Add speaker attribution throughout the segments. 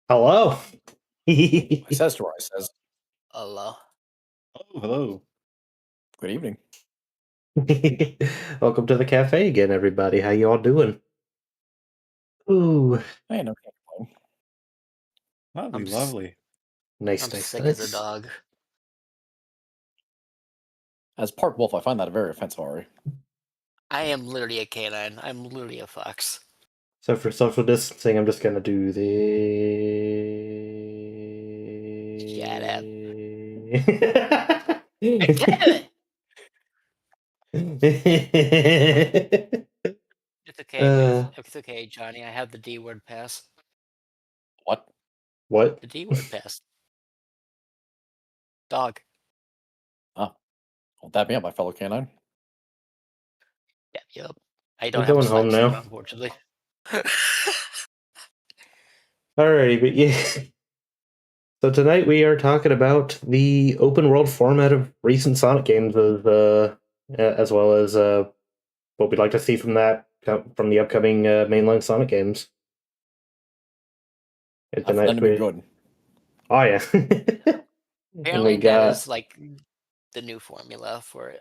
Speaker 1: Hello.
Speaker 2: My sister says,
Speaker 3: Hello.
Speaker 4: Oh, hello.
Speaker 2: good evening.
Speaker 1: Welcome to the cafe again, everybody. How you all doing? Ooh,
Speaker 2: Hey, no can't complain.
Speaker 4: Lovely,
Speaker 3: I'm s-
Speaker 4: lovely.
Speaker 1: nice,
Speaker 3: I'm
Speaker 1: nice,
Speaker 3: sick as a
Speaker 1: nice.
Speaker 3: dog.
Speaker 2: As part wolf, I find that very offensive, Ari.
Speaker 3: I am literally a canine. I'm literally a fox.
Speaker 1: So for social distancing, I'm just gonna do the.
Speaker 3: Shut up. It's okay. It's okay, Johnny. I have the D word pass.
Speaker 2: What?
Speaker 1: What?
Speaker 3: The D word pass. Dog.
Speaker 2: Oh, well, that me up, my fellow canine.
Speaker 3: Yep. I
Speaker 1: I'm
Speaker 3: don't have a
Speaker 1: going home
Speaker 3: sledge,
Speaker 1: now.
Speaker 3: unfortunately.
Speaker 1: Alrighty, but yeah. So tonight we are talking about the open world format of recent Sonic games, as well as what we'd like to see from from the upcoming mainline Sonic games. And
Speaker 2: For them
Speaker 1: tonight
Speaker 2: to be
Speaker 1: we,
Speaker 2: good.
Speaker 1: oh yeah, and we
Speaker 3: Apparently, that
Speaker 1: got
Speaker 3: is like the new formula for it.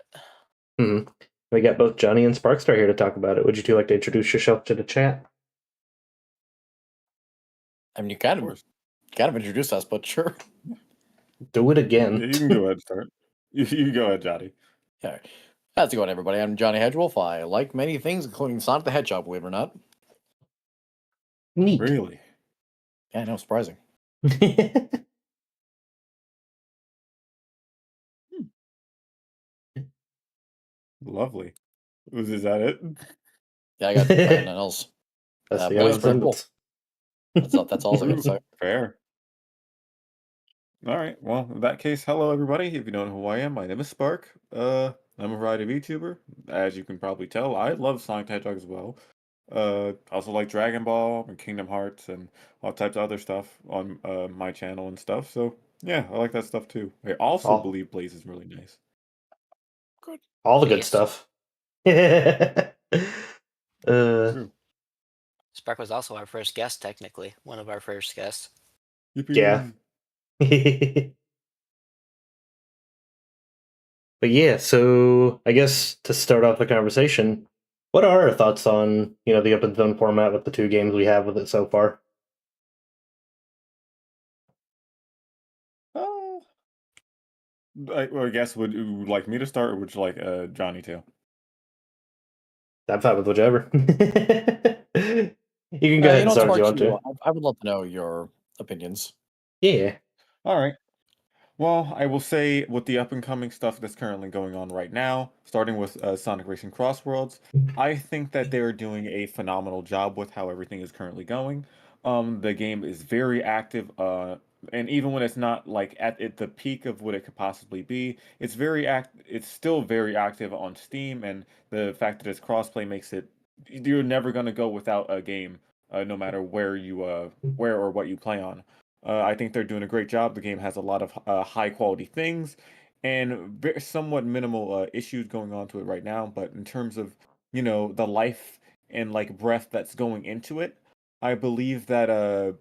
Speaker 1: we got both Johnny and Sparkstar here to talk about it. Would you two like to introduce yourself to the chat?
Speaker 2: I mean, you kind of introduced us, but sure.
Speaker 1: Do it
Speaker 4: Yeah,
Speaker 1: again.
Speaker 4: you can go ahead and start. You go ahead, Johnny.
Speaker 2: Yeah. How's it going, everybody? I'm Johnny Hedgewolf. I like many things, including Sonic the Hedgehog, believe it or not.
Speaker 1: Neat.
Speaker 4: Really?
Speaker 2: Yeah, no, surprising.
Speaker 4: Lovely. Is that it?
Speaker 2: Yeah, I got nothing else.
Speaker 1: That's the
Speaker 2: But
Speaker 1: only
Speaker 2: it's pretty cool.
Speaker 1: sentence.
Speaker 2: That's all I got to say.
Speaker 4: Fair. All right. Well, in that case, hello everybody. If you don't know who I am, my name is Spark. I'm a variety VTuber. As you can probably tell, I love Sonic the Hedgehog as well. I also like Dragon Ball and Kingdom Hearts and all types of other stuff on my channel and stuff. So yeah, I like that stuff too. I also
Speaker 1: all,
Speaker 4: believe Blaze is really nice.
Speaker 2: Good.
Speaker 1: all the good
Speaker 3: Yes.
Speaker 1: stuff.
Speaker 4: True.
Speaker 3: Spark was also our first guest, technically. One of our first guests.
Speaker 1: Yeah.
Speaker 4: Yippee.
Speaker 1: But yeah, so I guess to start off the conversation, what are our thoughts on the open zone format with the two games we have with it so far?
Speaker 4: I guess would you like me to start, or would you like Johnny to?
Speaker 1: I'm fine with whichever. You can go ahead and start if you
Speaker 2: Sparks,
Speaker 1: want to.
Speaker 2: I would love to know your opinions.
Speaker 1: Yeah.
Speaker 4: All right. Well, I will say with the up and coming stuff that's currently going on right now, starting with Sonic Racing Crossworlds, I think that they are doing a phenomenal job with how everything is currently going. The game is very active, and even when it's not like at the peak of what it could possibly be, it's still very active on Steam, and the fact that it's crossplay makes it you're never gonna go without a game, no matter where or what you play on. I think they're doing a great job. The game has a lot of high quality things and somewhat minimal issues going on to it right now. But in terms of, the life and like breath that's going into it, I believe that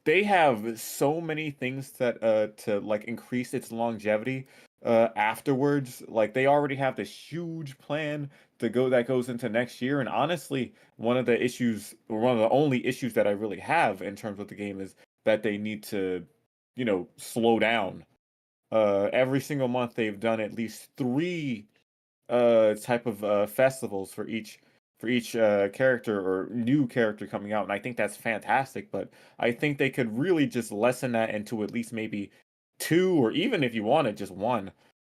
Speaker 4: they have so many things that to like increase its longevity afterwards. Like they already have this huge plan that goes into next year. And honestly, one of the issues, or one of the only issues that I really have in terms of the game is that they need to, slow down. Every single month they've done at least three type of festivals for each character or new character coming out, and I think that's fantastic. But I think they could really just lessen that into at least maybe two, or even if you wanted just one.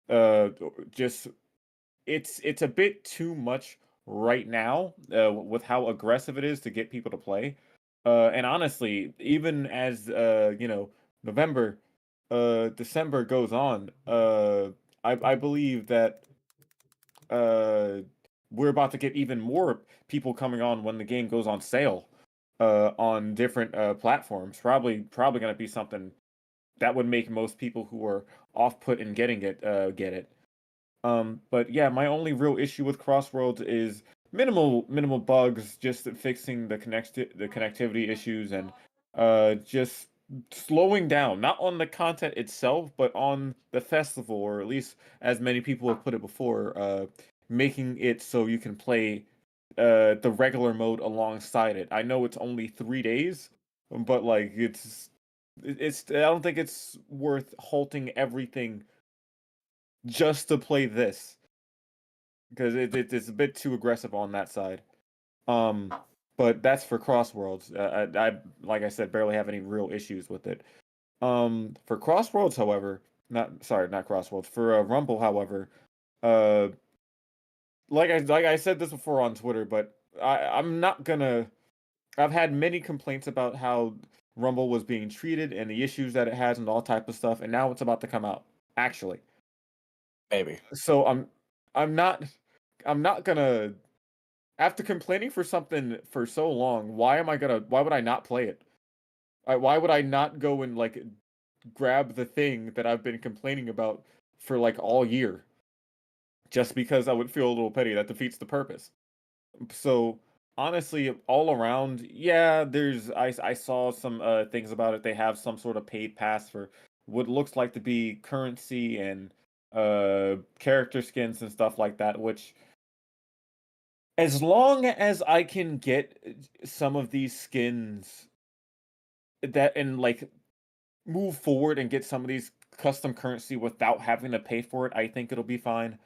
Speaker 4: Uh, just it's a bit too much right now with how aggressive it is to get people to play. And honestly, even as November, December goes on, I believe that uh, we're about to get even more people coming on when the game goes on sale on different platforms. Probably going to be something that would make most people who are off put in getting it get it. But yeah, my only real issue with Crossroads is minimal bugs, just fixing the connectivity issues, and just slowing down, not on the content itself, but on the festival, or at least as many people have put it before, making it so you can play the regular mode alongside it. I know it's only 3 days, but like it's I don't think it's worth halting everything just to play this, because it's a bit too aggressive on that side. Um, but that's for Crossworlds. I like I said, barely have any real issues with it. For Crossworlds, however, not Crossworlds. For Rumble, however, uh, like I said this before on Twitter, but I'm not gonna. I've had many complaints about how Rumble was being treated and the issues that it has and all type of stuff, and now it's about to come out. Actually,
Speaker 2: Maybe.
Speaker 4: so I'm not I'm not gonna, after complaining for something for so long, why would I not play it? Why would I not go and like grab the thing that I've been complaining about for like all year just because I would feel a little petty? That defeats the purpose. So honestly, all around, yeah, I saw some things about it. They have some sort of paid pass for what looks like to be currency and character skins and stuff like that, which, as long as I can get some of these skins that and like move forward and get some of these custom currency without having to pay for it, I think it'll be fine.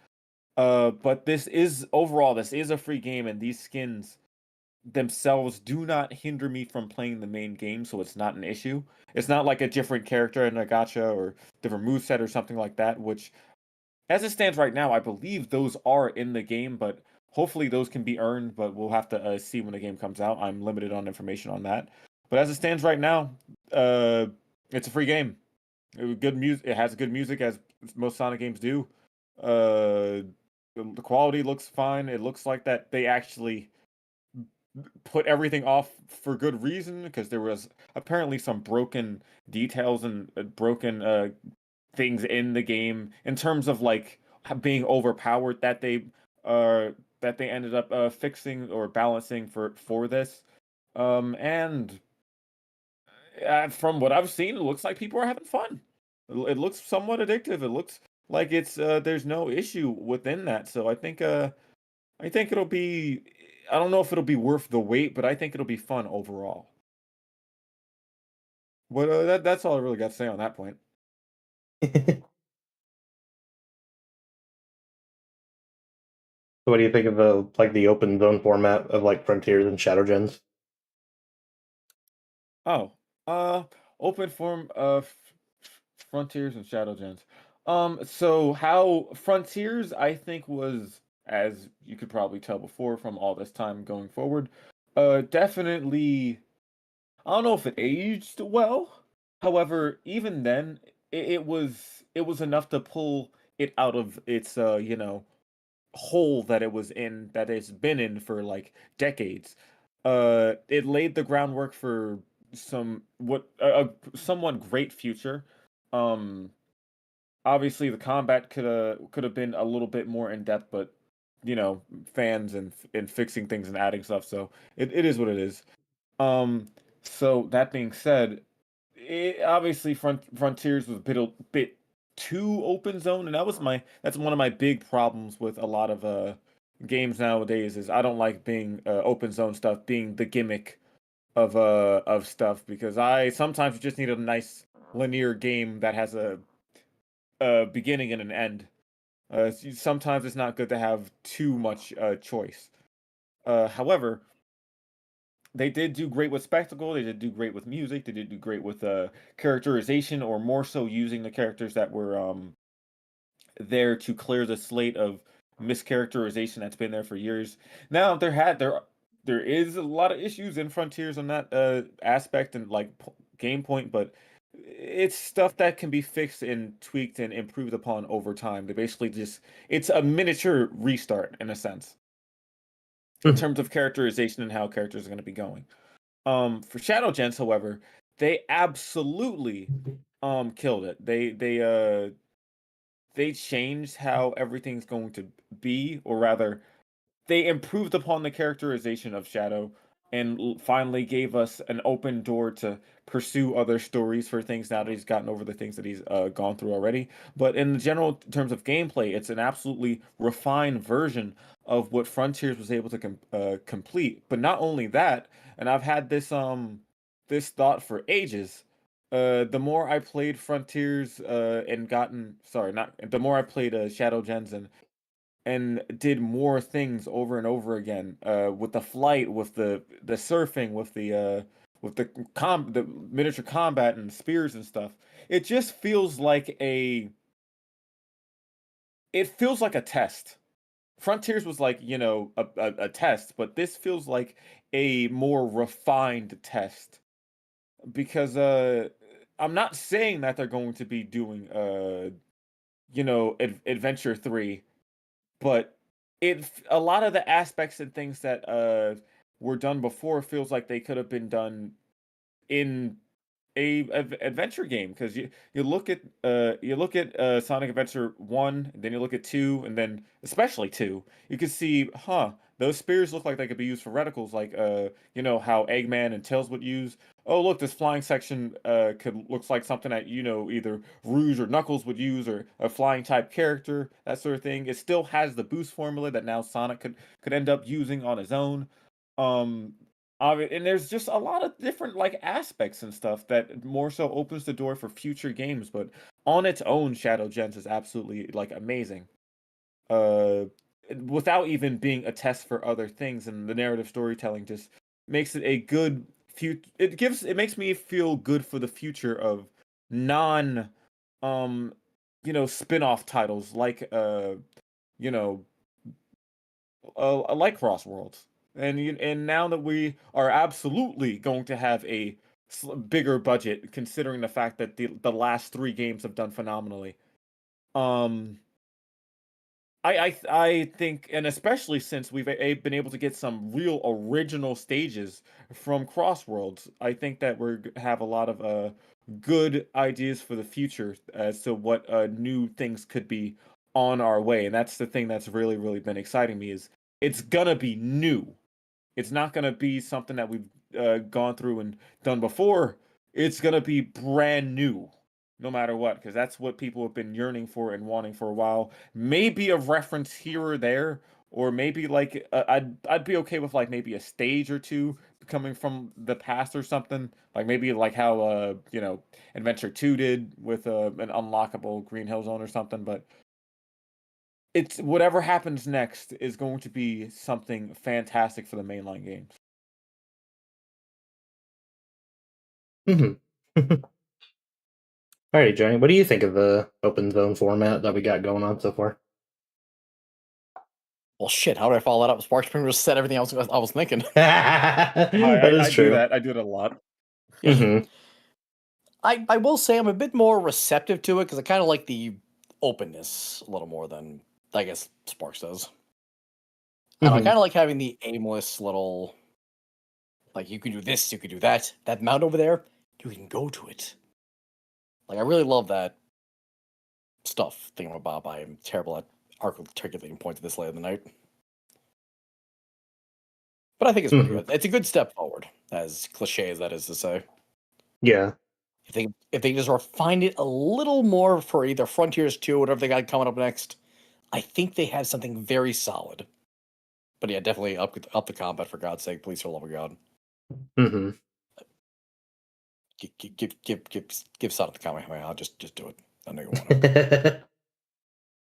Speaker 4: But this is a free game, and these skins themselves do not hinder me from playing the main game, so it's not an issue. It's not like a different character in a gacha or different moveset or something like that, which, as it stands right now, I believe those are in the game, but hopefully those can be earned, but we'll have to see when the game comes out. I'm limited on information on that. But as it stands right now, uh, it's a free game. Good music. It has good music, as most Sonic games do. Uh, the quality looks fine. It looks like that they actually put everything off for good reason, because there was apparently some broken details and broken things in the game in terms of like being overpowered that they ended up fixing or balancing for this. And from what I've seen, it looks like people are having fun. It looks somewhat addictive. It looks like it's there's no issue within that. So I think it'll be, I don't know if it'll be worth the wait, but I think it'll be fun overall. But that's all I really got to say on that point.
Speaker 1: What do you think of the open zone format of like Frontiers and Shadow Gens?
Speaker 4: Oh, open form of Frontiers and Shadow Gens. So how Frontiers, I think, was, as you could probably tell before from all this time going forward, definitely, I don't know if it aged well. However, even then, it was enough to pull it out of its hole that it was in, that it's been in for like decades. It laid the groundwork for a somewhat great future. Um, Obviously the combat could have been a little bit more in depth, but fans and fixing things and adding stuff. So it is what it is. Um, so that being said, obviously Frontiers was a bit too open zone, and that's one of my big problems with a lot of games nowadays. Is I don't like being open zone stuff being the gimmick of stuff, because I sometimes just need a nice linear game that has a beginning and an end. Sometimes it's not good to have too much choice. However, they did do great with spectacle. They did do great with music. They did do great with characterization, or more so using the characters that were there to clear the slate of mischaracterization that's been there for years. Now there is a lot of issues in Frontiers on that aspect and like game point, but it's stuff that can be fixed and tweaked and improved upon over time. They basically just, it's a miniature restart in a sense in terms of characterization and how characters are going to be going. For Shadow Gens, however, they absolutely killed it. They changed how everything's going to be, or rather, they improved upon the characterization of Shadow. and finally gave us an open door to pursue other stories for things now that he's gotten over the things that he's gone through already. But in the general terms of gameplay, it's an absolutely refined version of what Frontiers was able to complete. But not only that, and I've had this thought for ages. The more I played Frontiers and gotten sorry, not the more I played Shadow Gens and did more things over and over again with the flight, with the surfing, with the miniature combat and spears and stuff. It just feels like a test. Frontiers was like, a test, but this feels like a more refined test because I'm not saying that they're going to be doing Adventure 3, but a lot of the aspects and things that were done before feels like they could have been done in adventure game, because you look at Sonic Adventure 1, and then you look at 2, and then especially 2, you can see, those spears look like they could be used for reticles, like how Eggman and Tails would use. Oh, look, this flying section looks like something that either Rouge or Knuckles would use, or a flying type character, that sort of thing. It still has the boost formula that now Sonic could end up using on his own. Um, and there's just a lot of different aspects and stuff that more so opens the door for future games. But on its own, Shadow Gens is absolutely amazing. Without even being a test for other things, and the narrative storytelling just makes it a good future. It makes me feel good for the future of non, spin-off titles like like Crossworlds. And now that we are absolutely going to have a bigger budget, considering the fact that the last 3 games have done phenomenally. I think, and especially since we've been able to get some real original stages from Crossworlds, I think that have a lot of good ideas for the future as to what new things could be on our way. And that's the thing that's really, really been exciting me, is it's gonna be new. It's not gonna be something that we've gone through and done before. It's gonna be brand new, no matter what, because that's what people have been yearning for and wanting for a while. Maybe a reference here or there, or maybe I'd be okay with maybe a stage or two coming from the past or something. Maybe how Adventure 2 did with an unlockable Green Hill Zone or something. But it's whatever happens next is going to be something fantastic for the mainline games.
Speaker 1: All right, Johnny, what do you think of the open zone format that we got going on so far?
Speaker 2: Well, shit, how did I follow that up? Sparks pretty much said everything I was thinking.
Speaker 1: That is true.
Speaker 4: I do that a lot.
Speaker 2: Yeah.
Speaker 1: Mm-hmm.
Speaker 2: I will say I'm a bit more receptive to it because I kind of like the openness a little more than I guess Sparks does. And I
Speaker 1: Mm-hmm.
Speaker 2: kind of like having the aimless little, you can do this, you can do that. That mount over there, you can go to it. I really love that stuff. Thingamabob. I am terrible at articulating points of this late in the night. But I think it's pretty good. It's a good step forward, as cliche as that is to say.
Speaker 1: Yeah.
Speaker 2: If they just refine it a little more for either Frontiers 2 or whatever they got coming up next, I think they have something very solid. But yeah, definitely up the combat, for God's sake, please, for the love of God.
Speaker 1: Mm-hmm.
Speaker 2: Give Sonic the Kamehameha. Just do it. I know you want to.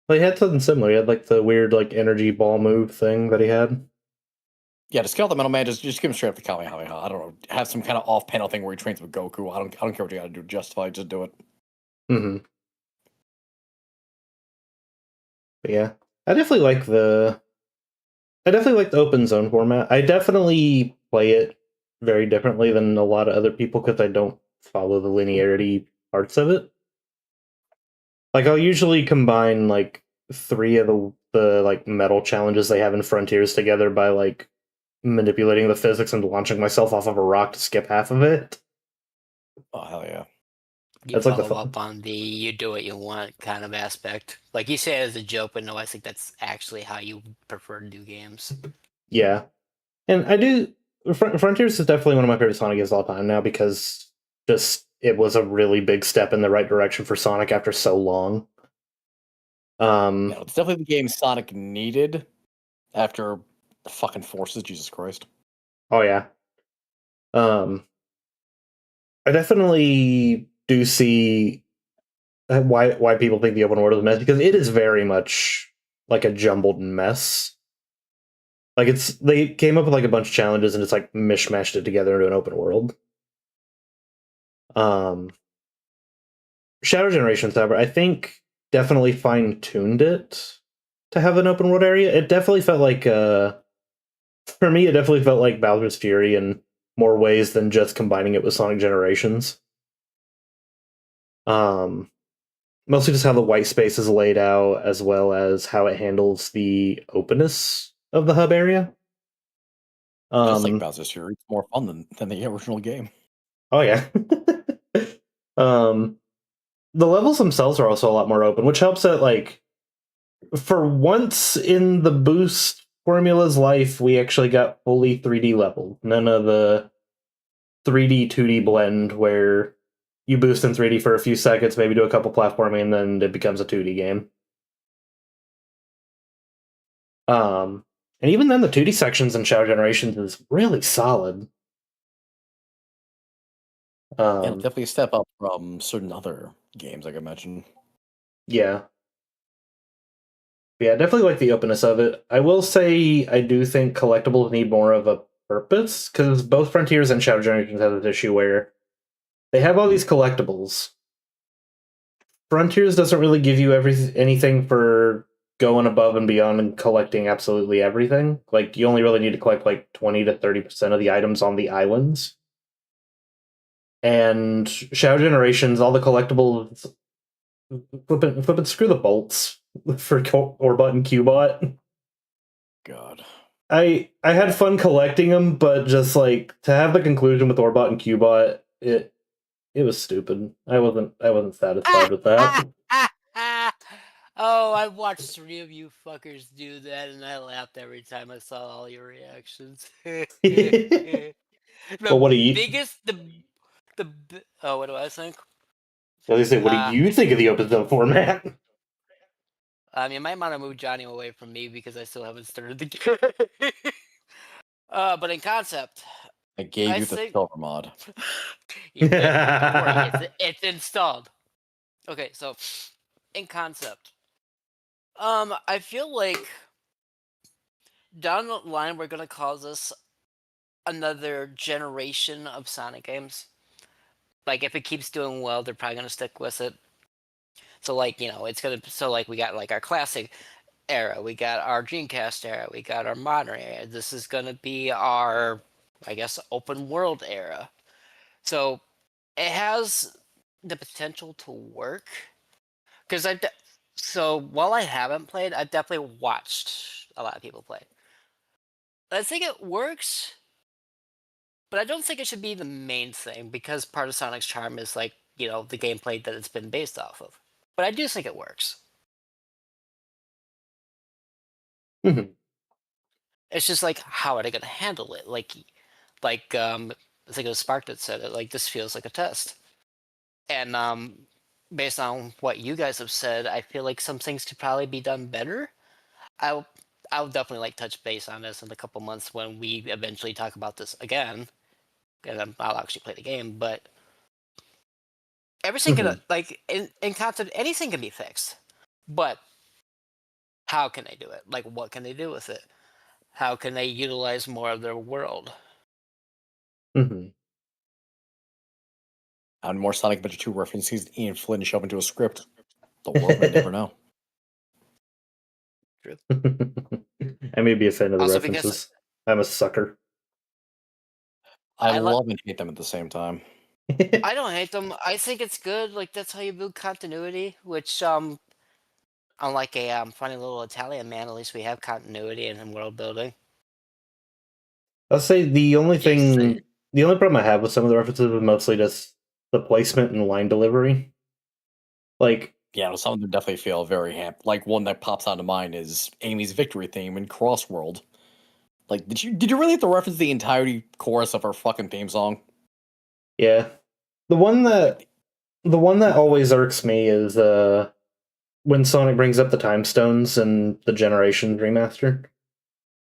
Speaker 1: Well, he had something similar. He had the weird energy ball move thing that he had.
Speaker 2: Yeah, just kill the Metal Man. Just give him straight up the Kamehameha. I don't know. Have some kind of off panel thing where he trains with Goku. I don't care what you got to do to justify it. Just do it.
Speaker 1: Mm-hmm. But yeah, I definitely like the open zone format. I definitely play it very differently than a lot of other people because I don't follow the linearity parts of it. I'll usually combine 3 of the metal challenges they have in Frontiers together by manipulating the physics and launching myself off of a rock to skip half of it.
Speaker 2: Oh hell yeah!
Speaker 3: You
Speaker 1: That's the
Speaker 3: follow
Speaker 1: fun.
Speaker 3: up on the you do what you want kind of aspect. You say it as a joke, but no, I think that's actually how you prefer to do games.
Speaker 1: Yeah. And I do Frontiers is definitely one of my favorite Sonic games of all time now because just it was a really big step in the right direction for Sonic after so long.
Speaker 2: Yeah, it's definitely the game Sonic needed after the fucking Forces. Jesus Christ.
Speaker 1: Oh yeah. I definitely do see why people think the open world is a mess because it is very much like a jumbled mess. Like they came up with like a bunch of challenges and it's like mishmashed it together into an open world. Um, Shadow Generations, however, I think definitely fine tuned it to have an open world area. It definitely felt like for me, it definitely felt like Bowser's Fury in more ways than just combining it with Sonic Generations. Um, Mostly just how the white space is laid out, as well as how it handles the openness of the hub area.
Speaker 2: I just like Bowser's Fury. It's more fun than the original game.
Speaker 1: Oh yeah. um, the levels themselves are also a lot more open, which helps that like for once in the Boost formula's life, we actually got fully 3D level. None of the 3D 2D blend where you boost in 3D for a few seconds, maybe do a couple platforming, and then it becomes a 2D game. And even then, the 2D sections in Shadow Generations is really solid.
Speaker 2: Yeah, definitely a step up from certain other games, like I mentioned.
Speaker 1: Yeah. Yeah, I definitely like the openness of it. I will say I do think collectibles need more of a purpose, because both Frontiers and Shadow Generations have this issue where they have all these collectibles. Frontiers doesn't really give you anything for going above and beyond and collecting absolutely everything. Like, you only really need to collect like 20 to 30% of the items on the islands. And Shadow Generations, all the collectibles flipping screw the bolts for Orbot and Qbot.
Speaker 2: God.
Speaker 1: I had fun collecting them, but just like to have the conclusion with Orbot and Qbot, it was stupid. I wasn't satisfied with that.
Speaker 3: Oh, I've watched 3 of you fuckers do that, and I laughed every time I saw all your reactions.
Speaker 1: Well,
Speaker 3: The
Speaker 1: what do you?
Speaker 3: biggest, oh, what do I think?
Speaker 1: I was gonna say, what do you think of the open zone format?
Speaker 3: I mean, I might want to move Johnny away from me because I still haven't started the game. But in concept,
Speaker 2: I gave
Speaker 3: I
Speaker 2: you the
Speaker 3: think
Speaker 2: silver mod.
Speaker 3: you did. Don't worry, it's installed. Okay, so in concept, I feel like down the line we're gonna call this another generation of Sonic games. Like if it keeps doing well, they're probably gonna stick with it. So like it's gonna like we got like our classic era, we got our Dreamcast era, we got our modern era. This is gonna be our, I guess, open world era. So it has the potential to work because so while I haven't played, I've definitely watched a lot of people play. I think it works, but I don't think it should be the main thing because part of Sonic's charm is like, the gameplay that it's been based off of. But I do think it works.
Speaker 1: Mhm.
Speaker 3: It's just like, how are they going to handle it? I think it was Spark that said it. Like, this feels like a test. And based on what you guys have said, I feel like some things could probably be done better. I'll definitely like touch base on this in a couple months when we eventually talk about this again, and I'll actually play the game. But everything can like in concept, anything can be fixed, but how can they do it? Like, what can they do with it? How can they utilize more of their world?
Speaker 1: Mhm.
Speaker 2: And more Sonic Adventure 2 references Ian Flynn shove into a script. The world may never know.
Speaker 3: True.
Speaker 1: I may be a fan of the
Speaker 3: Also, because
Speaker 1: references. I'm a sucker.
Speaker 2: I love and hate them at the same time.
Speaker 3: I don't hate them. I think it's good. Like that's how you build continuity. Which unlike a funny little Italian man, at least we have continuity in world building.
Speaker 1: I'll say the only
Speaker 3: Yes.
Speaker 1: problem I have with some of the references is mostly just the placement and line delivery. Like,
Speaker 2: Yeah, some of them definitely feel very Like one that pops onto mind is Amy's victory theme in Crossworld. Like, did you really have to reference the entirety chorus of our fucking theme song?
Speaker 1: Yeah. The one that always irks me is when Sonic brings up the time stones and the Generation remaster.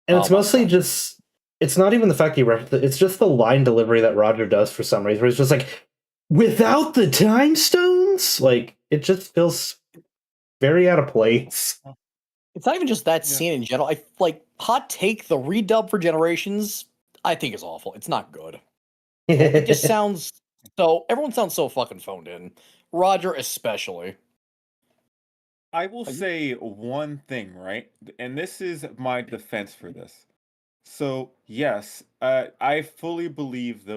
Speaker 1: And it's
Speaker 2: my
Speaker 1: mostly
Speaker 2: God.
Speaker 1: just it's not even the fact he it's just the line delivery that Roger does for some reason, where he's just like, without the time stones? Like, it just feels very out of place.
Speaker 2: It's not even just that
Speaker 4: Yeah.
Speaker 2: scene in general. I like hot take the redub for Generations. I think is awful. It's not good. It just sounds so. Everyone sounds so fucking phoned in. Roger especially.
Speaker 4: I will
Speaker 2: Like-
Speaker 4: say one thing, right? And this is my defense for this. So, yes, I fully believe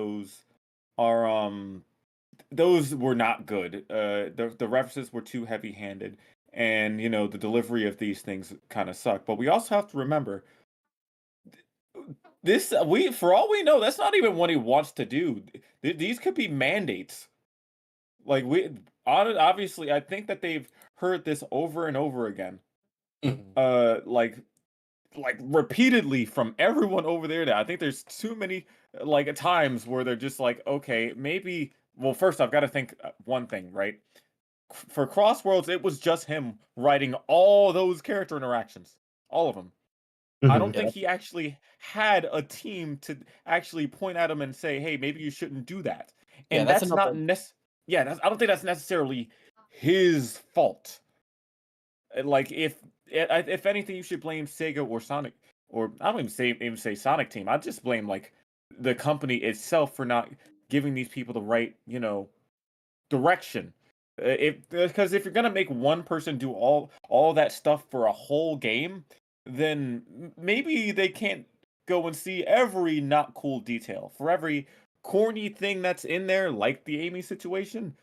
Speaker 4: are those were not good. The references were too heavy-handed, and the delivery of these things kind of suck. But we also have to remember this. We for all we know, that's not even what he wants to do. These could be mandates. Like obviously, I think that they've heard this over and over again. Like repeatedly from everyone over there. That I think there's too many like times where they're just like, okay, maybe. Well, first I've got to think one thing, right? For Crossworlds, it was just him writing all those character interactions, all of them. I don't
Speaker 1: Mhm.
Speaker 4: think he actually had a team to actually point at him and say, "Hey, maybe you shouldn't do that."
Speaker 2: Yeah,
Speaker 4: And
Speaker 2: that's
Speaker 4: that's not
Speaker 2: another.
Speaker 4: yeah, I don't think that's necessarily his fault. Like if anything, you should blame Sega or Sonic, or I don't even say Sonic Team. I just blame like the company itself for not giving these people the right direction. If Because if you're gonna make one person do all that stuff for a whole game, then maybe they can't go and see every not cool detail for every corny thing that's in there, like the Amy situation.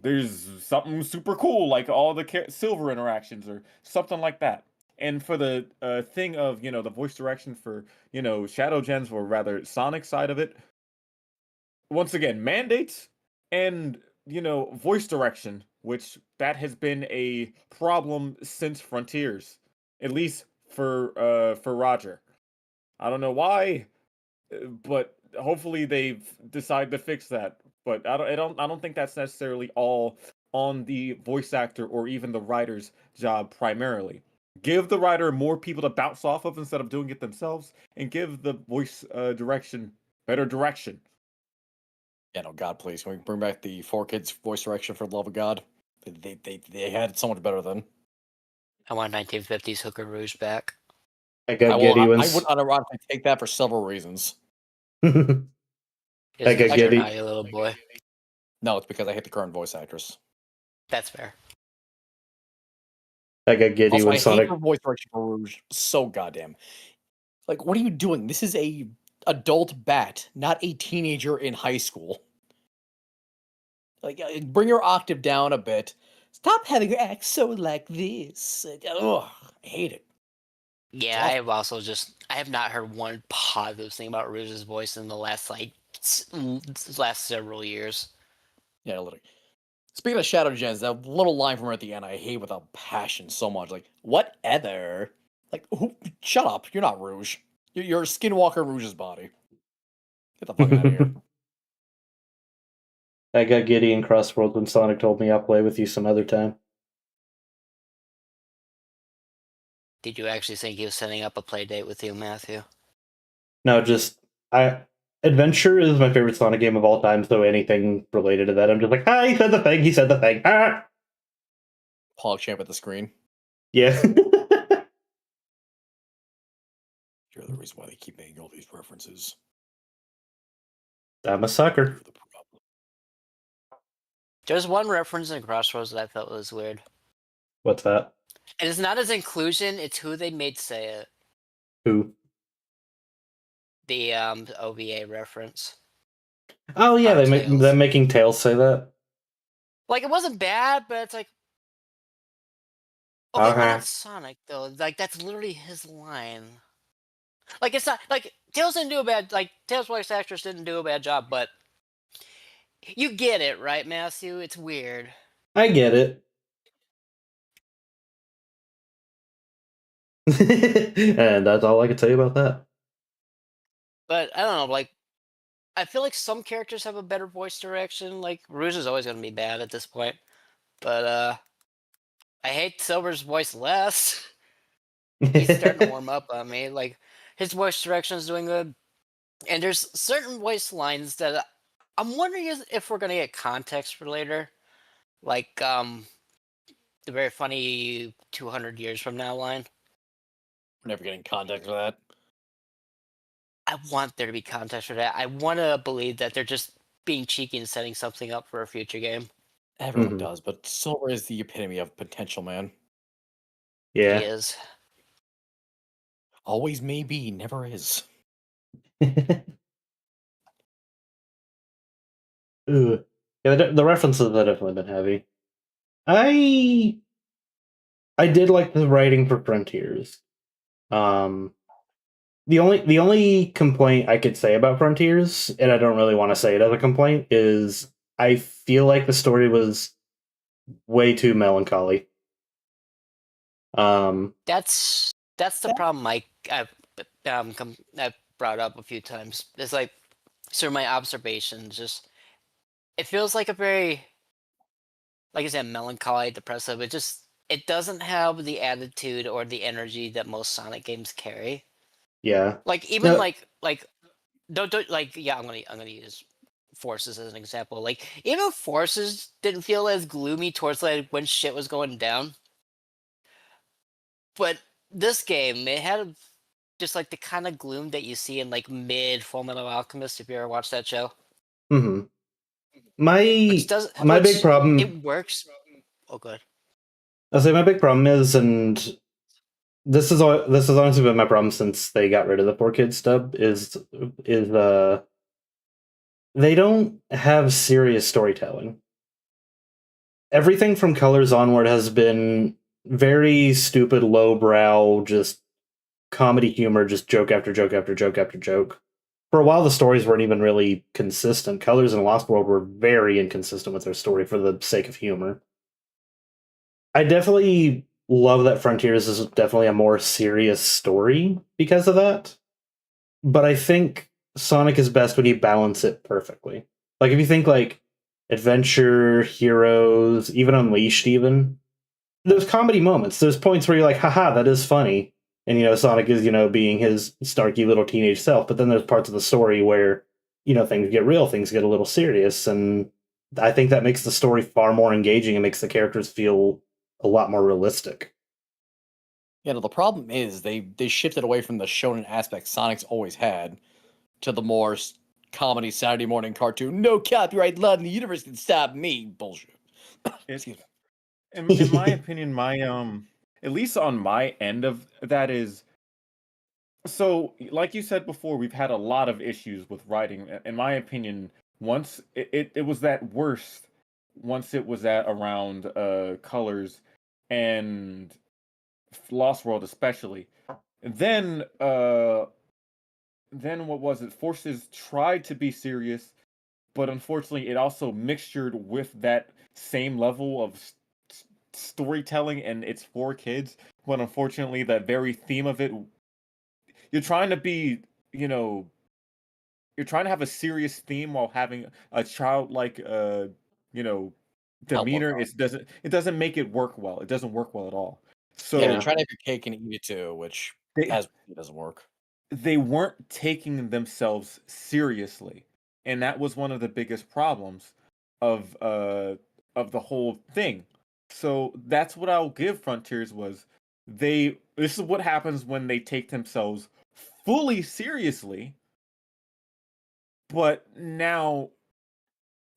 Speaker 4: There's something super cool, like all the silver interactions or something like that. And for the thing of the voice direction for Shadow Gens, or rather Sonic side of it, once again mandates and voice direction, which that has been a problem since Frontiers, at least for Roger. I don't know why, but hopefully they've decided to fix that. But I don't think that's necessarily all on the voice actor or even the writer's job primarily. Give the writer more people to bounce off of instead of doing it themselves, and give the voice direction better direction.
Speaker 2: Yeah, no, God, please, can we bring back the 4Kids voice direction for the love of God? They had it so much better then.
Speaker 3: I want 1950s Hooker Rouge back.
Speaker 1: I got Giddy
Speaker 2: I
Speaker 1: once.
Speaker 2: would unironically take that for several reasons.
Speaker 1: I
Speaker 3: Is
Speaker 1: got
Speaker 3: it
Speaker 1: Giddy.
Speaker 3: not your little boy?
Speaker 2: No, it's because I hate the current voice actress.
Speaker 3: That's fair.
Speaker 1: I got Giddy
Speaker 2: Also,
Speaker 1: when
Speaker 2: I hate
Speaker 1: Sonic.
Speaker 2: her voice direction for Rouge so goddamn. Like, what are you doing? This is a adult bat, not a teenager in high school. Like, bring your octave down a bit. Stop having her act so like this. Ugh, I hate it.
Speaker 3: Yeah, I have also I have not heard one positive thing about Rouge's voice in the last last several years.
Speaker 2: Yeah, literally. Speaking of Shadow Gens, that little line from her at the end, I hate with a passion so much. Like, whatever. Like, shut up. You're not Rouge. You're Skinwalker Rouge's body. Get the fuck out of here.
Speaker 1: I got Giddy in Crossworld when Sonic told me I'll play with you some other time.
Speaker 3: Did you actually think he was setting up a play date with you, Matthew?
Speaker 1: No, just Adventure is my favorite Sonic game of all time, so anything related to that, I'm just like, ah, he said the thing, he said the thing. Ah!
Speaker 2: PogChamp at the screen.
Speaker 1: Yeah.
Speaker 2: You're the reason why they keep making all these references.
Speaker 1: I'm a sucker.
Speaker 2: You're the problem.
Speaker 3: There's one reference in Crossroads that I felt was weird.
Speaker 1: What's that?
Speaker 3: And it's not his inclusion, it's who they made say it.
Speaker 1: Who?
Speaker 3: The OVA reference.
Speaker 1: Oh yeah,
Speaker 3: Tails.
Speaker 1: they're making Tails say that.
Speaker 3: Like, it wasn't bad, but it's like, okay, why
Speaker 1: Okay.
Speaker 3: not Sonic though? Like, that's literally his line. Like, it's not like Tails didn't do a bad, like, Tails voice actress didn't do a bad job, but you get it, right, Matthew? It's weird.
Speaker 1: I get it. And that's all I can tell you about that.
Speaker 3: But I don't know, like I feel like some characters have a better voice direction. Like Rouge is always gonna be bad at this point. But I hate Silver's voice less. He's starting to warm up on me. Like his voice direction is doing good. And there's certain voice lines that I'm wondering if we're gonna get context for later. Like the very funny 200 years from now line.
Speaker 2: We're never getting context for that.
Speaker 3: I want there to be context for that. I want to believe that they're just being cheeky and setting something up for a future game.
Speaker 2: Everyone
Speaker 1: Mhm.
Speaker 2: does, but Silver is the epitome of potential, man.
Speaker 3: He
Speaker 1: Yeah.
Speaker 3: is.
Speaker 2: Always may be, never is.
Speaker 1: Ooh. Yeah, the references have definitely been heavy. I did like the writing for Frontiers. Um, the only complaint I could say about Frontiers, and I don't really want to say it as a complaint, is I feel like the story was way too melancholy.
Speaker 3: That's the problem. I've brought up a few times. It's like sort of my observations. Just it feels like a very, like I said, melancholy, depressive. It doesn't have the attitude or the energy that most Sonic games carry.
Speaker 1: Yeah.
Speaker 3: Like even
Speaker 1: No.
Speaker 3: like don't like yeah. I'm gonna use Forces as an example. Like even Forces didn't feel as gloomy towards like when shit was going down. But this game, it had just like the kind of gloom that you see in like mid Full Metal Alchemist. If you ever watched that show,
Speaker 1: Hmm.
Speaker 3: which
Speaker 1: My
Speaker 3: does
Speaker 1: my big
Speaker 3: which
Speaker 1: problem.
Speaker 3: it works. Oh, good.
Speaker 1: I'll say my big problem is, and this has honestly been my problem since they got rid of the 4 kids stub. Is they don't have serious storytelling. Everything from Colors onward has been very stupid, lowbrow, just comedy humor, just joke after joke after joke after joke. For a while, the stories weren't even really consistent. Colors and Lost World were very inconsistent with their story for the sake of humor. I definitely love that Frontiers is definitely a more serious story because of that. But I think Sonic is best when you balance it perfectly. Like if you think like Adventure, Heroes, even Unleashed, even there's comedy moments. There's points where you're like, haha, that is funny. And Sonic is, being his snarky little teenage self. But then there's parts of the story where, things get real, things get a little serious. And I think that makes the story far more engaging and makes the characters feel a lot more realistic.
Speaker 2: Yeah, no, the problem is they shifted away from the shonen aspect Sonic's always had to the more comedy Saturday morning cartoon. No copyright law in the universe can stop me. Bullshit. Excuse me.
Speaker 4: In my opinion, my at least on my end of that is, so like you said before, we've had a lot of issues with writing. In my opinion, once it was that worst once it was at around Colors and Lost World especially. And then what was it? Forces tried to be serious, but unfortunately it also mixtured with that same level of storytelling, and it's for kids. But unfortunately, that very theme of it, you're trying to be, you know, you're trying to have a serious theme while having a childlike, you know,
Speaker 2: Outlook
Speaker 4: demeanor.
Speaker 2: on
Speaker 4: It doesn't make it work well. It doesn't work well at all.
Speaker 2: Yeah, they
Speaker 1: Yeah.
Speaker 4: So
Speaker 2: try to have your cake and eat it too, which
Speaker 4: they
Speaker 2: as it doesn't work.
Speaker 4: they weren't taking themselves seriously, and that was one of the biggest problems of uh of the whole thing. So that's what I'll give Frontiers was, this is what happens when they take themselves fully seriously, but now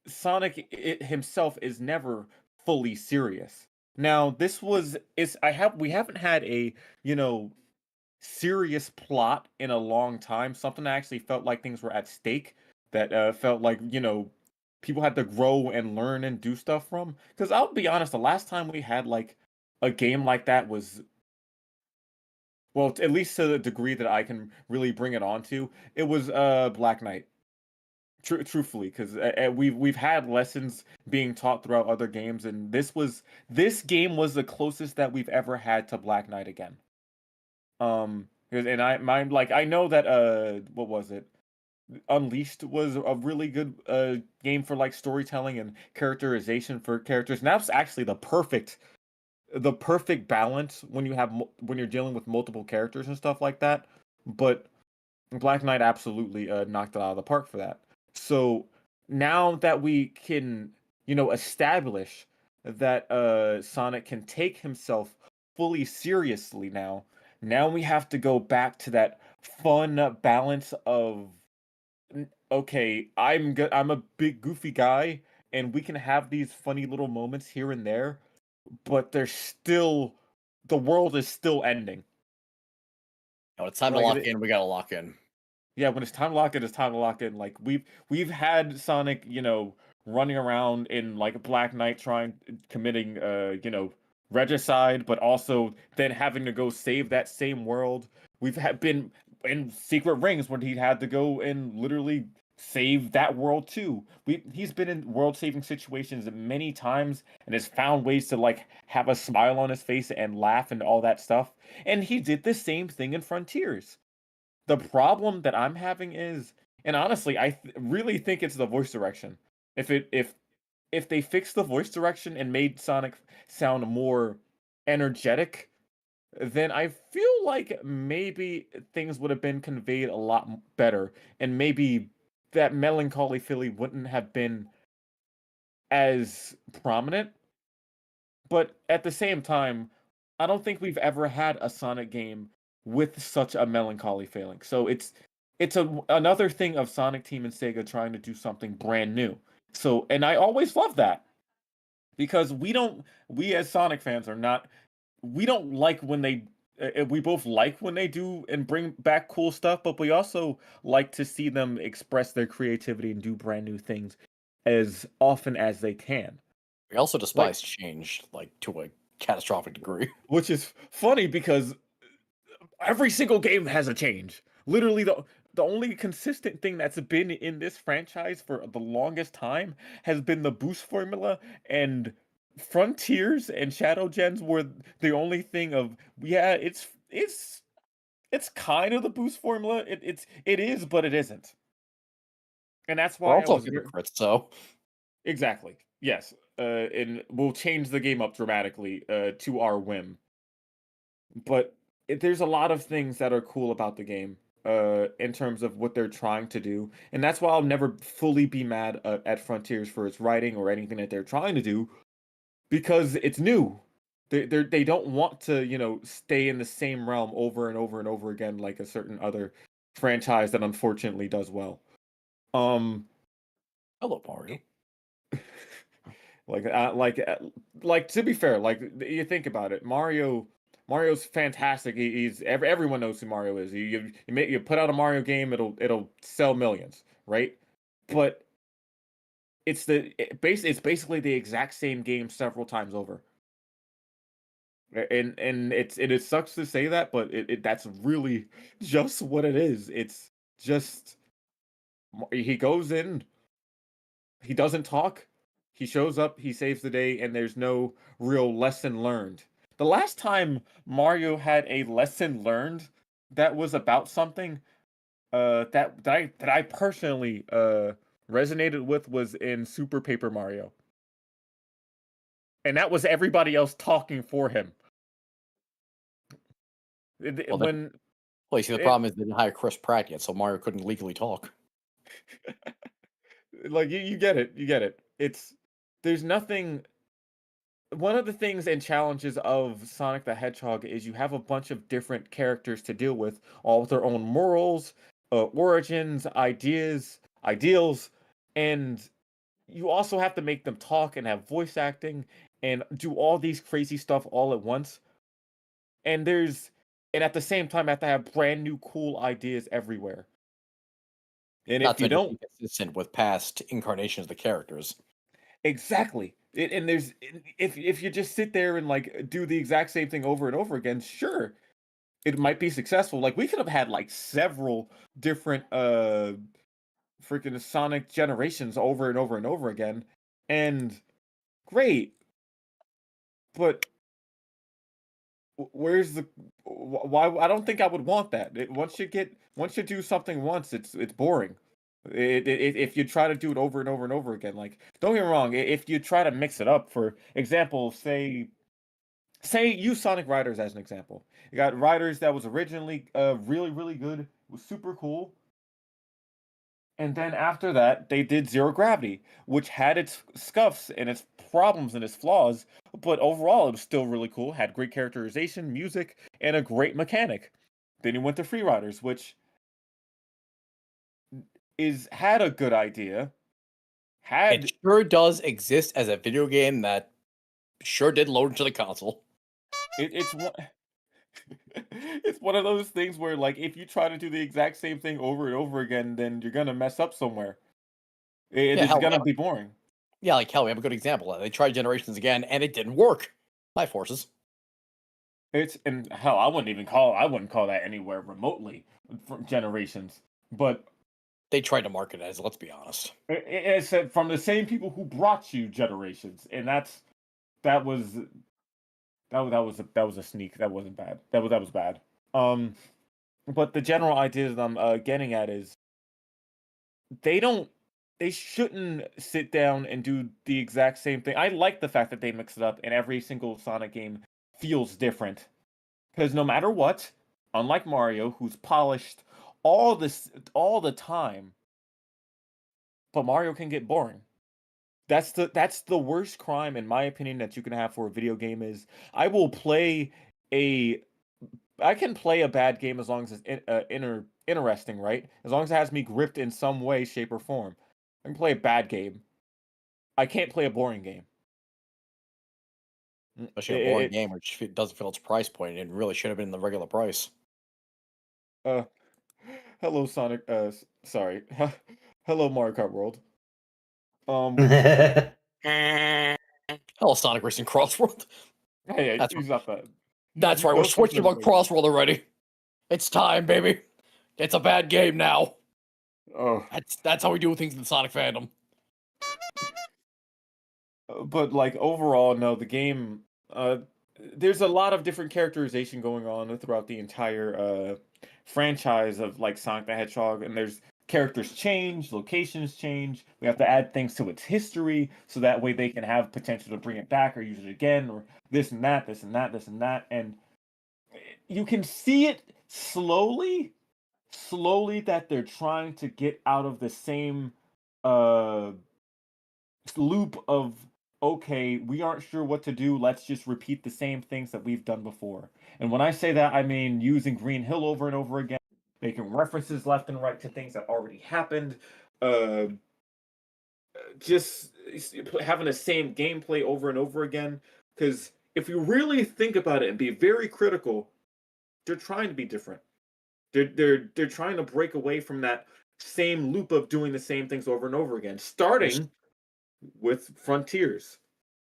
Speaker 4: Sonic himself is never fully serious. Now this was is I have we haven't had a, you know, serious plot in a long time. Something that actually felt like things were at stake. That felt like, people had to grow and learn and do stuff from. Because I'll be honest, the last time we had like a game like that was, well, at least to the degree that I can really bring it on to, it was Black Knight. Truthfully, because we've had lessons being taught throughout other games, and this game was the closest that we've ever had to Black Knight again. And I know that what was it? Unleashed was a really good game for like storytelling and characterization for characters. And that's actually the perfect balance when you have when you're dealing with multiple characters and stuff like that. But Black Knight absolutely knocked it out of the park for that. So now that we can, establish that Sonic can take himself fully seriously now we have to go back to that fun balance of okay, I'm a big goofy guy and we can have these funny little moments here and there, but there's still the world is still ending.
Speaker 2: When it's time to
Speaker 4: Like
Speaker 2: lock in, we gotta lock in.
Speaker 4: yeah, when it's time to lock in, it's time to lock in. Like we've had Sonic, running around in like Black Knight committing regicide, but also then having to go save that same world. We've been in Secret Rings when he had to go and literally save that world too. He's been in world saving situations many times and has found ways to like have a smile on his face and laugh and all that stuff. And he did the same thing in Frontiers. The problem that I'm having is, and honestly, I really think it's the voice direction. If they fixed the voice direction and made Sonic sound more energetic, then I feel like maybe things would have been conveyed a lot better, and maybe that melancholy feeling wouldn't have been as prominent. But at the same time, I don't think we've ever had a Sonic game with such a melancholy feeling. So it's another thing of Sonic Team and Sega trying to do something brand new. So and I always love that because we as Sonic fans are not we don't like when we both like when they do and bring back cool stuff, but we also like to see them express their creativity and do brand new things as often as they can.
Speaker 2: We also
Speaker 4: Like
Speaker 2: despise change, like to a catastrophic degree.
Speaker 4: which is funny because every single game has a change. Literally, the only consistent thing that's been in this franchise for the longest time has been the boost formula, and Frontiers and Shadow Gens were the only thing of yeah, it's kind of the boost formula. It is, but it isn't, and that's
Speaker 2: We're
Speaker 4: why I
Speaker 2: also
Speaker 4: was
Speaker 2: hypocrites, so
Speaker 4: exactly yes, and we'll change the game up dramatically to our whim. But there's a lot of things that are cool about the game in terms of what they're trying to do, and that's why I'll never fully be mad at Frontiers for its writing or anything that they're trying to do because it's new. They don't want to stay in the same realm over and over and over again like a certain other franchise that unfortunately does well. Um,
Speaker 2: hello, Mario.
Speaker 4: like like to be fair, like you think about it, Mario's fantastic. He's everyone knows who Mario is. You put out a Mario game, it'll sell millions, right? But it's basically the exact same game several times over. And it sucks to say that, but that's really just what it is. It's just he goes in, he doesn't talk, he shows up, he saves the day, and there's no real lesson learned. The last time Mario had a lesson learned that was about something that I personally resonated with was in Super Paper Mario. And that was everybody else talking for him.
Speaker 2: Well,
Speaker 4: When
Speaker 2: well, you see, the
Speaker 4: it,
Speaker 2: problem is they didn't hire Chris Pratt yet, so Mario couldn't legally talk.
Speaker 4: like you get it, you get it. It's there's nothing one of the things and challenges of Sonic the Hedgehog is you have a bunch of different characters to deal with, all with their own morals, origins, ideals, and you also have to make them talk and have voice acting and do all these crazy stuff all at once. And and at the same time have to have brand new cool ideas everywhere. And
Speaker 2: Not
Speaker 4: if
Speaker 2: to
Speaker 4: you
Speaker 2: mention
Speaker 4: don't
Speaker 2: be consistent with past incarnations of the characters.
Speaker 4: exactly. And there's if you just sit there and like do the exact same thing over and over again, sure, it might be successful. Like we could have had like several different freaking Sonic generations over and over and over again, and great. But where's the why? I don't think I would want that. Once you do something once, it's boring. If you try to do it over and over and over again, like, don't get me wrong, if you try to mix it up, for example, say use Sonic Riders as an example. You got Riders that was originally really really good, it was super cool, and then after that they did Zero Gravity, which had its scuffs and its problems and its flaws, but overall it was still really cool. Had great characterization, music, and a great mechanic. Then you went to Free Riders, which is had a good idea, had
Speaker 2: It sure does exist as a video game that sure did load into the console.
Speaker 4: it's one it's one of those things where, like, if you try to do the exact same thing over and over again, then you're gonna mess up somewhere.
Speaker 2: Yeah,
Speaker 4: It's
Speaker 2: hell,
Speaker 4: gonna be boring.
Speaker 2: yeah, like hell, we have a good example. They tried Generations again, and it didn't work. Hi, Forces.
Speaker 4: It's and hell, I wouldn't call that anywhere remotely from Generations. But
Speaker 2: They tried to market it as, let's be honest.
Speaker 4: it's from the same people who brought you Generations, and that was that was a sneak. That wasn't bad. That was bad. But the general idea that I'm getting at is they shouldn't sit down and do the exact same thing. I like the fact that they mix it up and every single Sonic game feels different. Because no matter what, unlike Mario, who's polished all the time, but Mario can get boring. That's the worst crime, in my opinion, that you can have for a video game. Is I will play a I can play a bad game as long as it's interesting, right? As long as it has me gripped in some way, shape, or form. I can play a bad game. I can't play a boring game.
Speaker 2: Especially a boring game which doesn't feel its price point. It really should have been the regular price.
Speaker 4: Uh, hello Sonic. Sorry. Hello Mario Kart World.
Speaker 2: Hello, Sonic Racing Crossworld.
Speaker 4: Hey,
Speaker 2: That's
Speaker 4: he's not that.
Speaker 2: That's
Speaker 4: You
Speaker 2: right. We're
Speaker 4: know something
Speaker 2: switching about
Speaker 4: is right.
Speaker 2: Crossworld already. It's time, baby. It's a bad game now.
Speaker 4: Oh,
Speaker 2: That's how we do things in the Sonic fandom.
Speaker 4: but like overall, no, the game. There's a lot of different characterization going on throughout the entire franchise of like Sonic the Hedgehog, and there's characters change, locations change. We have to add things to its history so that way they can have potential to bring it back or use it again, or this and that, this and that, this and that, and you can see it slowly that they're trying to get out of the same uh loop of, okay, we aren't sure what to do, let's just repeat the same things that we've done before. And when I say that, I mean using Green Hill over and over again, making references left and right to things that already happened, uh just having the same gameplay over and over again. Because if you really think about it and be very critical, they're trying to be different. They're trying to break away from that same loop of doing the same things over and over again, starting with Frontiers.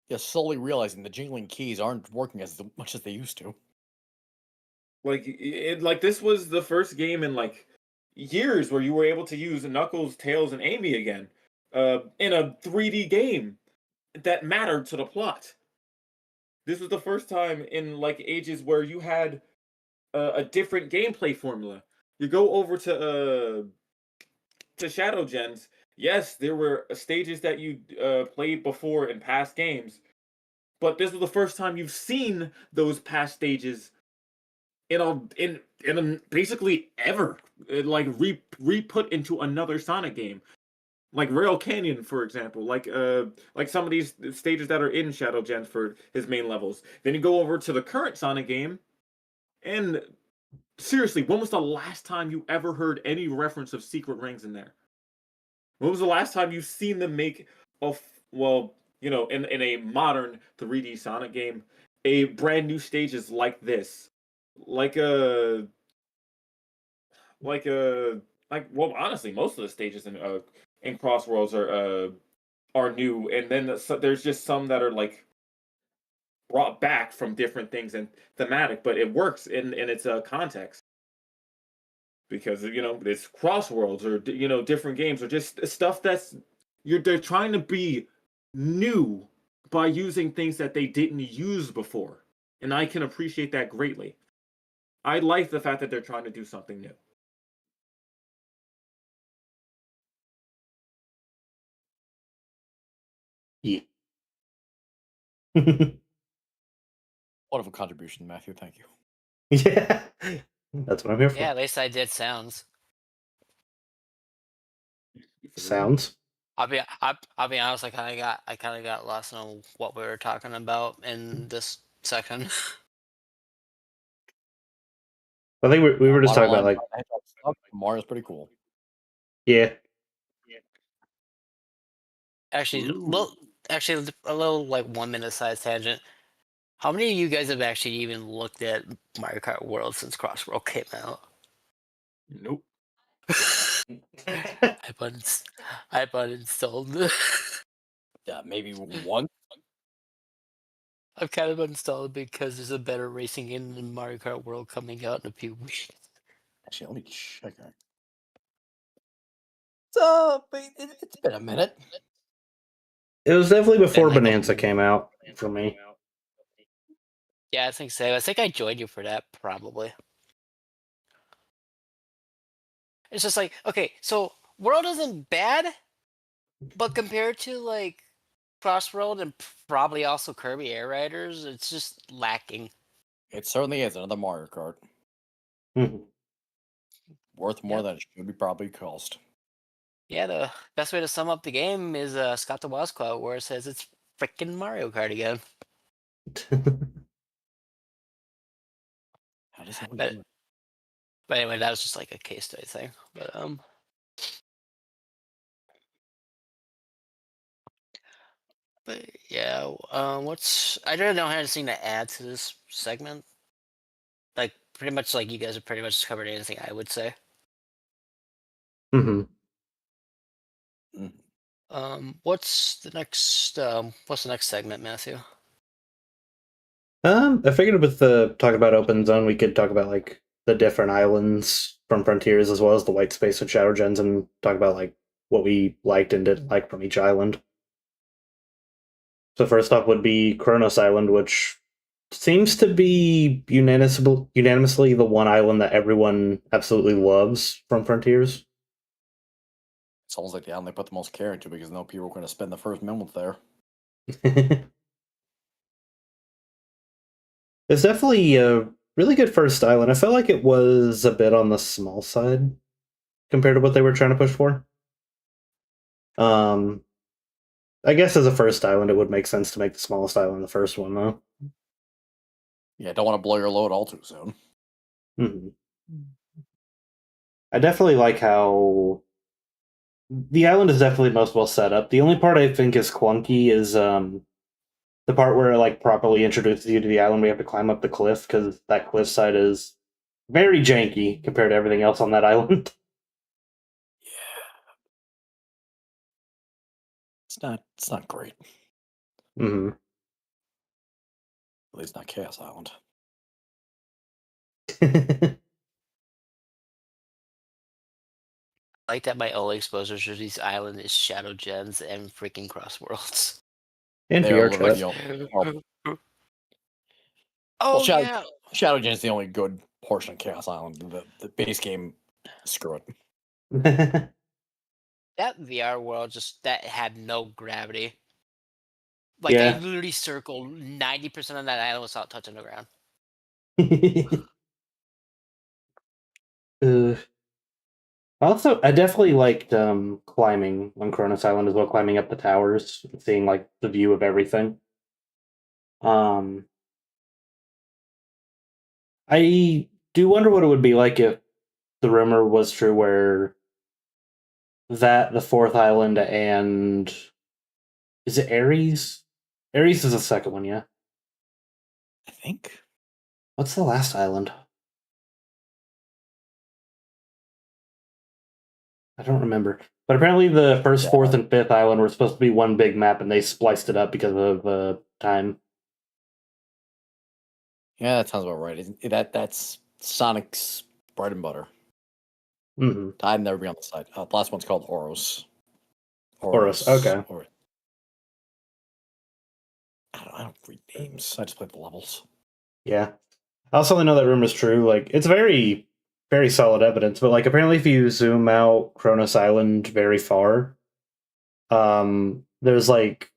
Speaker 2: You're slowly realizing the jingling keys aren't working as much as they used to.
Speaker 4: Like this was the first game in like years where you were able to use Knuckles, Tails, and Amy again, in a 3D game that mattered to the plot. This was the first time in like ages where you had a different gameplay formula. You go over to Shadow Gens. Yes, there were stages that you played before in past games, but this was the first time you've seen those past stages basically ever, like re-put into another Sonic game, like Rail Canyon, for example, like some of these stages that are in Shadow Gens for his main levels. Then you go over to the current Sonic game, and seriously, when was the last time you ever heard any reference of secret rings in there? When was the last time you've seen them make well, in a modern 3D Sonic game, a brand new stages like this, like a like a well, honestly, most of the stages in Crossworlds are new, and then there's just some that are like brought back from different things and thematic, but it works in its context because it's Crossworlds or different games or just stuff they're trying to be new by using things that they didn't use before, and I can appreciate that greatly. I like the fact that they're trying to do something new.
Speaker 1: Yeah.
Speaker 2: Wonderful contribution, Matthew. Thank you.
Speaker 1: Yeah. That's what I'm here for.
Speaker 3: Yeah, at least I did sounds.
Speaker 1: Sounds.
Speaker 3: I'll be honest. I kind of got lost on what we were talking about in this section.
Speaker 1: I think we were just
Speaker 2: Bottom
Speaker 1: talking about
Speaker 2: line,
Speaker 1: like,
Speaker 2: Hedgehog stuff, Mario's pretty cool.
Speaker 1: yeah.
Speaker 3: Actually,
Speaker 2: Ooh.
Speaker 3: a little like 1 minute size tangent. How many of you guys have actually even looked at Mario Kart World since Crossworld came out?
Speaker 2: Nope.
Speaker 3: I've uninstalled.
Speaker 2: Yeah, maybe one.
Speaker 3: I've kind of uninstalled because there's a better racing game than Mario Kart World coming out in a few weeks.
Speaker 2: Actually, let me check it. So, it's been a minute.
Speaker 1: It was definitely before
Speaker 3: like a-
Speaker 1: Bonanza came out for me.
Speaker 3: Yeah, I think so. I think I joined you for that probably. It's just like, okay, so World isn't bad, but compared to like Crossworld and probably also Kirby Air Riders, it's just lacking.
Speaker 2: It certainly is another Mario Kart.
Speaker 1: Mhm.
Speaker 2: Worth more
Speaker 3: Yep.
Speaker 2: than it should be probably cost.
Speaker 3: Yeah, the best way to sum up the game is Scott the Woz quote where it says it's freaking Mario Kart again.
Speaker 2: How does that
Speaker 3: But,
Speaker 2: do it?
Speaker 3: but anyway, that was just like a case study thing. But yeah, what's I don't know anything to add to this segment. Like pretty much like you guys have pretty much covered anything I would say.
Speaker 1: Mhm.
Speaker 3: What's the next segment, Matthew?
Speaker 1: I figured with the talk about open zone, we could talk about like the different islands from Frontiers as well as the white space with Shadow Gens, and talk about like what we liked and didn't like from each island. So first off would be Kronos Island, which seems to be unanimously the one island that everyone absolutely loves from Frontiers.
Speaker 2: Sounds like the island they put the most care into because no people are going to spend the first moment there.
Speaker 1: It's definitely a really good first island. I felt like it was a bit on the small side compared to what they were trying to push for. Um, I guess as a first island, it would make sense to make the smallest island the first one, though.
Speaker 2: Yeah, don't want to blow your load all too soon.
Speaker 1: Mhm. I definitely like how the island is definitely most well set up. The only part I think is clunky is the part where it like properly introduces you to the island. We have to climb up the cliff because that cliff side is very janky compared to everything else on that island.
Speaker 2: It's not great.
Speaker 1: Mm-hmm.
Speaker 2: At least not Chaos Island.
Speaker 3: I like that my only exposure to these islands is Shadow Gens and freaking Crossworlds.
Speaker 1: And
Speaker 2: They're
Speaker 1: VR
Speaker 2: literally
Speaker 1: chat.
Speaker 2: the only, well,
Speaker 3: Oh
Speaker 2: Shadow,
Speaker 3: yeah,
Speaker 2: Shadow Gen is the only good portion of Chaos Island. The base game, screw it.
Speaker 3: that VR world just that had no gravity. Like I
Speaker 1: Yeah.
Speaker 3: literally circled 90% of that island without touching the ground.
Speaker 1: uh, also, I definitely liked climbing on Cronus Island as well, climbing up the towers, and seeing like the view of everything. Um, I do wonder what it would be like if the rumor was true, where that the fourth island and is it Ares? Ares is the second one, yeah.
Speaker 2: I think.
Speaker 1: What's the last island? I don't remember. But apparently, the first,
Speaker 2: Yeah.
Speaker 1: fourth, and fifth island were supposed to be one big map, and they spliced it up because of time.
Speaker 2: Yeah, that sounds about right. That's Sonic's bread and butter.
Speaker 1: Mm-hmm.
Speaker 2: I'd never be on the side. The last one's called Oros.
Speaker 1: Horus, okay.
Speaker 2: Or, I don't read names. I just play the levels.
Speaker 1: Yeah. I also only know that rumor's true. Like, it's very, very solid evidence, but like, apparently, if you zoom out Kronos Island very far, there's like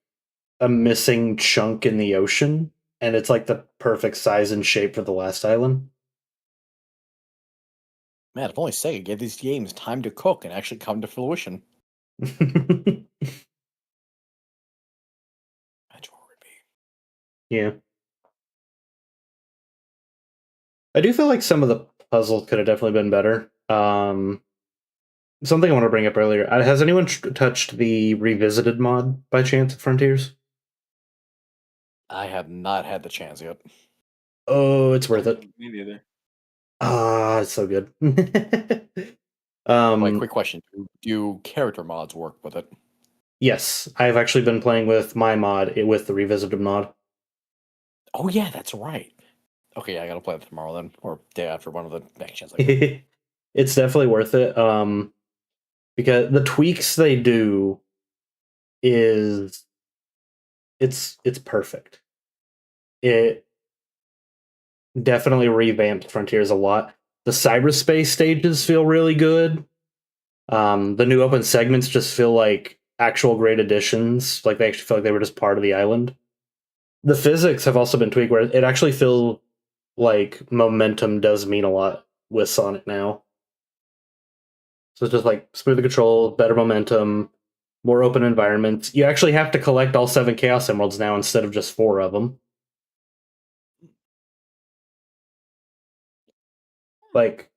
Speaker 1: a missing chunk in the ocean, and it's like the perfect size and shape for the last island.
Speaker 2: Man, if only Sega gave these games time to cook and actually come to fruition. That's what it would be.
Speaker 1: Yeah. I do feel like some of the puzzles could have definitely been better. Something I want to bring up earlier. Has anyone touched the Revisited mod by chance at Frontiers?
Speaker 2: I have not had the chance yet.
Speaker 1: Oh, it's worth it.
Speaker 4: Me neither.
Speaker 1: Ah, it's so good.
Speaker 2: Quick question: do character mods work with it?
Speaker 1: Yes, I've actually been playing with my mod with the Revisited mod.
Speaker 2: Oh yeah, that's right. Okay, I gotta play it tomorrow then, or day after, one of the next chance I get.
Speaker 1: It's definitely worth it. Because the tweaks they do is it's perfect. It definitely revamped Frontiers a lot. The cyberspace stages feel really good. The new open segments just feel like actual great additions. Like they actually feel like they were just part of the island. The physics have also been tweaked where it actually feels like momentum does mean a lot with Sonic now. So it's just like smoother control, better momentum, more open environments. You actually have to collect all 7 Chaos Emeralds now instead of just 4 of them. Like,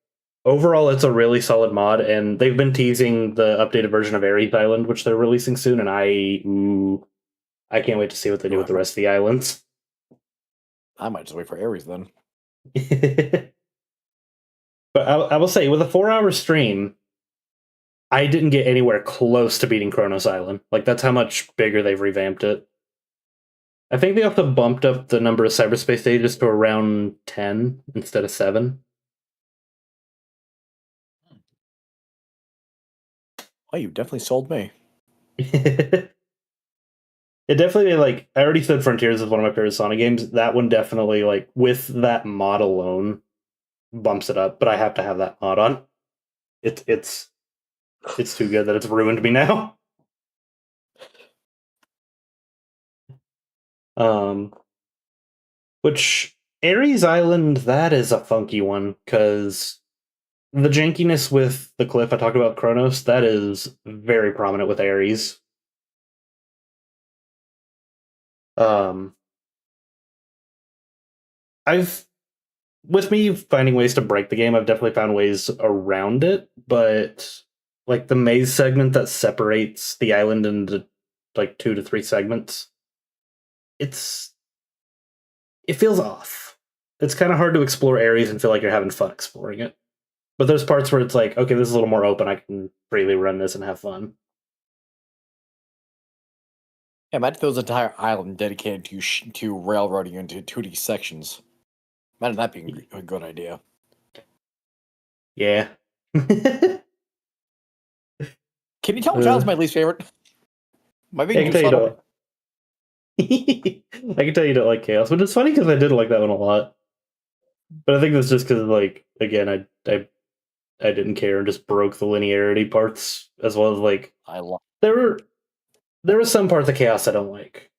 Speaker 1: overall, it's a really solid mod, and they've been teasing the updated version of Ares Island, which they're releasing soon, and I can't wait to see what they do with the rest of the islands.
Speaker 2: I might just wait for Ares then.
Speaker 1: But I will say, with a 4-hour stream, I didn't get anywhere close to beating Kronos Island. Like, that's how much bigger they've revamped it. I think they also bumped up the number of cyberspace stages to around 10 instead of 7.
Speaker 2: Oh, you definitely sold me.
Speaker 1: It definitely, like, I already said Frontiers is one of my favorite Sonic games. That one definitely, like, with that mod alone, bumps it up, but I have to have that mod on. It's too good that it's ruined me now. Which Ares Island, that is a funky one, because the jankiness with the cliff I talked about Kronos, that is very prominent with Ares. I've with me finding ways to break the game, I've definitely found ways around it, but like the maze segment that separates the island into like 2 to 3 segments, it feels off. It's kind of hard to explore areas and feel like you're having fun exploring it. But there's parts where it's like, okay, this is a little more open. I can freely run this and have fun.
Speaker 2: Yeah, imagine there was an entire island dedicated to railroading into 2D sections. Imagine that being a good idea.
Speaker 1: Yeah.
Speaker 2: Can you tell which island's my least favorite? Am I
Speaker 1: I
Speaker 2: being
Speaker 1: can
Speaker 2: too
Speaker 1: tell you
Speaker 2: subtle?
Speaker 1: don't. I can tell you don't like Chaos, which is funny because I did like that one a lot. But I think that's just because, like, again, I didn't care and just broke the linearity parts as well as like
Speaker 2: I love.
Speaker 1: there were some parts of Chaos I don't like.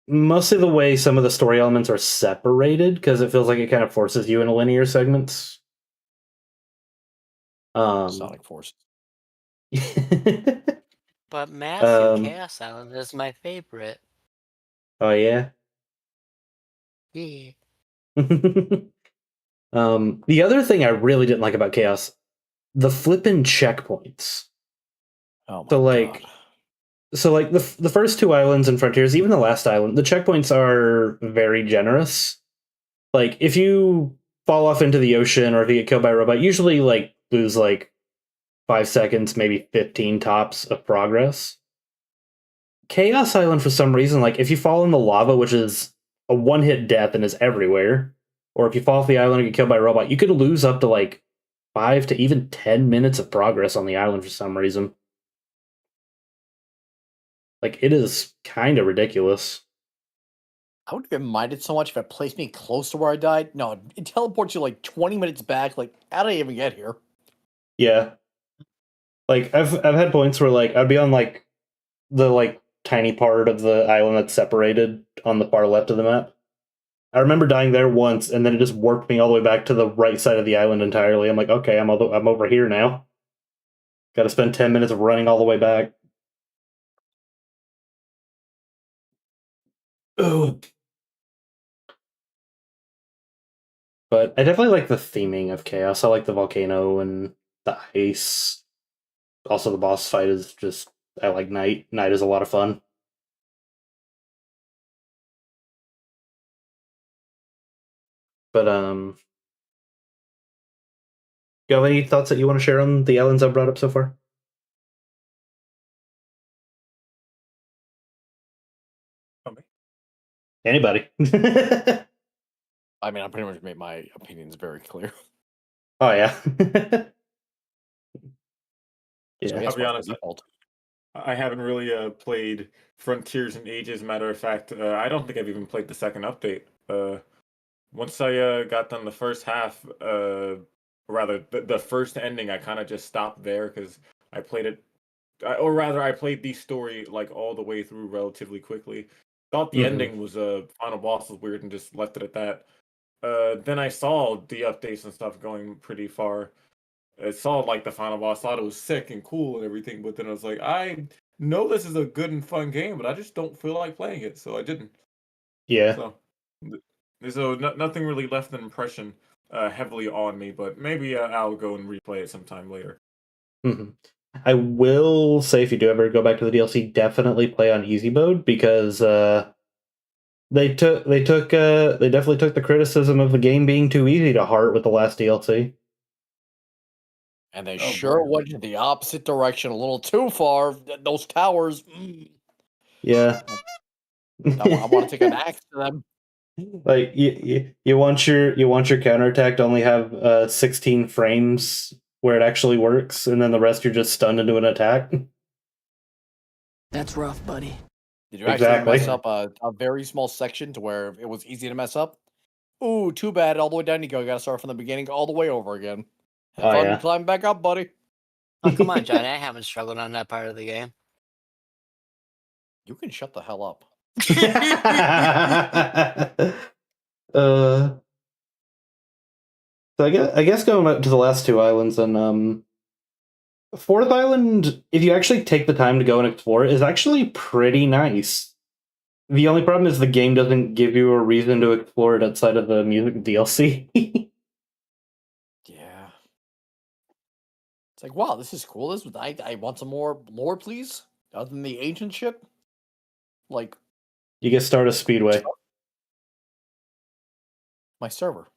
Speaker 1: Mostly the way some of the story elements are separated because it feels like it kind of forces you into linear segments.
Speaker 2: Sonic Force.
Speaker 3: But Massive
Speaker 1: Um,
Speaker 3: Chaos Island is my favorite.
Speaker 1: oh yeah.
Speaker 3: Yeah.
Speaker 1: The other thing I really didn't like about Chaos, the flippin' checkpoints.
Speaker 2: Oh my
Speaker 1: So like,
Speaker 2: god.
Speaker 1: so like the first 2 islands and Frontiers, even the last island, the checkpoints are very generous. Like if you fall off into the ocean or if you get killed by a robot, usually like lose like 5 seconds, maybe 15 tops of progress. Chaos Island, for some reason, like if you fall in the lava, which is a 1-hit death and is everywhere, or if you fall off the island and get killed by a robot, you could lose up to like 5 to even 10 minutes of progress on the island for some reason. Like it is kind of ridiculous.
Speaker 2: I wouldn't have minded so much if it placed me close to where I died. No, it teleports you like 20 minutes back. Like, how did I even get here?
Speaker 1: Yeah. Like I've had points where like I'd be on like the like tiny part of the island that's separated on the far left of the map. I remember dying there once, and then it just warped me all the way back to the right side of the island entirely. I'm like, okay, I'm over here now. Got to spend 10 minutes of running all the way back. Ooh. But I definitely like the theming of Chaos. I like the volcano and the ice. Also, the boss fight is just, I like night. Night is a lot of fun. But you have any thoughts that you want to share on the islands I've brought up so far? Anybody?
Speaker 2: I mean, I pretty much made my opinions very clear.
Speaker 1: Oh yeah.
Speaker 2: So
Speaker 1: Yeah.
Speaker 2: I guess
Speaker 4: I'll be
Speaker 2: what's
Speaker 4: honest,
Speaker 2: the default?
Speaker 4: I haven't really played Frontiers in ages. Matter of fact, I don't think I've even played the second update. Once I got done the first half, rather the first ending, I kind of just stopped there because I played it, or rather, I played the story like all the way through relatively quickly. Thought the
Speaker 1: Mhm.
Speaker 4: ending was final boss was weird and just left it at that. Then I saw the updates and stuff going pretty far. I saw like the final boss, thought it was sick and cool and everything, but then I was like, I know this is a good and fun game, but I just don't feel like playing it, so I didn't.
Speaker 1: Yeah.
Speaker 4: So, so nothing really left an impression heavily on me, but maybe I'll go and replay it sometime later.
Speaker 1: Mhm. I will say if you do ever go back to the DLC, definitely play on easy mode because they definitely took the criticism of the game being too easy to heart with the last DLC.
Speaker 2: And they
Speaker 4: Oh,
Speaker 2: sure
Speaker 4: boy.
Speaker 2: went in the opposite direction a little too far. Those towers.
Speaker 1: Yeah.
Speaker 2: I want to take an axe to them.
Speaker 1: Like you want your counterattack to only have 16 frames where it actually works, and then the rest you're just stunned into an attack.
Speaker 5: That's rough, buddy.
Speaker 2: Did you actually mess
Speaker 1: Exactly.
Speaker 2: up a very small section to where it was easy to mess up? Ooh, too bad. All the way down you go. You gotta start from the beginning all the way over again. Have
Speaker 1: Oh
Speaker 2: fun
Speaker 1: yeah.
Speaker 2: climbing back up, buddy.
Speaker 3: Oh, come on, Johnny. I haven't struggled on that part of the game.
Speaker 2: You can shut the hell up.
Speaker 1: uh, so I guess going back to the last two islands and Fourth Island, if you actually take the time to go and explore it, is actually pretty nice. The only problem is the game doesn't give you a reason to explore it outside of the music DLC.
Speaker 2: Yeah. It's like, wow, this is cool. I want some more lore, please. Other than the ancient shit. Like,
Speaker 1: You get Stardust Speedway.
Speaker 2: my server.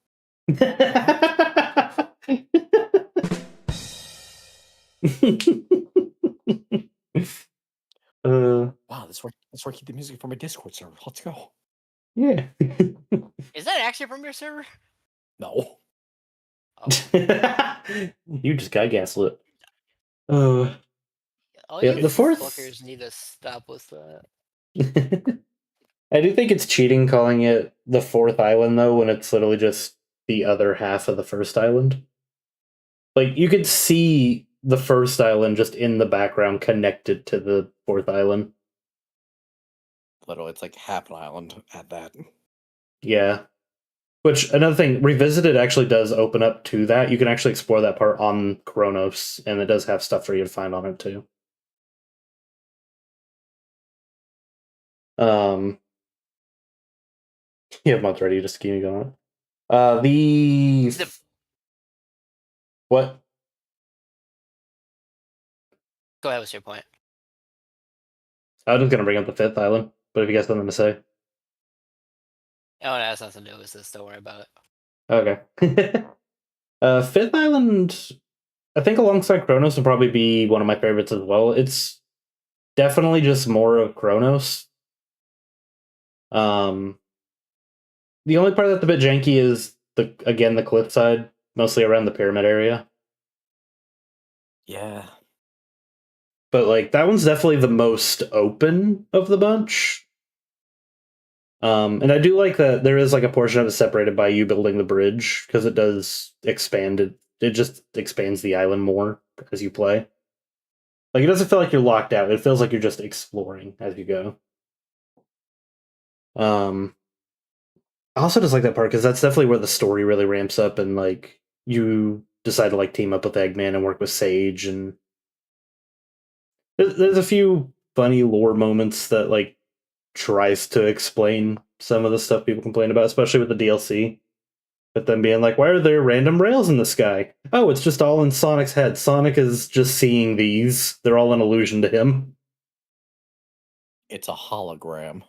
Speaker 2: Wow, that's where I keep the music for my Discord server. Let's go.
Speaker 1: Yeah.
Speaker 3: Is that actually from your server?
Speaker 2: No.
Speaker 3: Oh,
Speaker 1: You just got gaslit. Uh,
Speaker 3: all
Speaker 1: yeah,
Speaker 3: you
Speaker 1: the fourth.
Speaker 3: fuckers need to stop with that.
Speaker 1: I do think it's cheating calling it the fourth island though, when it's literally just the other half of the first island. Like you could see the first island just in the background connected to the fourth island.
Speaker 2: Literally, it's like half an island at that.
Speaker 1: Yeah. Which another thing, Revisited actually does open up to that. You can actually explore that part on Kronos, and it does have stuff for you to find on it too. You have mods ready, just keep me going. What?
Speaker 3: Go ahead with your point.
Speaker 1: I was just gonna bring up the fifth island, but if you guys have something to say.
Speaker 3: Oh, that has nothing to do with this. Don't worry about it.
Speaker 1: Okay. Fifth Island, I think alongside Kronos would probably be one of my favorites as well. It's definitely just more of Kronos. Um, the only part that's a bit janky is the cliffside, mostly around the pyramid area.
Speaker 2: Yeah.
Speaker 1: But like that one's definitely the most open of the bunch. And I do like that there is like a portion of it separated by you building the bridge because it does expand it. It just expands the island more as you play. Like, it doesn't feel like you're locked out. It feels like you're just exploring as you go. I also just like that part because that's definitely where the story really ramps up, and like you decide to like team up with Eggman and work with Sage, and there's a few funny lore moments that like tries to explain some of the stuff people complain about, especially with the DLC. But then being like, why are there random rails in the sky? Oh, it's just all in Sonic's head. Sonic is just seeing these. They're all an illusion to him.
Speaker 2: It's a hologram.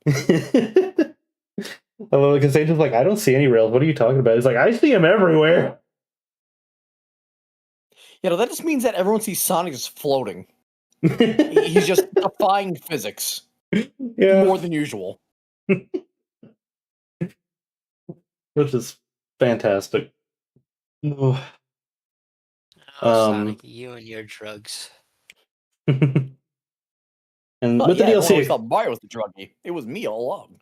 Speaker 1: I love it because Sage is like, I don't see any rails. What are you talking about? He's like, I see them everywhere.
Speaker 2: You know, that just means that everyone sees Sonic as floating. He's just defying physics
Speaker 1: Yeah,
Speaker 2: more than usual.
Speaker 1: which is fantastic. Oh,
Speaker 3: Sonic, you and your drugs.
Speaker 1: and
Speaker 2: But
Speaker 1: with the
Speaker 2: yeah, everyone always
Speaker 1: DLC,
Speaker 2: thought Mario was the druggie. It was me all along.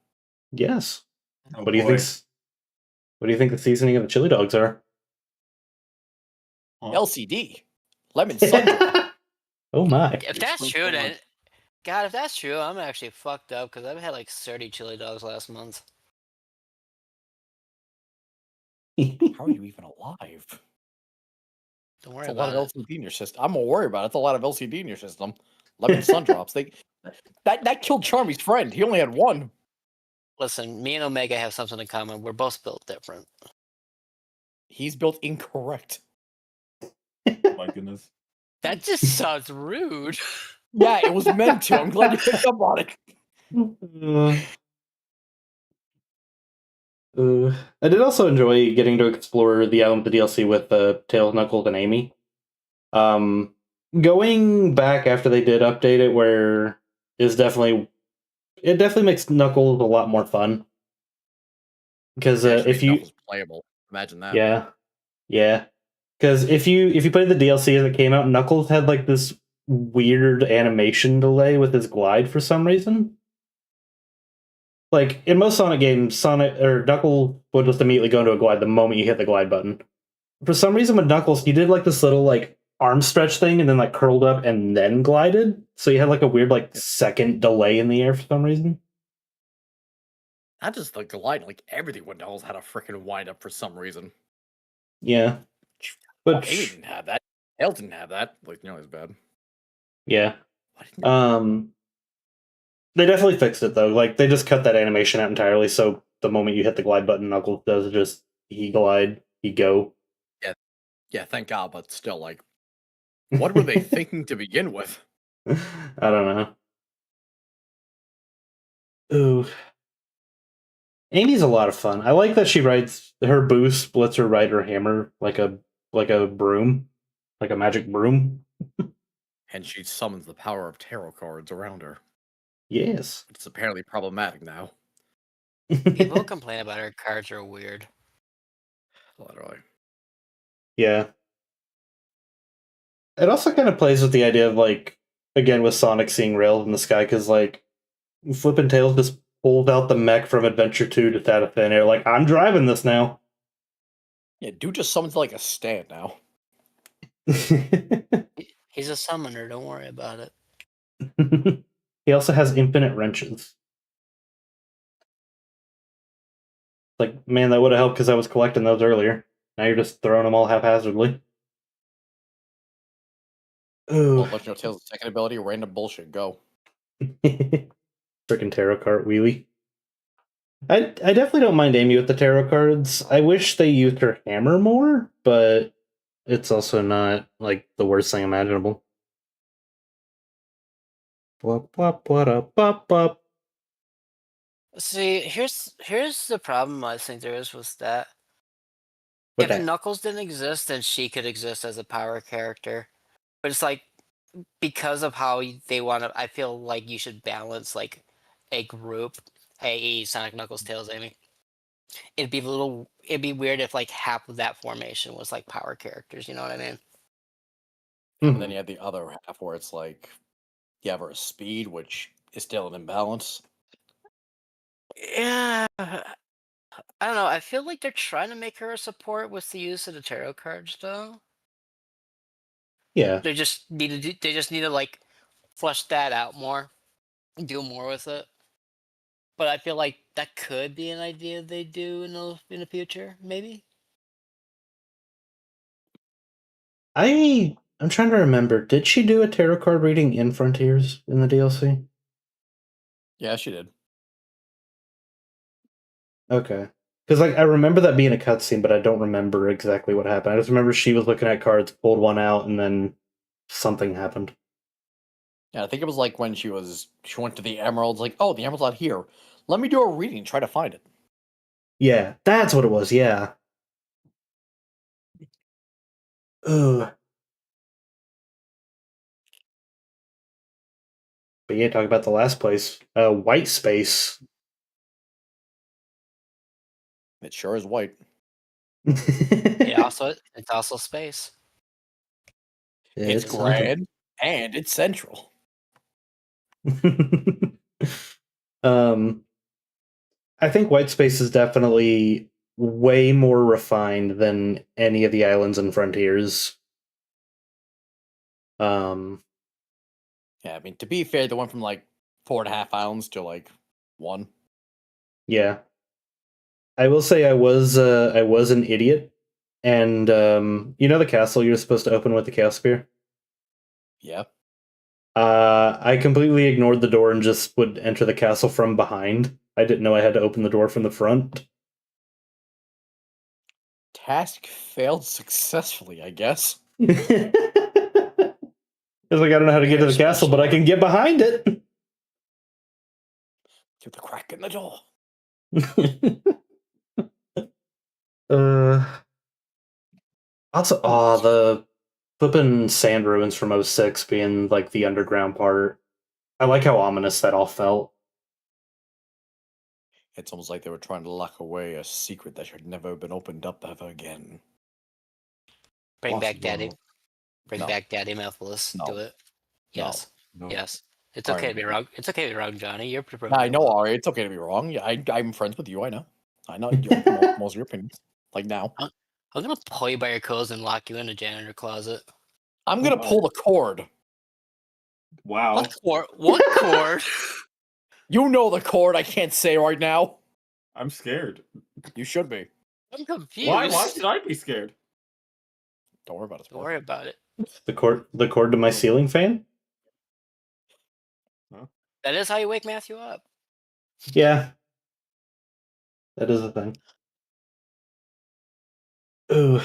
Speaker 1: yes.
Speaker 4: Oh,
Speaker 1: What do you
Speaker 4: boy.
Speaker 1: think? What do you think the seasoning of the chili dogs are?
Speaker 4: Huh?
Speaker 2: LCD. Lemon sun.
Speaker 1: Oh my!
Speaker 3: If that's
Speaker 4: Explains
Speaker 3: true,
Speaker 4: so
Speaker 3: then
Speaker 4: much.
Speaker 3: God, if that's true, I'm actually fucked up because I've had like 30 chili dogs last month.
Speaker 2: How are you even alive?
Speaker 3: Don't worry
Speaker 2: That's a lot
Speaker 3: about
Speaker 2: of
Speaker 3: it.
Speaker 2: LCD in your system. I'm gonna worry about it. It's a lot of LCD in your system. Lemon sun drops. That killed Charmy's friend. He only had one.
Speaker 3: Listen, me and Omega have something in common. We're both built different.
Speaker 2: He's built incorrect.
Speaker 4: Oh my goodness.
Speaker 3: That just sounds rude.
Speaker 2: Yeah, it was meant to. I'm glad you picked up on it.
Speaker 1: I did also enjoy getting to explore the island of the DLC with Tails, Knuckles, and Amy. Going back after they did update it, where is definitely it definitely makes Knuckles a lot more fun because
Speaker 2: It actually
Speaker 1: if
Speaker 2: made
Speaker 1: you
Speaker 2: Knuckles playable. Imagine that.
Speaker 1: yeah because if you played the DLC as it came out, Knuckles had like this weird animation delay with his glide for some reason. Like in most Sonic games, Sonic or Knuckles would just immediately go into a glide the moment you hit the glide button. For some reason, with Knuckles, he did like this little like arm stretch thing and then like curled up and then glided. So you had like a weird like second delay in the air for some reason.
Speaker 2: Not just the glide, like everything with Knuckles had a freaking wind up for some reason.
Speaker 1: Yeah,
Speaker 2: Well,
Speaker 1: but
Speaker 2: Amy didn't have that. Tails didn't have that. Like, you know, it's bad.
Speaker 1: yeah,
Speaker 2: Why didn't
Speaker 1: they definitely fixed it though. Like they just cut that animation out entirely. So the moment you hit the glide button, Knuckles does just he glide, he go.
Speaker 2: Yeah, thank God, but still, like, what were they thinking to begin with?
Speaker 1: I don't know. Ooh, Amy's a lot of fun. I like that she rides her boost lets her ride her hammer like a broom, like a magic broom.
Speaker 2: And she summons the power of tarot cards around her.
Speaker 1: Yes.
Speaker 2: It's apparently problematic now.
Speaker 3: People complain about her cards are weird.
Speaker 2: Literally.
Speaker 1: Yeah. It also kind of plays with the idea of like again with Sonic seeing rails in the sky because like Flippin' Tails just pulled out the mech from Adventure 2 just out of thin air, like I'm driving this now.
Speaker 2: Yeah, dude just summons like a stand now.
Speaker 3: He's a summoner. Don't worry about it.
Speaker 1: He also has infinite wrenches. Like, man, that would have helped because I was collecting those earlier. Now you're just throwing them all haphazardly. Ooh.
Speaker 2: Well, let you know Tails' second ability, random bullshit, go.
Speaker 1: Freaking tarot card wheelie. I definitely don't mind Amy with the tarot cards. I wish they used her hammer more, but it's also not like the worst thing imaginable. Bwop, bwop, bwop, bwop, bwop.
Speaker 3: See, here's the problem I think there is with that.
Speaker 1: What
Speaker 3: If
Speaker 1: that?
Speaker 3: Knuckles didn't exist, then she could exist as a power character. But it's like because of how they want to. I feel like you should balance like a group, a Sonic, Knuckles, Tails, Amy. It'd be weird if like half of that formation was like power characters. You know what I mean?
Speaker 2: And
Speaker 1: Mhm.
Speaker 2: then you have the other half where it's like you have her speed, which is still an imbalance.
Speaker 3: Yeah. I don't know. I feel like they're trying to make her a support with the use of the tarot cards, though.
Speaker 1: Yeah.
Speaker 3: They just need to like flesh that out more, do more with it. But I feel like that could be an idea they do in the future, maybe.
Speaker 1: I'm trying to remember. Did she do a tarot card reading in Frontiers in the DLC?
Speaker 2: Yeah, she did.
Speaker 1: Okay. Because like I remember that being a cutscene, but I don't remember exactly what happened. I just remember she was looking at cards, pulled one out, and then something happened.
Speaker 2: Yeah, I think it was like when she went to the emeralds, like, oh, the emerald's not here. Let me do a reading, try to find it.
Speaker 1: Yeah, that's what it was. Yeah. Ugh. But yeah, talk about the last place. White space.
Speaker 2: It sure is white.
Speaker 3: It's also space.
Speaker 2: It's
Speaker 1: It's
Speaker 2: grand and it's central.
Speaker 1: um, I think white space is definitely way more refined than any of the islands and frontiers. Um,
Speaker 2: Yeah, I mean, to be fair, they went from like 4.5 islands to like 1.
Speaker 1: yeah, I will say I was an idiot, and you know the castle you're supposed to open with the chaos spear.
Speaker 2: Yeah.
Speaker 1: I completely ignored the door and just would enter the castle from behind. I didn't know I had to open the door from the front.
Speaker 2: Task failed successfully, I guess.
Speaker 1: It's like I don't know how to get to
Speaker 3: Very
Speaker 1: the castle, but I
Speaker 3: special.
Speaker 1: can get behind it.
Speaker 2: Through the crack in the door.
Speaker 1: uh, also, the flipping sand ruins from '06 being like the underground part. I like how ominous that all felt.
Speaker 2: It's almost like they were trying to lock away a secret that should never have been opened up ever again.
Speaker 3: Bring
Speaker 2: Lost
Speaker 3: back Daddy.
Speaker 2: world.
Speaker 3: Bring
Speaker 2: No.
Speaker 3: back Daddy Malthus.
Speaker 2: No.
Speaker 3: Do it.
Speaker 2: No.
Speaker 3: Yes.
Speaker 4: No.
Speaker 3: Yes. It's
Speaker 2: Alright.
Speaker 3: okay to be wrong. It's okay to be wrong, Johnny. You're pretty.
Speaker 2: I know, Ari. It's okay to be wrong. Yeah, I'm friends with you. I know. I know you like most of your opinions. Like now,
Speaker 3: I'm gonna pull you by your clothes and lock you in a janitor closet.
Speaker 2: I'm gonna pull the cord.
Speaker 4: Wow.
Speaker 3: What cord? What cord?
Speaker 2: You know the cord. I can't say right now.
Speaker 4: I'm scared.
Speaker 2: You should be.
Speaker 3: I'm confused.
Speaker 4: Why should I be scared?
Speaker 2: Don't worry about it.
Speaker 3: Don't worry about it.
Speaker 1: The cord to my ceiling fan.
Speaker 3: That is how you wake Matthew up.
Speaker 1: Yeah, that is a thing. Ooh,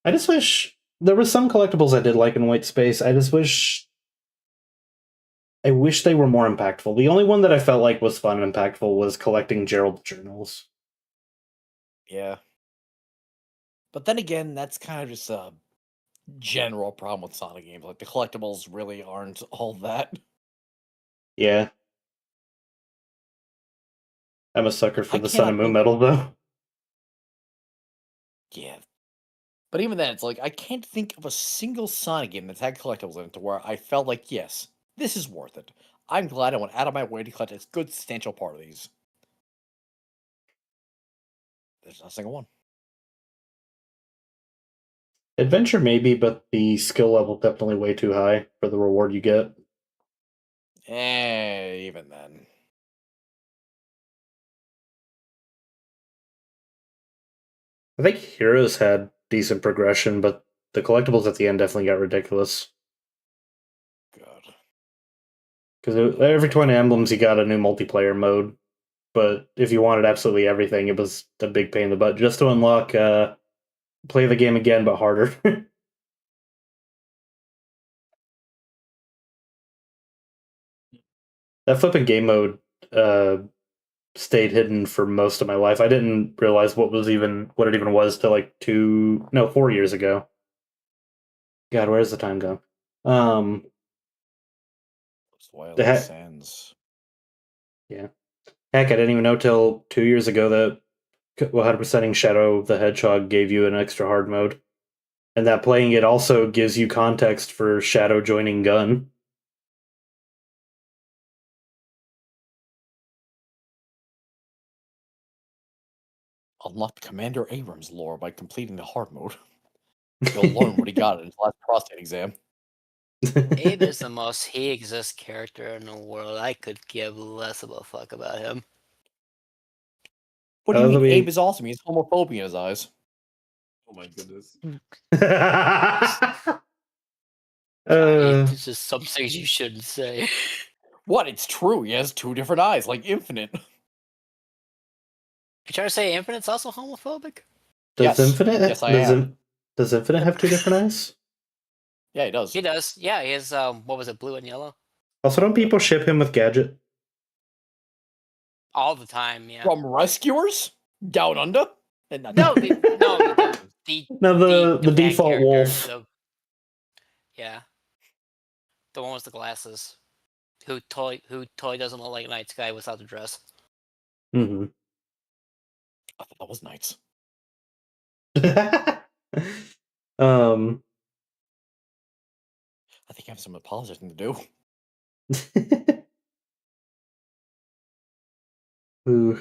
Speaker 1: I just wish there was some collectibles I did like in White Space. I wish they were more impactful. The only one that I felt like was fun and impactful was collecting Gerald's journals.
Speaker 2: Yeah. But then again, that's kind of just a general problem with Sonic games. Like the collectibles really aren't all that.
Speaker 1: Yeah, I'm a sucker for
Speaker 2: I
Speaker 1: the Sun
Speaker 2: cannot
Speaker 1: and Moon
Speaker 2: think.
Speaker 1: medal, though.
Speaker 2: Yeah. But even then, it's like I can't think of a single Sonic game that's had collectibles in it to where I felt like, yes, this is worth it. I'm glad I went out of my way to collect a good substantial part of these. There's not a single one.
Speaker 1: Adventure maybe, but the skill level definitely way too high for the reward you get.
Speaker 2: Even then.
Speaker 1: I think Heroes had decent progression, but the collectibles at the end definitely got ridiculous.
Speaker 2: Good.
Speaker 1: Because every 20 emblems, you got a new multiplayer mode. But if you wanted absolutely everything, it was a big pain in the butt just to unlock play the game again, but harder. That flipping game mode uh, stayed hidden for most of my life. I didn't realize what it even was till like 4 years ago. God, where's the time go? The
Speaker 2: Twilight
Speaker 1: heck,
Speaker 2: Sands.
Speaker 1: yeah. Heck, I didn't even know till 2 years ago that 100%ing Shadow the Hedgehog gave you an extra hard mode, and that playing it also gives you context for Shadow joining Gun.
Speaker 2: Unlocked Commander Abrams lore by completing the hard mode. You'll learn what he got in his last prostate exam.
Speaker 3: Abe is the most he exists character in the world. I could give less of a fuck about him.
Speaker 2: What do you
Speaker 1: love
Speaker 2: mean?
Speaker 1: that we-
Speaker 2: Abe is awesome. He's homophobia in his eyes.
Speaker 4: Oh my goodness.
Speaker 1: Uh,
Speaker 3: It's just some things you shouldn't say.
Speaker 2: What? It's true. He has two different eyes, like Infinite.
Speaker 3: You trying to say Infinite's also homophobic?
Speaker 1: does
Speaker 2: Yes.
Speaker 1: Infinite
Speaker 2: Yes, I am.
Speaker 1: does Infinite have 2 different eyes?
Speaker 2: Yeah, he does.
Speaker 3: He does. Yeah, he has what was it, blue and yellow?
Speaker 1: Also, don't people ship him with Gadget?
Speaker 3: All the time, yeah.
Speaker 2: From Rescuers? Down Under? And not
Speaker 3: No, the
Speaker 1: No, the
Speaker 3: main
Speaker 1: default
Speaker 3: character,
Speaker 1: wolf.
Speaker 3: yeah. The one with the glasses. Who totally doesn't look like a night guy without the dress.
Speaker 1: Mm-hmm.
Speaker 2: I thought that was nice.
Speaker 1: um.
Speaker 2: I think I have some apologizing to do.
Speaker 1: Ooh.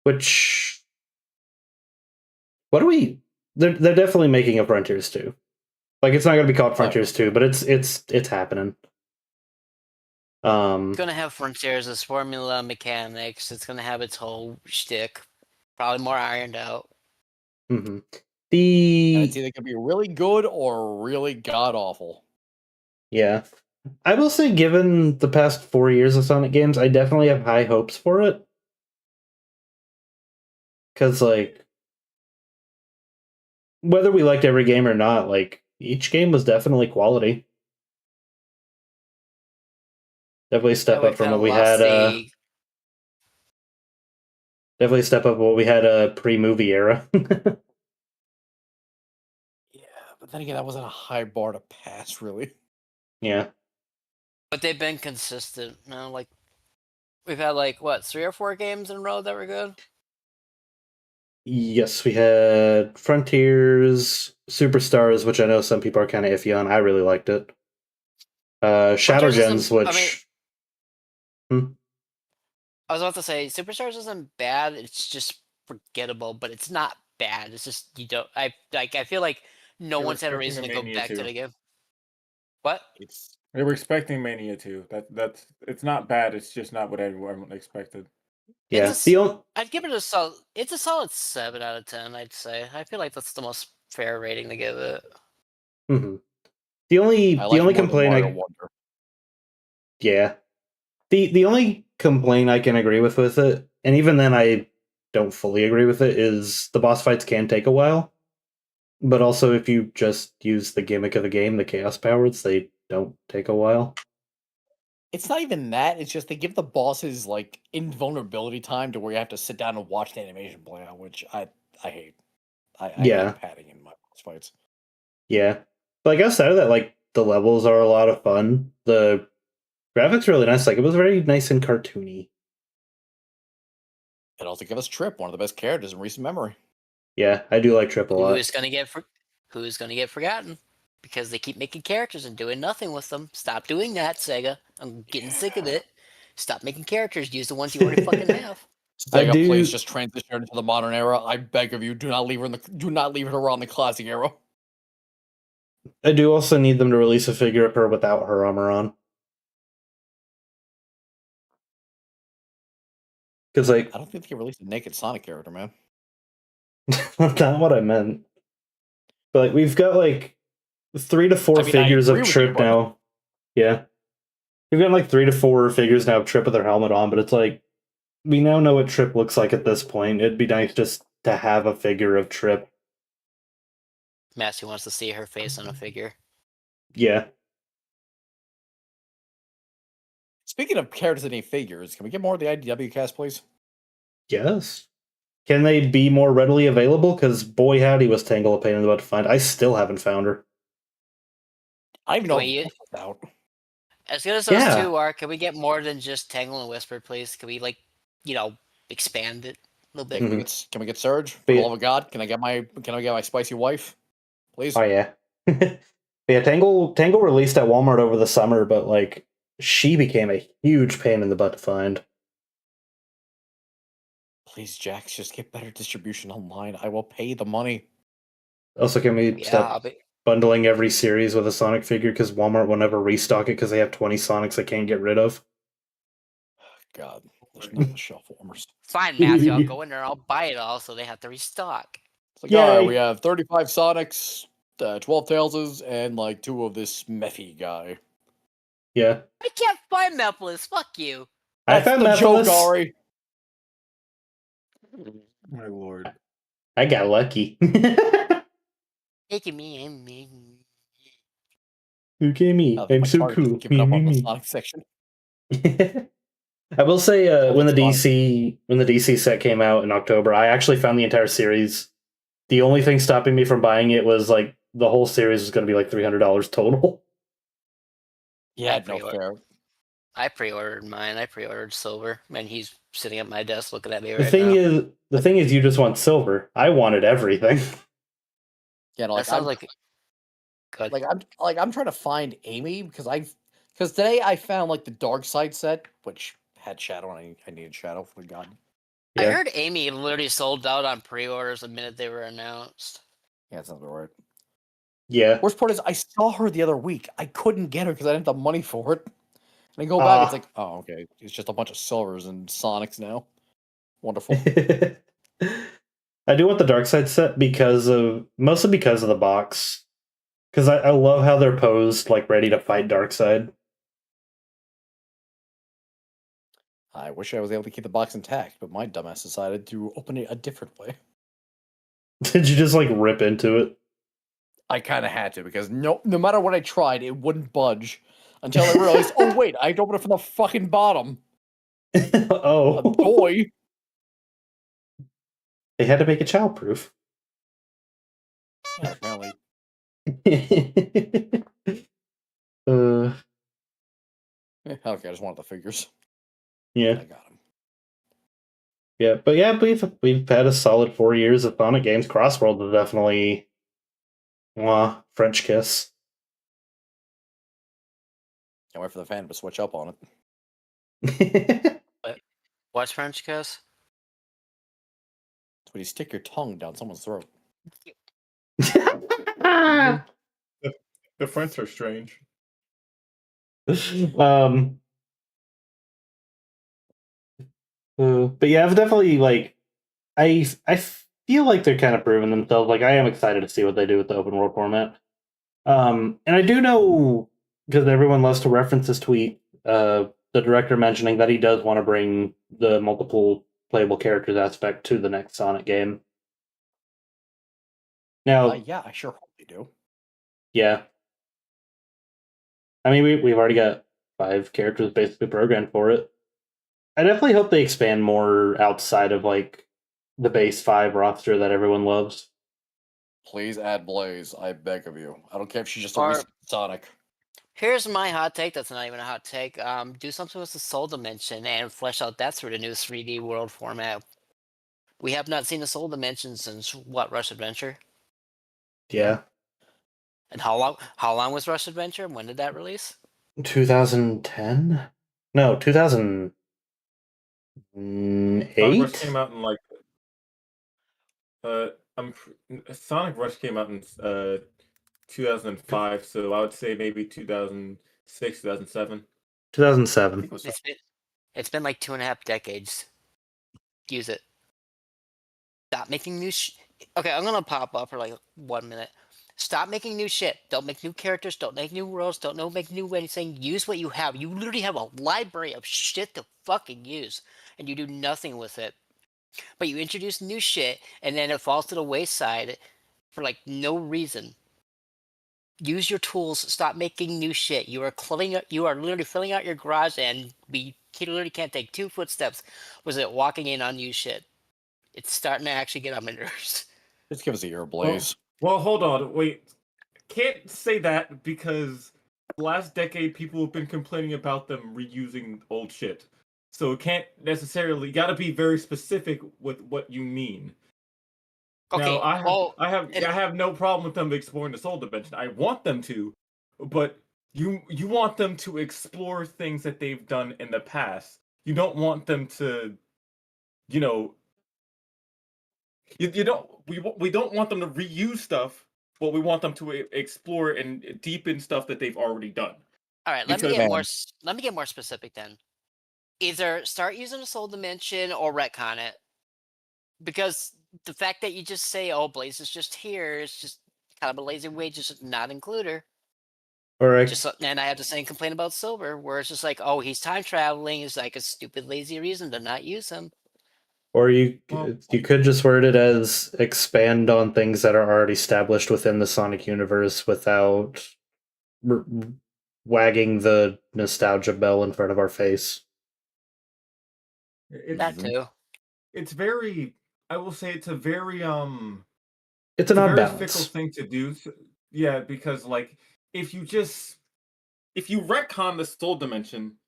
Speaker 1: Which, what do we? They're definitely making a Frontiers 2. Like, it's not going to be called Frontiers 2, but it's happening.
Speaker 3: It's gonna have Frontiers' formula mechanics. It's gonna have its whole shtick. Probably more ironed out.
Speaker 1: Mm-hmm.
Speaker 2: And
Speaker 1: The
Speaker 2: it's either going to be really good or really god awful.
Speaker 1: Yeah, I will say, given the past 4 years of Sonic games, I definitely have high hopes for it. Because, like, whether we liked every game or not, like, each game was definitely quality. Definitely a step
Speaker 3: we
Speaker 1: up from
Speaker 3: kinda
Speaker 1: what we
Speaker 3: lost
Speaker 1: had.
Speaker 3: the
Speaker 1: Definitely a step up what we had pre-movie era.
Speaker 2: Yeah, but then again, that wasn't a high bar to pass, really.
Speaker 1: Yeah.
Speaker 3: but they've been consistent. No, like we've had like what 3 or 4 games in a row that were good.
Speaker 1: Yes, we had Frontiers, Superstars, which I know some people are kind of iffy on. I really liked it. Shadow
Speaker 3: Frontiers
Speaker 1: Gens,
Speaker 3: isn't- I mean,
Speaker 1: which
Speaker 3: I was about to say Superstars isn't bad. It's just forgettable, but it's not bad. It's just you don't. I feel like no
Speaker 4: They were
Speaker 3: one's had a
Speaker 4: expecting
Speaker 3: reason
Speaker 4: a
Speaker 3: to go
Speaker 4: Mania
Speaker 3: back to
Speaker 4: 2.
Speaker 3: the game. What?
Speaker 2: It's
Speaker 4: They were expecting Mania 2. That's it's not bad. It's just not what everyone expected.
Speaker 1: yeah,
Speaker 3: It's
Speaker 1: the only
Speaker 3: I'd give it a solid. It's a solid 7 out of 10. I'd say. I feel like that's the most fair rating to give it.
Speaker 1: mhm. the only
Speaker 2: I
Speaker 1: the
Speaker 2: like
Speaker 1: only
Speaker 2: it more than
Speaker 1: complaint
Speaker 2: Mario
Speaker 1: I
Speaker 2: Wonder.
Speaker 1: yeah the only complaint I can agree with it, and even then I don't fully agree with it, is the boss fights can take a while. But also, if you just use the gimmick of the game, the Chaos Powers, they don't take a while.
Speaker 2: It's not even that. It's just they give the bosses like invulnerability time to where you have to sit down and watch the animation play out, which I hate. I
Speaker 1: Yeah.
Speaker 2: hate padding in my boss fights.
Speaker 1: Yeah. But like outside of that, like the levels are a lot of fun. The graphics are really nice. Like it was very nice and cartoony.
Speaker 2: It also gave us Trip, one of the best characters in recent memory.
Speaker 1: Yeah, I do like Trip a lot.
Speaker 3: Who's gonna get forgotten? Because they keep making characters and doing nothing with them. Stop doing that, Sega. I'm getting sick of it. Stop making characters. Use the ones you already fucking have.
Speaker 1: I
Speaker 2: Sega,
Speaker 1: do-
Speaker 2: please just transition her into the modern era. I beg of you, do not leave her around the classic era.
Speaker 1: I do also need them to release a figure of her without her armor on. Because like
Speaker 2: I don't think they can release a naked Sonic character, man.
Speaker 1: not what I meant. But like we've got like 3 to 4
Speaker 2: I mean, I
Speaker 1: figures of
Speaker 2: agree with you,
Speaker 1: Trip
Speaker 2: but-
Speaker 1: now. Yeah. We've got like 3 to 4 figures now of Trip with her helmet on, but it's like we now know what Trip looks like at this point. It'd be nice just to have a figure of Trip.
Speaker 3: Massey wants to see her face on a figure.
Speaker 1: Yeah.
Speaker 2: Speaking of characters that need figures, can we get more of the IDW cast, please?
Speaker 1: Yes. Can they be more readily available? Because boy howdy was Tangle a pain in the butt to find. I still haven't found her.
Speaker 2: I don't even know
Speaker 3: Wait,
Speaker 2: if it's out.
Speaker 3: As good as those
Speaker 1: Yeah.
Speaker 3: 2 are, can we get more than just Tangle and Whisper, please? Can we expand it a little bit?
Speaker 2: Can we get Surge? For
Speaker 1: But
Speaker 2: the
Speaker 1: yeah-
Speaker 2: love of God, can I get my spicy wife, please?
Speaker 1: Oh yeah. Yeah, Tangle released at Walmart over the summer, but like she became a huge pain in the butt to find.
Speaker 2: Please, Jax, just get better distribution online. I will pay the money.
Speaker 1: Also, can we
Speaker 3: Yeah,
Speaker 1: stop bundling every series with a Sonic figure because Walmart will never restock it because they have 20 Sonics they can't get rid of.
Speaker 2: God, there's not the shelf warmers.
Speaker 3: Fine, Matthew. I'll go in there. I'll buy it all, so they have to restock.
Speaker 2: It's like, all right,
Speaker 1: Yay.
Speaker 2: we have 35 Sonics, 12 Tailses, and like 2 of this Mephi guy.
Speaker 1: Yeah.
Speaker 3: I can't find Mephiles. Fuck you.
Speaker 1: I
Speaker 2: That's
Speaker 1: found
Speaker 2: the joke,
Speaker 1: Mephiles.
Speaker 2: Ari.
Speaker 4: My lord.
Speaker 1: I got lucky.
Speaker 3: Taking me in me.
Speaker 1: Okay, me.
Speaker 2: Oh,
Speaker 1: I'm
Speaker 2: my
Speaker 1: so
Speaker 2: card just
Speaker 1: cool.
Speaker 2: giving up on the Sonic section.
Speaker 1: I will say,
Speaker 2: All
Speaker 1: when the
Speaker 2: the Sonic-
Speaker 1: DC set came out in October, I actually found the entire series. The only thing stopping me from buying it was like the whole series was going to be like $300 total.
Speaker 2: Yeah,
Speaker 3: I
Speaker 2: no
Speaker 3: pre-ordered.
Speaker 2: fair.
Speaker 3: I pre-ordered mine. I pre-ordered silver, and he's sitting at my desk looking at me
Speaker 1: The
Speaker 3: right
Speaker 1: thing
Speaker 3: now.
Speaker 1: is, you just want silver. I wanted everything.
Speaker 2: Yeah, no,
Speaker 3: That
Speaker 2: like
Speaker 3: sounds
Speaker 2: I'm,
Speaker 3: like good.
Speaker 2: I'm trying to find Amy because today I found like the Dark Side set, which had Shadow, and I needed Shadow for God.
Speaker 3: I
Speaker 1: Yeah.
Speaker 3: heard Amy literally sold out on pre-orders the minute they were announced.
Speaker 2: Yeah, that sounds right.
Speaker 1: Yeah.
Speaker 2: Worst part is I saw her the other week. I couldn't get her because I didn't have the money for it. And I go back, it's like, oh, okay, it's just a bunch of silvers and Sonics now. Wonderful.
Speaker 1: I do want the Dark Side set mostly because of the box. Because I love how they're posed, like ready to fight Darkseid.
Speaker 2: I wish I was able to keep the box intact, but my dumbass decided to open it a different way.
Speaker 1: Did you just like rip into it?
Speaker 2: I kind of had to because no matter what I tried, it wouldn't budge until I realized, oh wait, I had to open it from the fucking bottom.
Speaker 1: Oh,
Speaker 2: Boy.
Speaker 1: they had to make it childproof.
Speaker 2: Yeah, apparently.
Speaker 1: uh,
Speaker 2: Okay, I just wanted the figures.
Speaker 1: yeah,
Speaker 2: I got them.
Speaker 1: yeah, but yeah, we've had a solid 4 years of Sonic games. Crossworld is definitely, French kiss.
Speaker 2: Can't wait for the fan to switch up on it.
Speaker 3: What's French kiss?
Speaker 2: It's when you stick your tongue down someone's throat.
Speaker 4: The French are strange.
Speaker 1: But yeah, I've definitely like I feel like they're kind of proving themselves. Like I am excited to see what they do with the open world format. And I do know because everyone loves to reference this tweet. The director mentioning that he does want to bring the multiple playable characters aspect to the next Sonic game. Now,
Speaker 2: Yeah, I sure hope they do.
Speaker 1: yeah, I mean we've already got 5 characters basically programmed for it. I definitely hope they expand more outside of like the base 5 roster that everyone loves.
Speaker 2: Please add Blaze, I beg of you. I don't care if she's just a
Speaker 3: Or-
Speaker 2: recent Sonic.
Speaker 3: Here's my hot take. That's not even a hot take. Do something with the Soul Dimension and flesh out that through the new 3D world format. We have not seen the Soul Dimension since what, Rush Adventure?
Speaker 1: Yeah,
Speaker 3: And how long? How long was Rush Adventure? When did that release?
Speaker 1: 2010? No, 2008.
Speaker 4: Sonic Rush came out in like Sonic Rush came out in 2005, so I would say maybe 2006, 2007.
Speaker 1: 2007.
Speaker 3: It's been like 2.5 decades. Use it. Stop making new Okay, I'm gonna pop up for like 1 minute. Stop making new shit. Don't make new characters. Don't make new worlds. Don't make new anything. Use what you have. You literally have a library of shit to fucking use, and you do nothing with it. But you introduce new shit, and then it falls to the wayside for like no reason. Use your tools. Stop making new shit. You are literally filling out your garage, and you literally can't take 2 footsteps. Was it walking in on new shit? It's starting to actually get on my nerves.
Speaker 2: Just give us a year, Blaze.
Speaker 4: Well, hold on, wait. Can't say that because last decade people have been complaining about them reusing old shit. So it can't necessarily. You gotta be very specific with what you mean.
Speaker 3: Okay.
Speaker 4: Now,
Speaker 3: I
Speaker 4: I have no problem with them exploring the soul dimension. I want them to, but you want them to explore things that they've done in the past. You don't want them to, you know, you don't we don't want them to reuse stuff but we want them to explore and deepen stuff that they've already done.
Speaker 3: All right, let me
Speaker 4: Because
Speaker 3: get
Speaker 2: Man.
Speaker 3: more. Let me get more specific then. Either start using the soul dimension or retcon it, because the fact that you just say, "Oh, Blaze is just here," is just kind of a lazy way just to not include her.
Speaker 1: Or
Speaker 3: Just and I have the same complaint about Silver, where it's just like, "Oh, he's time traveling," is like a stupid lazy reason to not use him.
Speaker 1: or you
Speaker 4: Well-
Speaker 1: you could just word it as expand on things that are already established within the Sonic universe without r- wagging the nostalgia bell in front of our face.
Speaker 3: That
Speaker 2: Mhm.
Speaker 3: too.
Speaker 4: It's very, I will say, it's a very
Speaker 1: It's
Speaker 4: it's
Speaker 1: an
Speaker 4: a
Speaker 1: odd
Speaker 4: very fickle
Speaker 1: balance.
Speaker 4: thing to do. Yeah, because like if you retcon the soul dimension,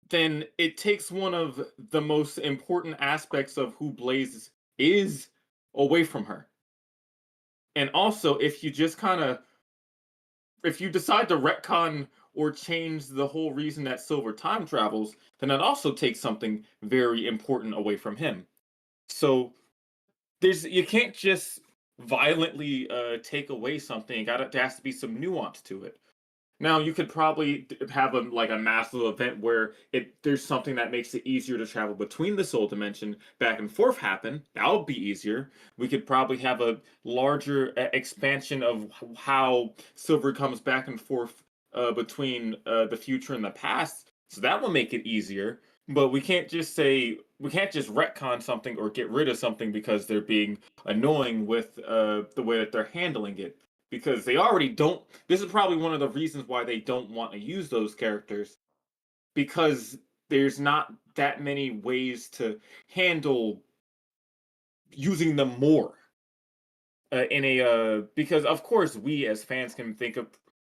Speaker 4: then it takes one of the most important aspects of who Blaze is away from her. And also, if you just kind of if you decide to retcon or change the whole reason that Silver time travels, then that also takes something very important away from him. So you can't just violently take away something. There has to be some nuance to it. Now you could probably have a massive event where there's something that makes it easier to travel between the soul dimension back and forth happen. That would be easier. We could probably have a larger expansion of how Silver comes back and forth between the future and the past. So that will make it easier. But we can't just retcon something or get rid of something because they're being annoying with the way that they're handling it, because they already don't. This is probably one of the reasons why they don't want to use those characters, because there's not that many ways to handle using them more in a because of course we as fans can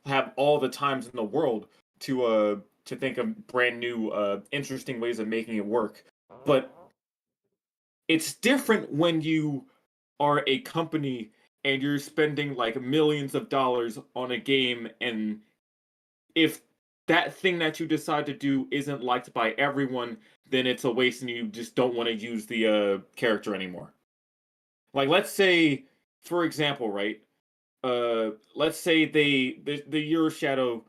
Speaker 4: have all the times in the world to think of brand new interesting ways of making it work, but it's different when you are a company and you're spending like millions of dollars on a game, and if that thing that you decide to do isn't liked by everyone, then it's a waste and you just don't want to use the character anymore. Like, let's say, for example, right? Let's say the Euro Shadow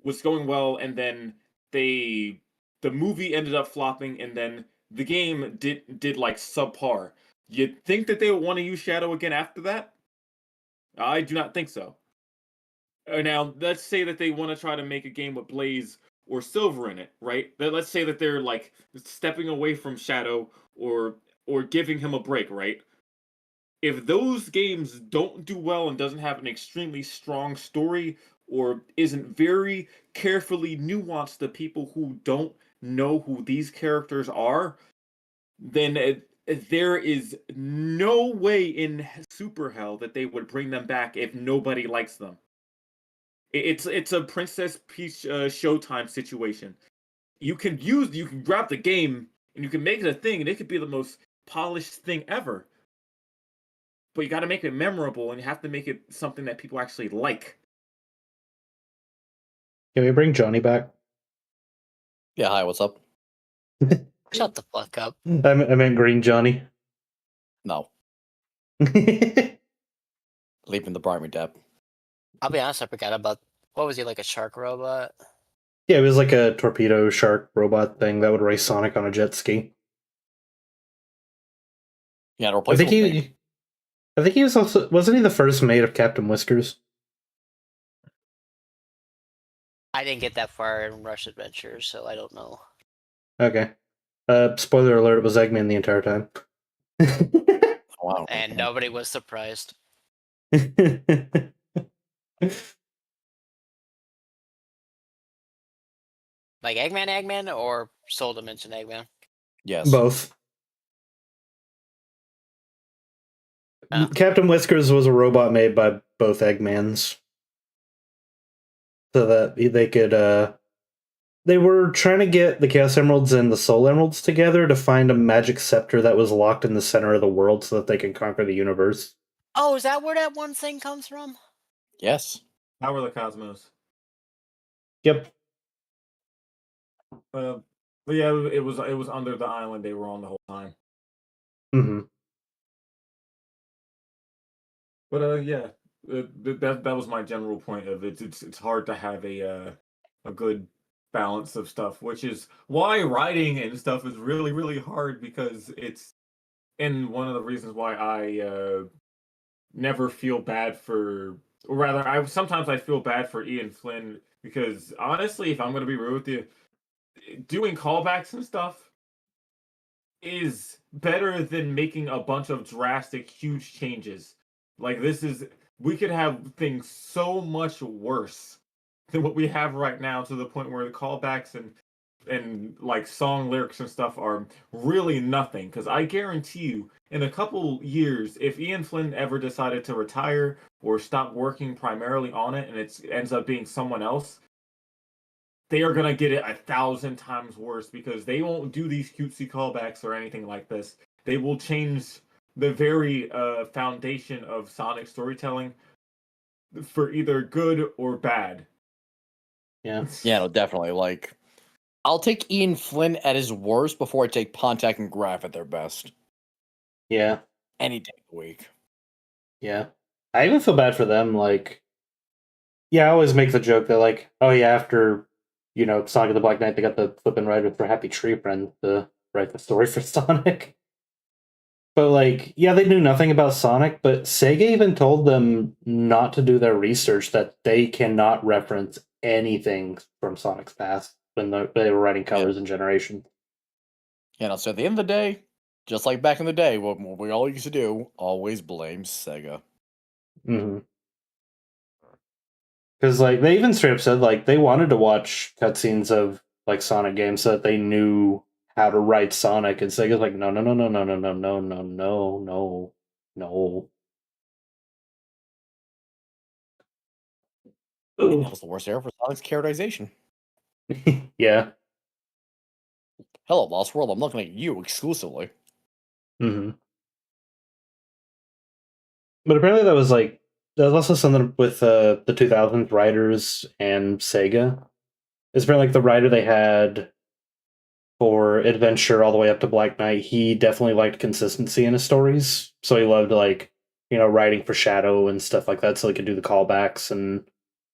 Speaker 4: was going well, and then they the movie ended up flopping, and then the game did like subpar. You'd think that they would want to use Shadow again after that? I do not think so. Now, let's say that they want to try to make a game with Blaze or Silver in it, right? Let's say that they're like stepping away from Shadow or giving him a break, right? If those games don't do well and doesn't have an extremely strong story or isn't very carefully nuanced to people who don't know who these characters are, then there is no way in Super Hell that they would bring them back if nobody likes them. It's a Princess Peach Showtime situation. You can grab the game and you can make it a thing, and it could be the most polished thing ever. But you got to make it memorable, and you have to make it something that people actually like.
Speaker 1: Can we bring Johnny back?
Speaker 2: Yeah, hi, what's up?
Speaker 3: Shut the fuck up.
Speaker 1: I meant Green Johnny.
Speaker 2: No,
Speaker 1: Yeah,
Speaker 2: leaving the primary depth.
Speaker 3: I'll be honest, I forgot about what was he, like a shark robot?
Speaker 1: it was like a torpedo shark robot thing that would race Sonic on a jet ski.
Speaker 2: Yeah,
Speaker 1: I think
Speaker 2: replaceable thing.
Speaker 1: he was also, wasn't he the first mate of Captain Whiskers?
Speaker 3: I didn't get that far in Rush Adventures, so I don't know.
Speaker 1: Okay. Spoiler alert, it was Eggman the entire time.
Speaker 2: Oh, wow.
Speaker 3: And nobody was surprised. Like Eggman or Soul Dimension Eggman?
Speaker 2: Yes.
Speaker 1: Both.
Speaker 3: Oh.
Speaker 1: Captain Whiskers was a robot made by both Eggmans. So that they could, they were trying to get the Chaos Emeralds and the Soul Emeralds together to find a magic scepter that was locked in the center of the world so that they could conquer the universe.
Speaker 3: Oh, is that where that one thing comes from?
Speaker 2: Yes.
Speaker 4: Power of the Cosmos.
Speaker 1: Yep.
Speaker 4: But yeah, it was under the island they were on the whole time.
Speaker 1: Mm-hmm.
Speaker 4: But yeah, that was my general point of it. It's hard to have a good balance of stuff, which is why writing and stuff is really hard because it's and one of the reasons why I never feel bad for, or rather, I feel bad for Ian Flynn because honestly, if I'm going to be real with you, doing callbacks and stuff is better than making a bunch of drastic, huge changes. Like we could have things so much worse than what we have right now, to the point where the callbacks and like song lyrics and stuff are really nothing. Because I guarantee you, in a couple years, if Ian Flynn ever decided to retire or stop working primarily on it, and it ends up being someone else, they are gonna get it 1,000 times worse because they won't do these cutesy callbacks or anything like this. They will change the very foundation of Sonic storytelling for either good or bad.
Speaker 1: Yeah.
Speaker 2: Yeah, no, definitely. Like, I'll take Ian Flynn at his worst before I take Pontiac and Graf at their best.
Speaker 1: Yeah.
Speaker 2: Any day of the week.
Speaker 1: Yeah. I even feel bad for them. Like, yeah, I always make the joke that, like, oh yeah, after, Sonic of the Black Knight, they got the flippin' writer for Happy Tree Friend to write the story for Sonic. But, like, yeah, they knew nothing about Sonic, but Sega even told them not to do their research, that they cannot reference anything from Sonic's past when they were writing Colors and Generations.
Speaker 2: You know, so at the end of the day, just like back in the day, what we all used to do, always blame Sega.
Speaker 1: Mm-hmm. Because, like, they even straight up said, like, they wanted to watch cutscenes of, like, Sonic games so that they knew how to write Sonic, and Sega's like, no, no, no, no, no, no, no, no, no, no, no, no.
Speaker 2: That was the worst era for Sonic's characterization.
Speaker 1: Yeah.
Speaker 2: Hello, Lost World, I'm looking at you exclusively.
Speaker 1: Mm-hmm. But apparently that was also something with the 2000s writers and Sega. It's apparently like the writer they had for Adventure all the way up to Black Knight, he definitely liked consistency in his stories. So he loved writing for Shadow and stuff like that so he could do the callbacks and,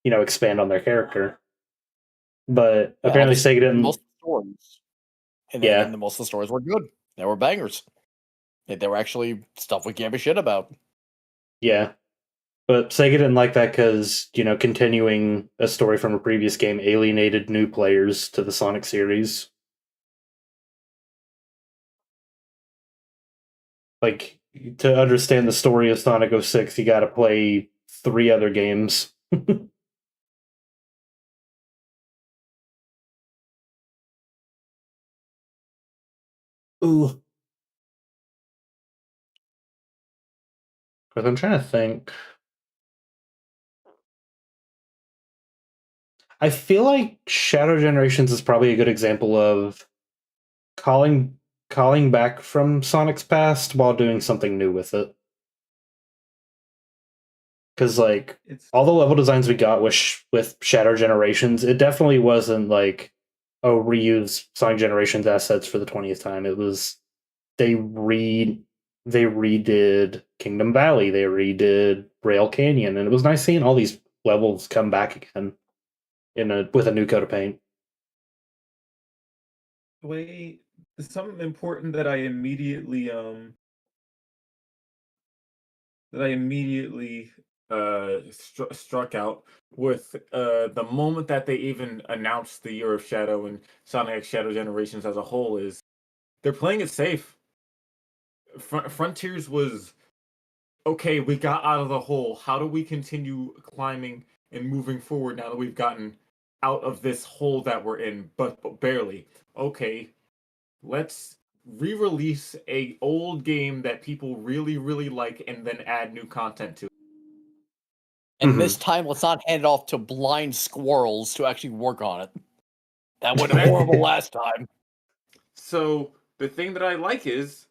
Speaker 1: expand on their character. But
Speaker 2: Yeah,
Speaker 1: apparently Sega didn't.
Speaker 2: most of the stories. And
Speaker 1: Yeah.
Speaker 2: then most of the stories were good. They were bangers. They were actually stuff we gave a shit about.
Speaker 1: Yeah. But Sega didn't like that because, continuing a story from a previous game alienated new players to the Sonic series. Like, to understand the story of Sonic 06, you gotta play 3 other games. Ooh. Because I'm trying to think. I feel like Shadow Generations is probably a good example of calling back from Sonic's past while doing something new with it. Because all the level designs we got with Shadow Generations, it definitely wasn't like, oh, reuse Sonic Generations assets for the 20th time. It was they redid Kingdom Valley, they redid Rail Canyon, and it was nice seeing all these levels come back again with a new coat of paint.
Speaker 4: Way something important that I immediately struck out with the moment that they even announced the Year of Shadow and Sonic X Shadow Generations as a whole is they're playing it safe. Frontiers was okay, we got out of the hole. How do we continue climbing and moving forward now that we've gotten out of this hole that we're in, but barely? Okay, let's re-release a old game that people really like and then add new content to it.
Speaker 2: And this time, let's not hand it off to blind squirrels to actually work on it. That went
Speaker 4: That-
Speaker 2: horrible last time.
Speaker 4: So the thing that I like is,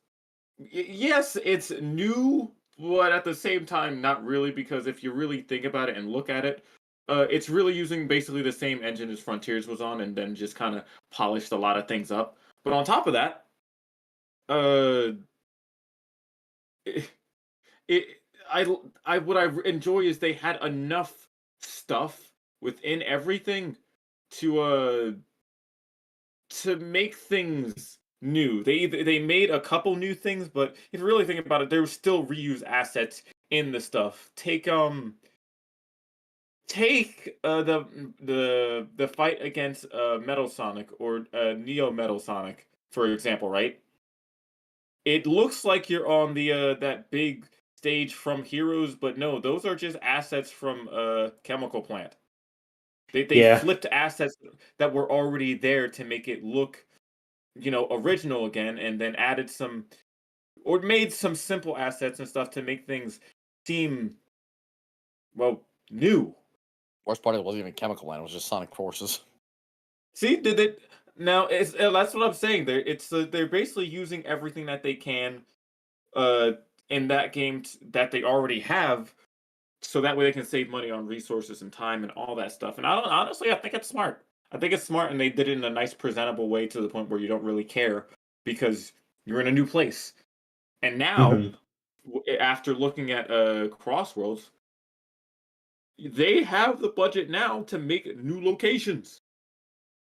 Speaker 4: yes, it's new, but at the same time, not really, because if you really think about it and look at it, it's really using basically the same engine as Frontiers was on, and then just kind of polished a lot of things up. But on top of that, uh, it, what I enjoy is they had enough stuff within everything to make things new. They made a couple new things, but if you really think about it, there were still reused assets in the stuff. Take the fight against Metal Sonic or Neo Metal Sonic, for example, right? It looks like you're on the that big stage from Heroes, but no, those are just assets from Chemical Plant. They
Speaker 1: Yeah.
Speaker 4: flipped assets that were already there to make it look, original again, and then added some or made some simple assets and stuff to make things seem, well, new.
Speaker 2: Worst part, it wasn't even Chemical Land; it was just Sonic Forces.
Speaker 4: See, did it now? It's that's what I'm saying. They're basically using everything that they can uh in that game that they already have, so that way they can save money on resources and time and all that stuff. And I think it's smart. I think it's smart, and they did it in a nice, presentable way to the point where you don't really care because you're in a new place. And now,
Speaker 1: Mhm.
Speaker 4: after looking at Crossworlds, they have the budget now to make new locations.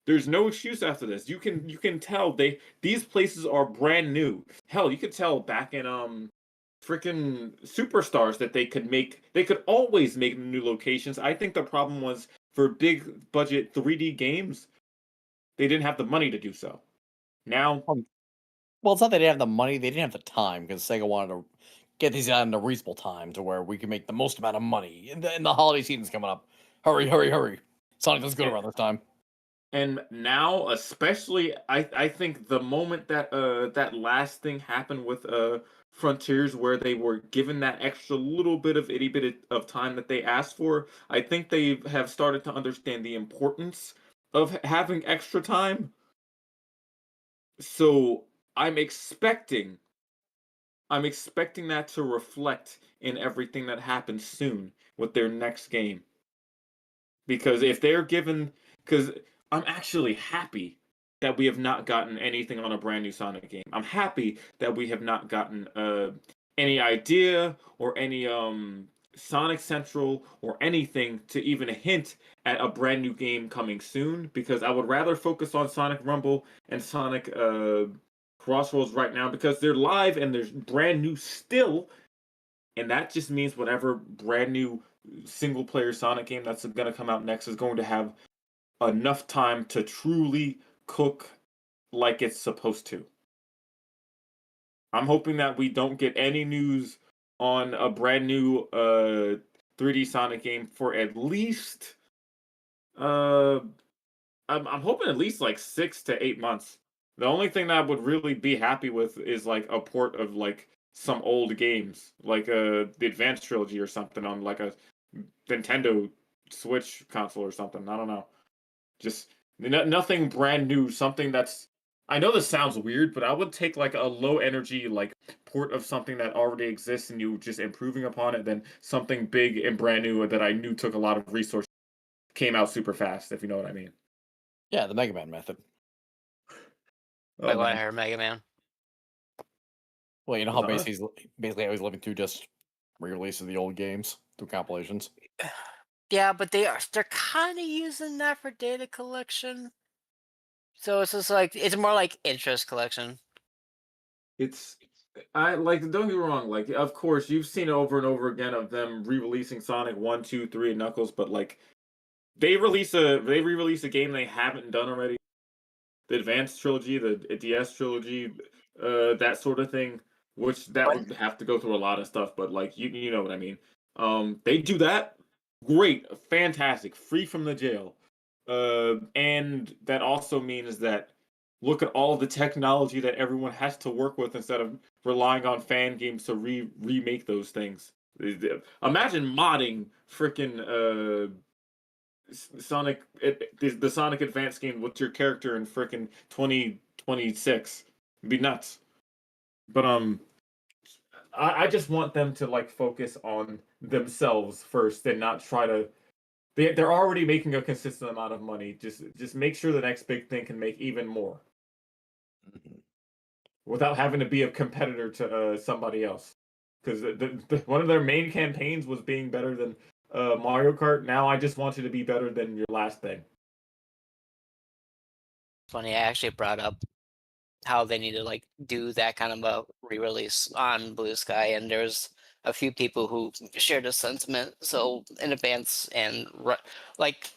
Speaker 4: There's no excuse after this. You can tell these places are brand new. Hell, you could tell back in freaking Superstars that they could always make new locations. I think the problem was for big budget 3D games, they didn't have the money to do so. Now,
Speaker 2: Well, it's not that they didn't have the money; they didn't have the time because Sega wanted to get these out in a reasonable time to where we can make the most amount of money. And the holiday season's coming up. Hurry, hurry, hurry! Sonic does good
Speaker 4: and,
Speaker 2: around this time.
Speaker 4: and now especially I think the moment that that last thing happened with Frontiers where they were given that extra little bit of itty bit of time that they asked for, I think they have started to understand the importance of having extra time. So I'm expecting I'm expecting that to reflect in everything that happens soon with their next game. Because if they're given, because I'm actually happy that we have not gotten anything on a brand new Sonic game. I'm happy that we have not gotten any idea or any Sonic Central or anything to even hint at a brand new game coming soon. Because I would rather focus on Sonic Rumble and Sonic Crossroads right now because they're live and they're brand new still, and that just means whatever brand new single player Sonic game that's going to come out next is going to have enough time to truly cook like it's supposed to. I'm hoping that we don't get any news on a brand new 3D Sonic game for at least uh I'm hoping at least like 6 to 8 months. The only thing that I would really be happy with is like a port of like some old games, like the Advanced Trilogy or something on like a Nintendo Switch console or something. I don't know. Just nothing brand new. Something that's. I know this sounds weird, but I would take like a low energy like port of something that already exists and you just improving upon it than something big and brand new that I knew took a lot of resources, came out super fast. If you know what I mean.
Speaker 2: Yeah, the Mega Man method.
Speaker 4: Oh
Speaker 3: Like when I
Speaker 4: man.
Speaker 3: heard Mega Man.
Speaker 2: Well, you know how
Speaker 4: Zana?
Speaker 2: basically I was living through just re-releases of the old games through compilations.
Speaker 3: Yeah, but they're kind of using that for data collection. So it's just like it's more like interest collection.
Speaker 4: It's I like don't get me wrong, like of course you've seen it over and over again of them re-releasing Sonic 1, 2, 3, and Knuckles, but like they re-release a game they haven't done already. The Advanced Trilogy, the DS Trilogy, that sort of thing, which that
Speaker 3: But
Speaker 4: would have to go through a lot of stuff, but like you know what I mean. They do that, great, fantastic, free from the jail. And that also means that look at all the technology that everyone has to work with instead of relying on fan games to remake those things. Imagine modding freaking Sonic the Sonic Advance game with your character in freaking 2026. It'd be nuts. But I just want them to like focus on themselves first and not try to they're already making a consistent amount of money. Just make sure the next big thing can make even more
Speaker 2: Mhm.
Speaker 4: without having to be a competitor to somebody else. because one of their main campaigns was being better than Mario Kart. Now I just want you to be better than your last thing.
Speaker 3: Funny, I actually brought up how they need to like do that kind of a re-release on Blue Sky, and there's a few people who shared the sentiment. So in advance and like,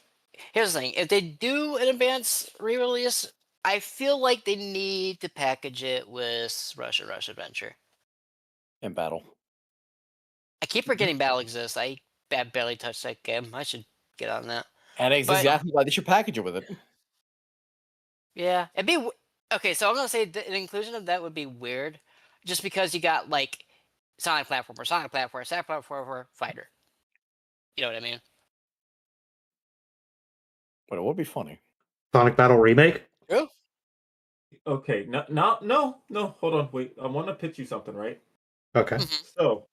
Speaker 3: here's the thing: if they do an advance re-release, I feel like they need to package it with Rush Adventure.
Speaker 2: In battle.
Speaker 3: I keep forgetting Battle exists. I barely touched that game. I should get on that.
Speaker 2: And it exists,
Speaker 3: But
Speaker 2: yeah, they should package it with it.
Speaker 3: yeah, it'd be okay. So I'm gonna say the inclusion of that would be weird, just because you got like Sonic platformer, Sonic platformer, fighter. You know what I mean?
Speaker 2: But it would be funny.
Speaker 1: Sonic Battle Remake?
Speaker 2: Yeah.
Speaker 4: Okay, no. Hold on, wait. I want to pitch you something, right?
Speaker 1: Okay.
Speaker 3: Mhm.
Speaker 4: So,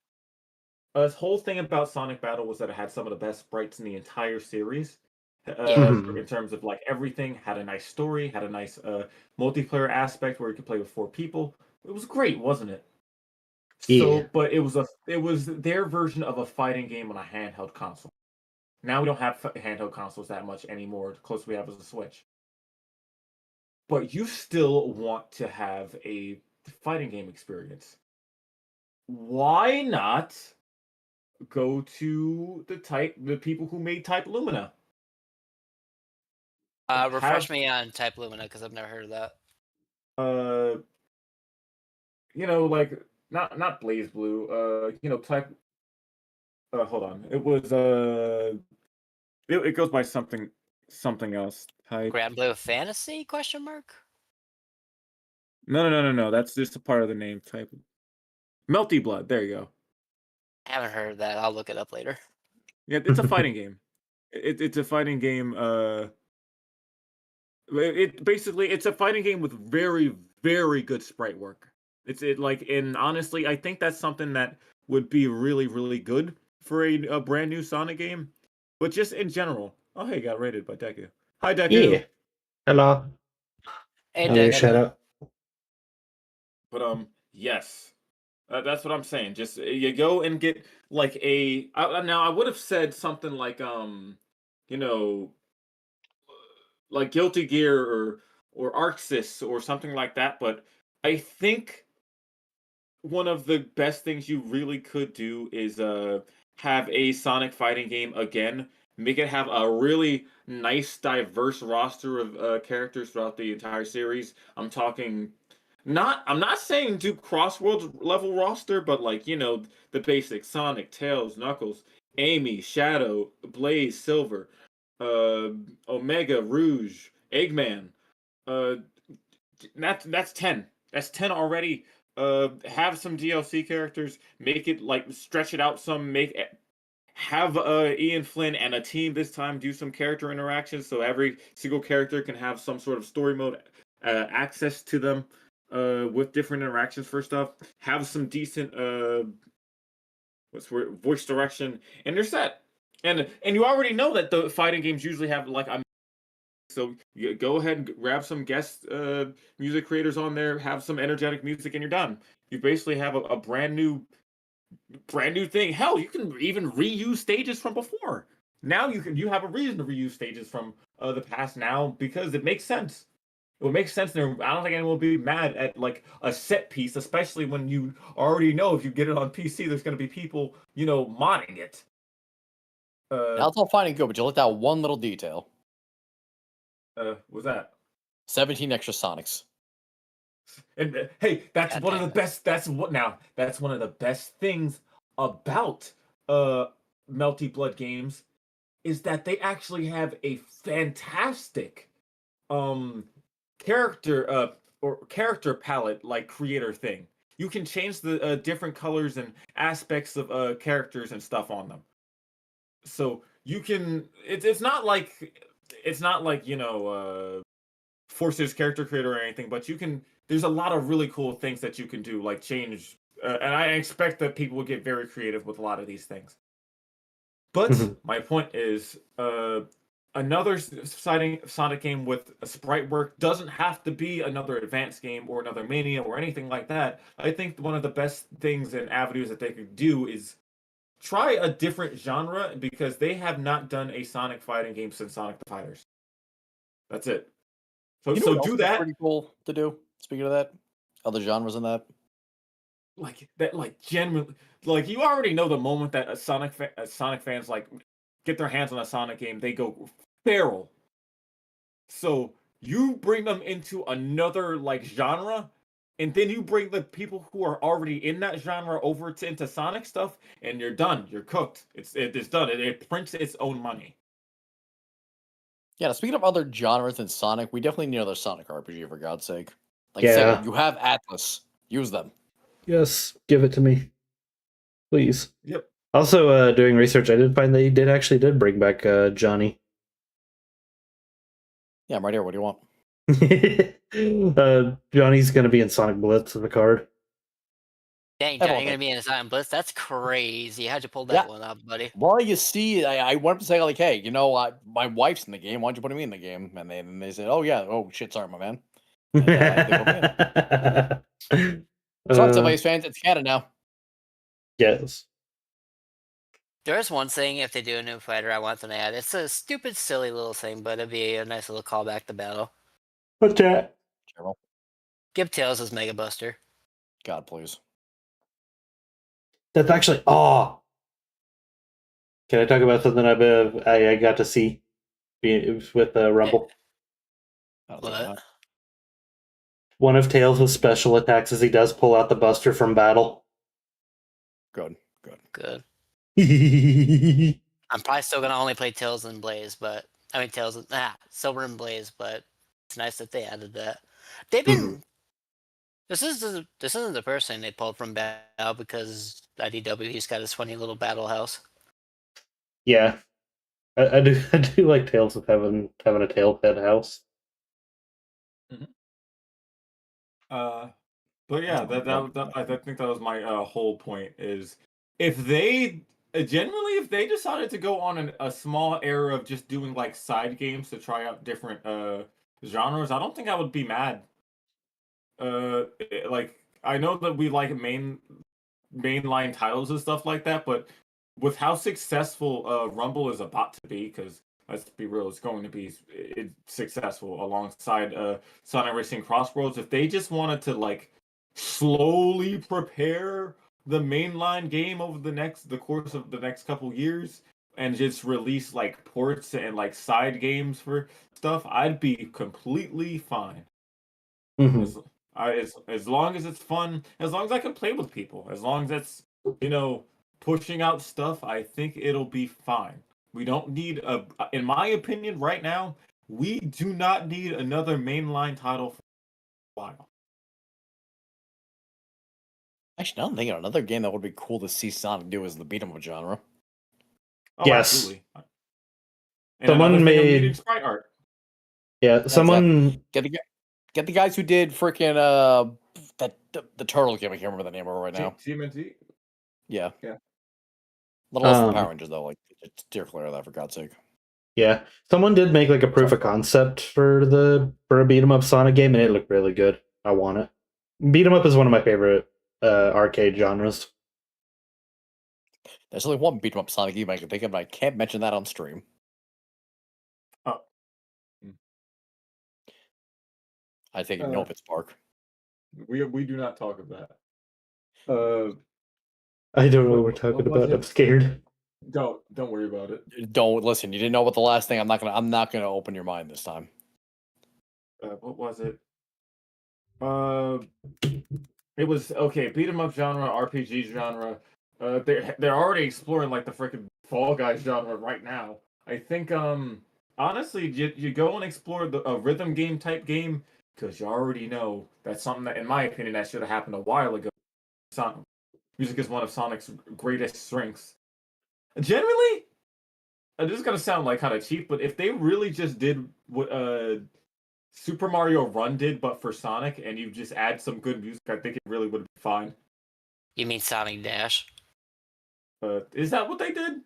Speaker 4: this whole thing about Sonic Battle was that it had some of the best sprites in the entire series.
Speaker 3: Yeah.
Speaker 1: Mhm.
Speaker 4: In terms of like everything, had a nice story, had a nice multiplayer aspect where you could play with 4 people. It was great, wasn't it?
Speaker 1: Yeah.
Speaker 4: So, but it was their version of a fighting game on a handheld console. Now we don't have handheld consoles that much anymore. The closest we have is a Switch. But you still want to have a fighting game experience. Why not go to the people who made Type Lumina?
Speaker 3: Refresh
Speaker 4: Have
Speaker 3: me on Type Lumina because I've never heard of that.
Speaker 4: uh like not Blaze Blue, Type hold on. It was it goes by something else. Type
Speaker 3: Grand Blue Fantasy? Question mark.
Speaker 4: No. That's just a part of the name. Type Melty Blood. There you go.
Speaker 3: I haven't heard of that. I'll look it up later.
Speaker 4: Yeah, it's a fighting game. It's a fighting game. It's a fighting game with very very good sprite work. And honestly, I think that's something that would be really really good for a brand new Sonic game. But just in general. Oh hey, got rated by Deku. Hi Deku.
Speaker 1: Yeah. Hello.
Speaker 3: Hey,
Speaker 1: I'm gonna
Speaker 3: Deku.
Speaker 1: shut up.
Speaker 4: But yes. That's what I'm saying. Just you go and get like now I would have said something like you know like Guilty Gear or Arxis or something like that, but I think one of the best things you really could do is have a Sonic fighting game again. Make it have a really nice diverse roster of characters throughout the entire series. I'm not saying do crossworld level roster, but like, the basic Sonic, Tails, Knuckles, Amy, Shadow, Blaze, Silver, uh Omega, Rouge, Eggman. Uh that's 10. That's 10 already. Have some DLC characters, make it like stretch it out some, have Ian Flynn and a team this time do some character interactions so every single character can have some sort of story mode access to them with different interactions for stuff. Have some decent voice direction, and they're set. And you already know that the fighting games usually have like so you go ahead and grab some guest music creators on there, have some energetic music, and you're done. You basically have a brand new thing. Hell, you can even reuse stages from before. Now you have a reason to reuse stages from the past now because it makes sense. It would make sense there. I don't think anyone will be mad at like a set piece, especially when you already know if you get it on PC, there's going to be people, modding it.
Speaker 2: Now it's all fine and good, but you let out one little detail.
Speaker 4: Was that?
Speaker 2: 17 extra Sonics.
Speaker 4: And hey, that's
Speaker 3: God
Speaker 4: one of
Speaker 3: damn
Speaker 4: the
Speaker 3: it.
Speaker 4: best. That's one of the best things about Melty Blood games is that they actually have a fantastic um character or character palette like creator thing. You can change the different colors and aspects of characters and stuff on them. So you can it's not like Force's character creator or anything, but there's a lot of really cool things that you can do, like change, and I expect that people will get very creative with a lot of these things. But
Speaker 1: Mhm.
Speaker 4: my point is, another exciting Sonic game with a sprite work doesn't have to be another advanced game or another Mania or anything like that. I think one of the best things and avenues that they could do is try a different genre because they have not done a Sonic fighting game since Sonic the Fighters. That's it. So
Speaker 2: You know
Speaker 4: so
Speaker 2: what else
Speaker 4: do
Speaker 2: would be
Speaker 4: that
Speaker 2: pretty cool to do? Speaking of that, other genres in that.
Speaker 4: like genuinely like you already know the moment that a Sonic fans like get their hands on a Sonic game, they go feral. So you bring them into another like genre, and then you bring the people who are already in that genre over into Sonic stuff, and you're done. You're cooked. It's done. It prints its own money.
Speaker 2: Yeah, speaking of other genres than Sonic, we definitely need another Sonic RPG for God's sake. Like
Speaker 1: Yeah.
Speaker 2: Sega, you have Atlas. Use them.
Speaker 1: Yes, give it to me, please.
Speaker 4: Yep.
Speaker 1: Also, doing research, I did find they did bring back Johnny.
Speaker 2: Yeah, I'm right here. What do you want?
Speaker 1: Johnny's gonna be in Sonic Blitz as a card.
Speaker 3: Dang,
Speaker 2: I
Speaker 3: John,
Speaker 2: want
Speaker 3: you're gonna
Speaker 2: that.
Speaker 3: be in a Silent Blitz? That's crazy. How'd you pull that
Speaker 2: Yeah.
Speaker 3: one up, buddy?
Speaker 2: Well, you see, I went up to say like, hey, my wife's in the game. Why don't you put me in the game? And they said, oh yeah, oh shit, sorry, my man. And, they put me in. Sorry, somebody's fans. It's canon now.
Speaker 1: Yes.
Speaker 3: There's one thing, if they do a new fighter, I want them to add. It's a stupid, silly little thing, but it'd be a nice little callback to battle.
Speaker 1: What's that?
Speaker 2: Gerald,
Speaker 3: Give Tails his Mega Buster.
Speaker 2: God, please.
Speaker 1: That's actually Can I talk about something I got to see with Rumble?
Speaker 2: I'll take
Speaker 3: What?
Speaker 2: that.
Speaker 1: One of Tails' special attacks is he does pull out the Buster from battle.
Speaker 2: Good, good.
Speaker 3: Good.
Speaker 1: Yeah.
Speaker 3: I'm probably still gonna only play Tails and Blaze, but I mean Silver and Blaze, but it's nice that they added that. They've been. This isn't the person they pulled from battle because IDW he's got his funny little battle house.
Speaker 1: I do like Tails of having a tail fed house.
Speaker 4: But yeah, I think that was my whole point is if they generally if they decided to go on a small era of just doing like side games to try out different genres, I don't think I would be mad. Like I know that we like mainline titles and stuff like that, but with how successful Rumble is about to be, because let's be real, it's going to be successful alongside Sonic Racing Crossroads. If they just wanted to like slowly prepare the mainline game over the course of the next couple years and just release like ports and like side games for stuff, I'd be completely fine.
Speaker 1: Mhm.
Speaker 4: As long as it's fun, as long as I can play with people, as long as it's pushing out stuff, I think it'll be fine. We don't need in my opinion, right now, we do not need another mainline title for a while.
Speaker 2: Actually, now I'm thinking another game that would be cool to see Sonic do is the beat 'em up genre.
Speaker 4: Oh,
Speaker 1: Yes.
Speaker 4: absolutely. And
Speaker 1: Someone
Speaker 4: another thing I'm
Speaker 1: made-
Speaker 4: needing sprite art.
Speaker 1: Yeah, someone
Speaker 2: Get the guys who did freaking the turtle game. I can't remember the name of it right now.
Speaker 4: TMNT.
Speaker 2: Yeah.
Speaker 4: Yeah.
Speaker 2: Little less than Power Rangers though. Like, steer clear of that for God's sake.
Speaker 1: Yeah, someone did make like a proof
Speaker 2: Sorry.
Speaker 1: of concept for a beat 'em up Sonic game, and it looked really good. I want it. Beat 'em up is one of my favorite arcade genres.
Speaker 2: There's only one beat 'em up Sonic game I can think of, but I can't mention that on stream.
Speaker 4: Oh.
Speaker 2: I think you know if it's Spark.
Speaker 4: We do not talk of that.
Speaker 1: I don't know
Speaker 4: Wait,
Speaker 1: what we're
Speaker 4: what
Speaker 1: talking
Speaker 4: was
Speaker 1: about.
Speaker 4: it?
Speaker 1: I'm scared.
Speaker 4: Don't worry about it.
Speaker 2: Don't listen. You didn't know what the last thing. I'm not gonna open your mind this time.
Speaker 4: What was it? It was okay. Beat 'em up genre, RPG genre. They're already exploring like the freaking Fall Guys genre right now. I think honestly, you go and explore a rhythm game type game because you already know that's something that, in my opinion, that should have happened a while ago. Music is one of Sonic's greatest strengths. Generally, this is gonna sound like kind of cheap, but if they really just did what Super Mario Run did, but for Sonic, and you just add some good music, I think it really would be fine.
Speaker 3: You mean Sonic Dash?
Speaker 4: Is that what they did?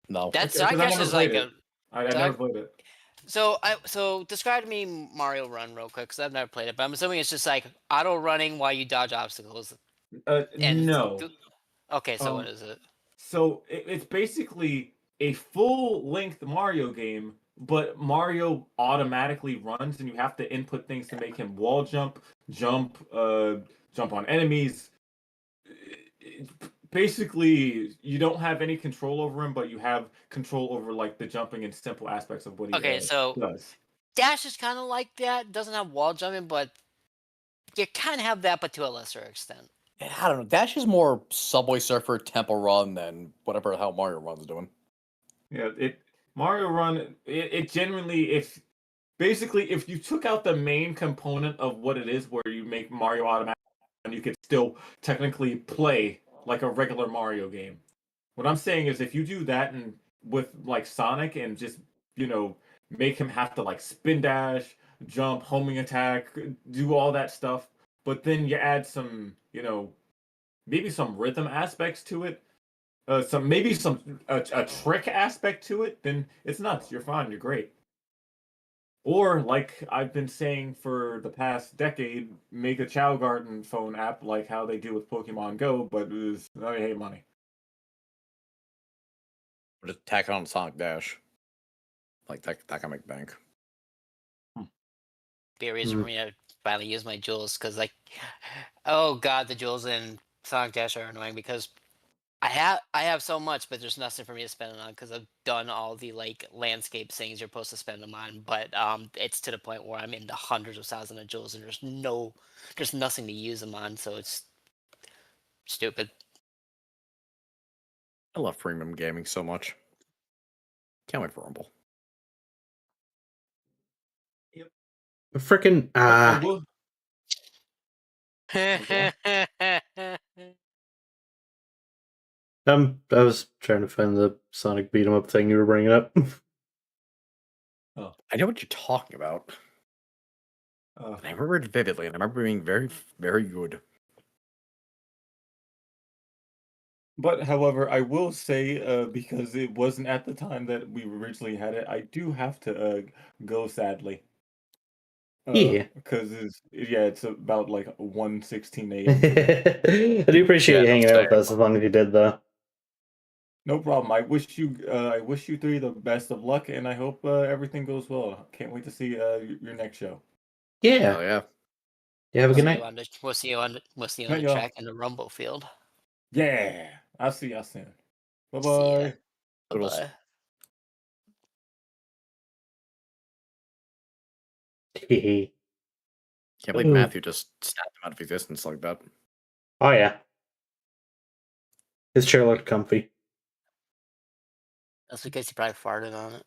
Speaker 2: No.
Speaker 3: That's
Speaker 4: Okay, 'cause
Speaker 3: I
Speaker 4: I
Speaker 3: guess
Speaker 4: never
Speaker 3: is like
Speaker 4: played
Speaker 3: a
Speaker 4: I
Speaker 3: So
Speaker 4: never
Speaker 3: I-
Speaker 4: played it.
Speaker 3: So describe to me Mario Run real quick, because I've never played it, but I'm assuming it's just like auto running while you dodge obstacles. And
Speaker 4: No.
Speaker 3: okay, so what
Speaker 4: Um,
Speaker 3: is it?
Speaker 4: so it's basically a full-length Mario game, but Mario automatically runs, and you have to input things to make him wall jump, jump, jump on enemies. Basically, you don't have any control over him, but you have control over like the jumping and simple aspects of what he
Speaker 3: Okay, so
Speaker 4: does.
Speaker 3: Dash is kind of like that. Doesn't have wall jumping, but you kind of have that, but to a lesser extent.
Speaker 2: I don't know. Dash is more Subway Surfer, Temple Run than whatever the hell Mario Run's doing.
Speaker 4: Yeah, it Mario Run. It genuinely, if basically if you took out the main component of what it is, where you make Mario automatic, you could still technically play like a regular Mario game. What I'm saying is, if you do that and with like Sonic and just make him have to like spin dash, jump, homing attack, do all that stuff, but then you add some maybe some rhythm aspects to it, some maybe some a trick aspect to it, then it's nuts. You're fine. You're great. Or like I've been saying for the past decade, make a Chow Garden phone app like how they do with Pokemon Go, but I hate money.
Speaker 2: Or just tack it on Sonic Dash. Like that can make bank.
Speaker 3: Be a reason for me to finally use my jewels, because like, oh god, the jewels in Sonic Dash are annoying because I have so much, but there's nothing for me to spend it on because I've done all the like landscape things you're supposed to spend them on. But it's to the point where I'm in the hundreds of thousands of jewels, and there's nothing to use them on, so it's stupid.
Speaker 2: I love premium gaming so much. Can't wait for Rumble.
Speaker 1: Freaking
Speaker 4: I will.
Speaker 1: I was trying to find the Sonic beat 'em up thing you were bringing up.
Speaker 2: I know what you're talking about.
Speaker 4: Uh,
Speaker 2: I remember it vividly, and I remember being very, very good.
Speaker 4: but however, I will say, because it wasn't at the time that we originally had it, I do have to go sadly.
Speaker 1: Yeah.
Speaker 4: Because it's about like 1:16
Speaker 1: I
Speaker 4: a.m. for me.
Speaker 1: do appreciate
Speaker 2: Yeah,
Speaker 1: you
Speaker 2: no,
Speaker 1: hanging out with
Speaker 2: same.
Speaker 1: us as long as you did, though.
Speaker 4: No problem. I wish you three the best of luck, and I hope everything goes well. Can't wait to see your next show.
Speaker 1: Yeah.
Speaker 2: Oh yeah.
Speaker 1: Yeah, have a
Speaker 3: We'll
Speaker 1: good
Speaker 3: see you
Speaker 1: night.
Speaker 3: on the we'll see you on the we'll see you on
Speaker 4: Night,
Speaker 3: the
Speaker 4: y'all.
Speaker 3: track in the Rumble field.
Speaker 4: Yeah, I'll see y'all soon. Bye
Speaker 3: See ya.
Speaker 4: bye.
Speaker 3: Bye
Speaker 2: Toodles.
Speaker 3: bye.
Speaker 2: Can't believe
Speaker 1: Ooh.
Speaker 2: Matthew just snapped him out of existence like that.
Speaker 1: Oh, yeah. His chair looked comfy.
Speaker 3: That's because he probably farted on it.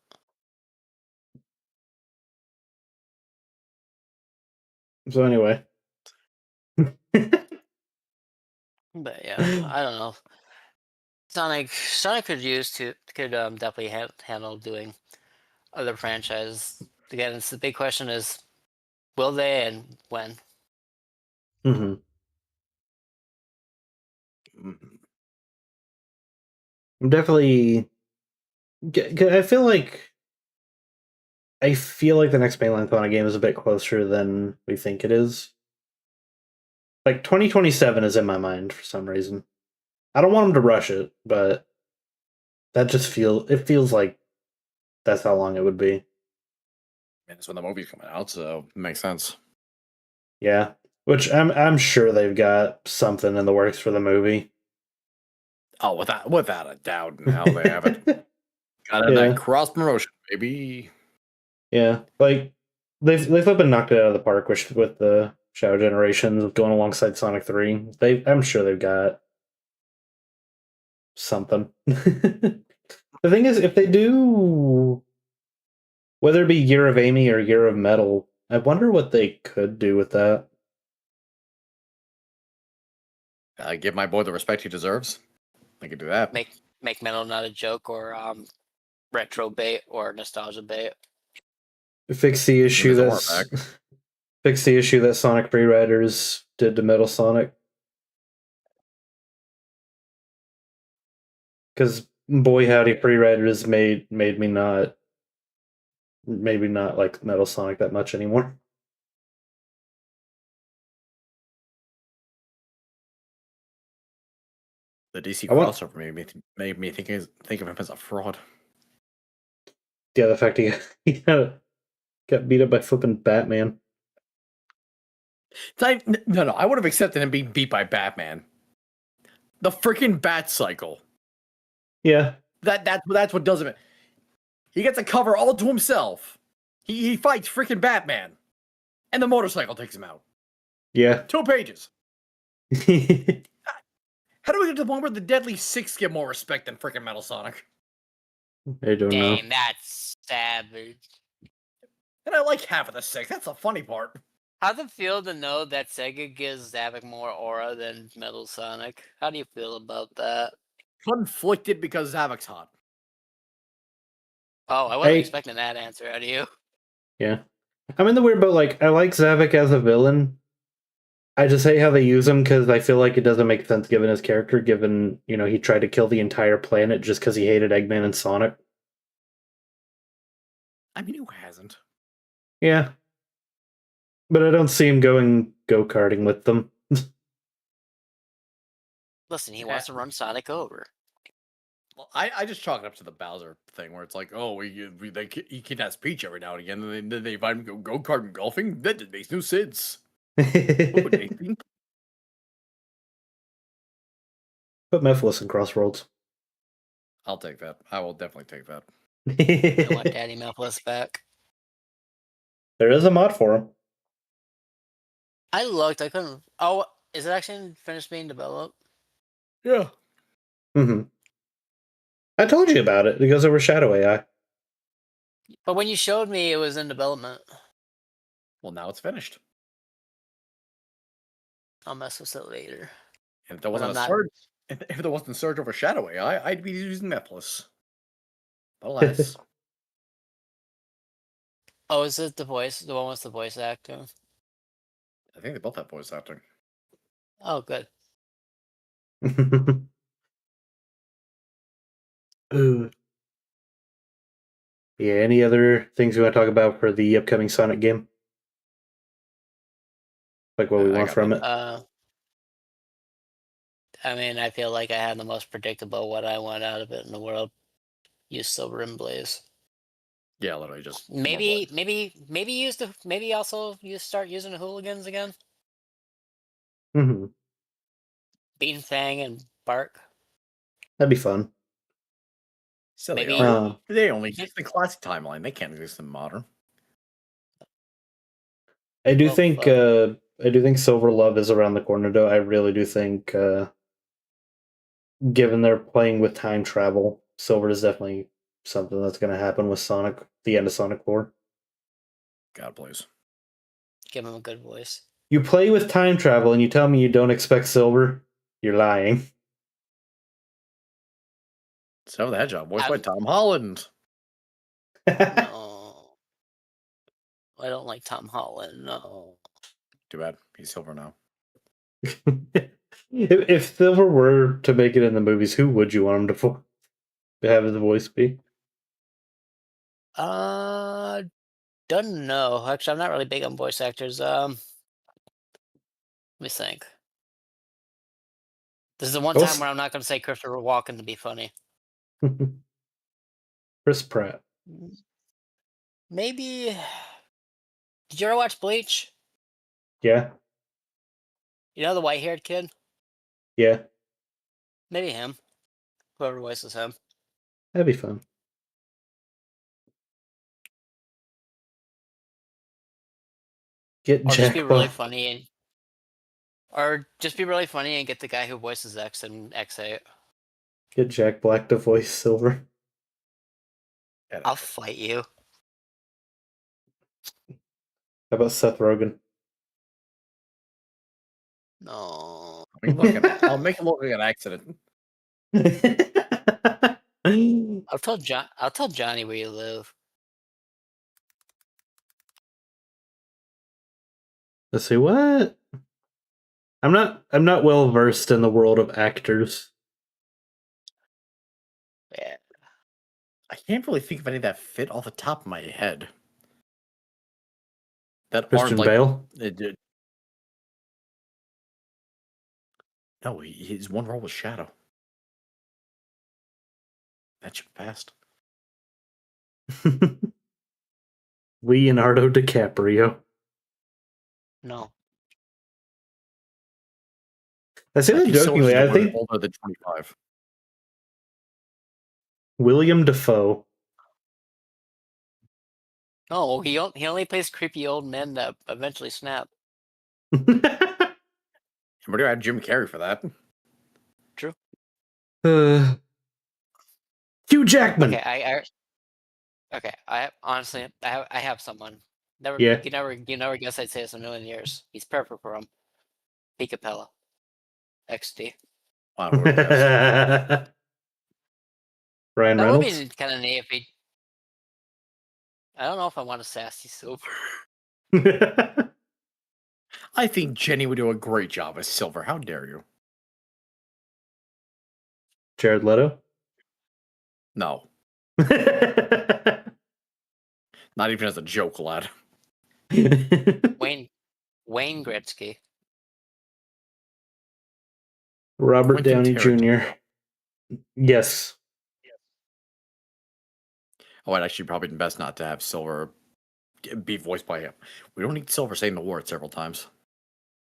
Speaker 1: So, anyway.
Speaker 3: But yeah, I don't know. Sonic could definitely handle doing other franchises. Again, it's the big question is, will they and when?
Speaker 1: hmm
Speaker 2: Mhm.
Speaker 1: I'm definitely. I feel like the next mainline Sonic game is a bit closer than we think it is. Like 2027 is in my mind for some reason. I don't want them to rush it, but it feels like that's how long it would be.
Speaker 2: I mean, that's when the movie's coming out, so it makes sense.
Speaker 1: Yeah, which I'm sure they've got something in the works for the movie.
Speaker 2: Oh, without a doubt, now they have it. Got in
Speaker 1: Yeah.
Speaker 2: that cross promotion, baby.
Speaker 1: Yeah, like they've flipping knocked it out of the park with the Shadow Generations going alongside Sonic 3. I'm sure they've got something. The thing is, if they do, whether it be Year of Amy or Year of Metal, I wonder what they could do with that.
Speaker 2: Give my boy the respect he deserves. I could do that.
Speaker 3: Make metal not a joke, or retro bait or nostalgia bait.
Speaker 1: Fix the issue
Speaker 2: There's a horror back.
Speaker 1: fix the issue that Sonic Freeriders did to Metal Sonic. Because boy howdy, Freeriders made me not maybe not like Metal Sonic that much anymore.
Speaker 2: The DC
Speaker 1: I want-
Speaker 2: crossover made me think of him as a fraud.
Speaker 1: Yeah, the fact he got beat up by flipping Batman.
Speaker 2: No, I would have accepted him being beat by Batman. The freaking Bat Cycle.
Speaker 1: Yeah.
Speaker 2: That's what does it. He gets a cover all to himself. He fights freaking Batman, and the motorcycle takes him out.
Speaker 1: Yeah.
Speaker 2: 2 pages. How do we get to the point where the Deadly Six get more respect than freaking Metal Sonic?
Speaker 1: I don't know.
Speaker 3: Dang, that's savage.
Speaker 2: And I like half of the six. That's the funny part.
Speaker 3: How's it feel to know that Sega gives Zavik more aura than Metal Sonic? How do you feel about that?
Speaker 2: Conflicted because Zavik's hot.
Speaker 3: Oh, I wasn't
Speaker 1: I-
Speaker 3: expecting that answer out of you.
Speaker 1: Yeah. I'm in the weird boat, like, I like Zavik as a villain. I just hate how they use him because I feel like it doesn't make sense given his character, given, he tried to kill the entire planet just because he hated Eggman and Sonic.
Speaker 2: I mean, who hasn't?
Speaker 1: Yeah. But I don't see him going go-karting with them.
Speaker 3: Listen, he wants to run Sonic over.
Speaker 2: Well, I just chalk it up to the Bowser thing, where it's like, oh, he kidnaps Peach every now and again, and then they invite him to go kart and golfing. That just makes no sense. What, Nathan?
Speaker 1: Put Mephiles in Crossroads.
Speaker 2: I'll take that. I will definitely take that.
Speaker 3: I want Daddy Mephiles back.
Speaker 1: There is a mod for him.
Speaker 3: I looked, I couldn't. Oh, is it actually finished being developed?
Speaker 2: Yeah.
Speaker 1: Mm-hmm. I told you about it. It goes over Shadow AI.
Speaker 3: But when you showed me, it was in development.
Speaker 2: Well, now it's finished.
Speaker 3: I'll mess with it later.
Speaker 2: And if there
Speaker 3: When
Speaker 2: wasn't
Speaker 3: I'm
Speaker 2: a
Speaker 3: not-
Speaker 2: surge, if there wasn't a surge over Shadow AI, I'd be using Mephiles. But alas,
Speaker 3: Oh, is it the voice? The one with the voice acting?
Speaker 2: I think they both have voice acting.
Speaker 3: Oh, good.
Speaker 1: Ooh. Yeah, any other things we want to talk about for the upcoming Sonic game? Like what we
Speaker 2: I
Speaker 1: want
Speaker 2: got
Speaker 1: from it?
Speaker 3: I mean, I feel like I had the most predictable what I want out of it in the world. Use Silver and Blaze.
Speaker 2: Yeah, literally just
Speaker 3: Maybe also start using the hooligans again.
Speaker 1: Mm-hmm.
Speaker 3: Bean Fang and Bark.
Speaker 1: That'd be fun.
Speaker 2: silly.
Speaker 3: Maybe-
Speaker 2: They only use the classic timeline. They can't exist in modern.
Speaker 1: I do
Speaker 3: Well,
Speaker 1: think
Speaker 3: fuck.
Speaker 1: I do think Silver Love is around the corner though. I really do think given they're playing with time travel, Silver is definitely something that's gonna happen with Sonic, the end of Sonic 4.
Speaker 2: God please.
Speaker 3: Give him a good voice.
Speaker 1: You play with time travel and you tell me you don't expect Silver, you're lying.
Speaker 2: So the Hedgehog, voiced by
Speaker 3: I'm-
Speaker 2: Tom Holland.
Speaker 3: No. I don't like Tom Holland. No.
Speaker 2: Too bad. He's Silver now.
Speaker 1: If Silver were to make it in the movies, who would you want him to have his voice be?
Speaker 3: Don't know. Actually, I'm not really big on voice actors. Let me think. This is the one time where I'm not going to say Christopher Walken to be funny.
Speaker 1: Chris Pratt.
Speaker 3: Maybe. Did you ever watch Bleach?
Speaker 1: Yeah,
Speaker 3: You know the white-haired kid?
Speaker 1: yeah,
Speaker 3: Maybe him. Whoever voices him.
Speaker 1: that'd be fun. Get
Speaker 3: Or
Speaker 1: Jack
Speaker 3: just be really
Speaker 1: Black.
Speaker 3: funny and get the guy who voices X in X8.
Speaker 1: Get Jack Black to voice Silver.
Speaker 3: I'll fight you.
Speaker 1: How about Seth Rogen?
Speaker 3: No.
Speaker 2: I'll make him look like an accident.
Speaker 3: I'll tell Johnny where you live.
Speaker 1: Let's see what. I'm not well versed in the world of actors.
Speaker 3: Yeah.
Speaker 2: I can't really think of any that fit off the top of my head. that aren't
Speaker 1: Christian
Speaker 2: like
Speaker 1: Bale.
Speaker 2: No, his one role was Shadow. That shit passed.
Speaker 1: Leonardo DiCaprio.
Speaker 3: No.
Speaker 1: I say that
Speaker 2: think Silver's
Speaker 1: jokingly.
Speaker 2: just
Speaker 1: I
Speaker 2: a little
Speaker 1: think
Speaker 2: older than 25.
Speaker 1: William Dafoe.
Speaker 3: No, he only plays creepy old men that eventually snap.
Speaker 2: I'm gonna add Jim Carrey for that.
Speaker 3: True.
Speaker 1: Hugh Jackman.
Speaker 3: Okay, I honestly I have someone.
Speaker 1: Yeah.
Speaker 3: You never guess I'd say this in a million years. He's perfect for him. P. Capella. XD.
Speaker 2: I would guess.
Speaker 1: Ryan
Speaker 3: That would
Speaker 1: Reynolds.
Speaker 3: be kind of neat if he. I don't know if I want a sassy Silver.
Speaker 2: I think Jenny would do a great job as Silver. How dare you?
Speaker 1: Jared Leto.
Speaker 2: No. Not even as a joke, lad.
Speaker 3: Wayne Gretzky.
Speaker 1: Robert
Speaker 2: Quentin
Speaker 1: Downey
Speaker 2: Tarantino.
Speaker 1: Jr. Yes.
Speaker 2: Oh, and actually, probably best not to have Silver be voiced by him. We don't need Silver saying the word several times.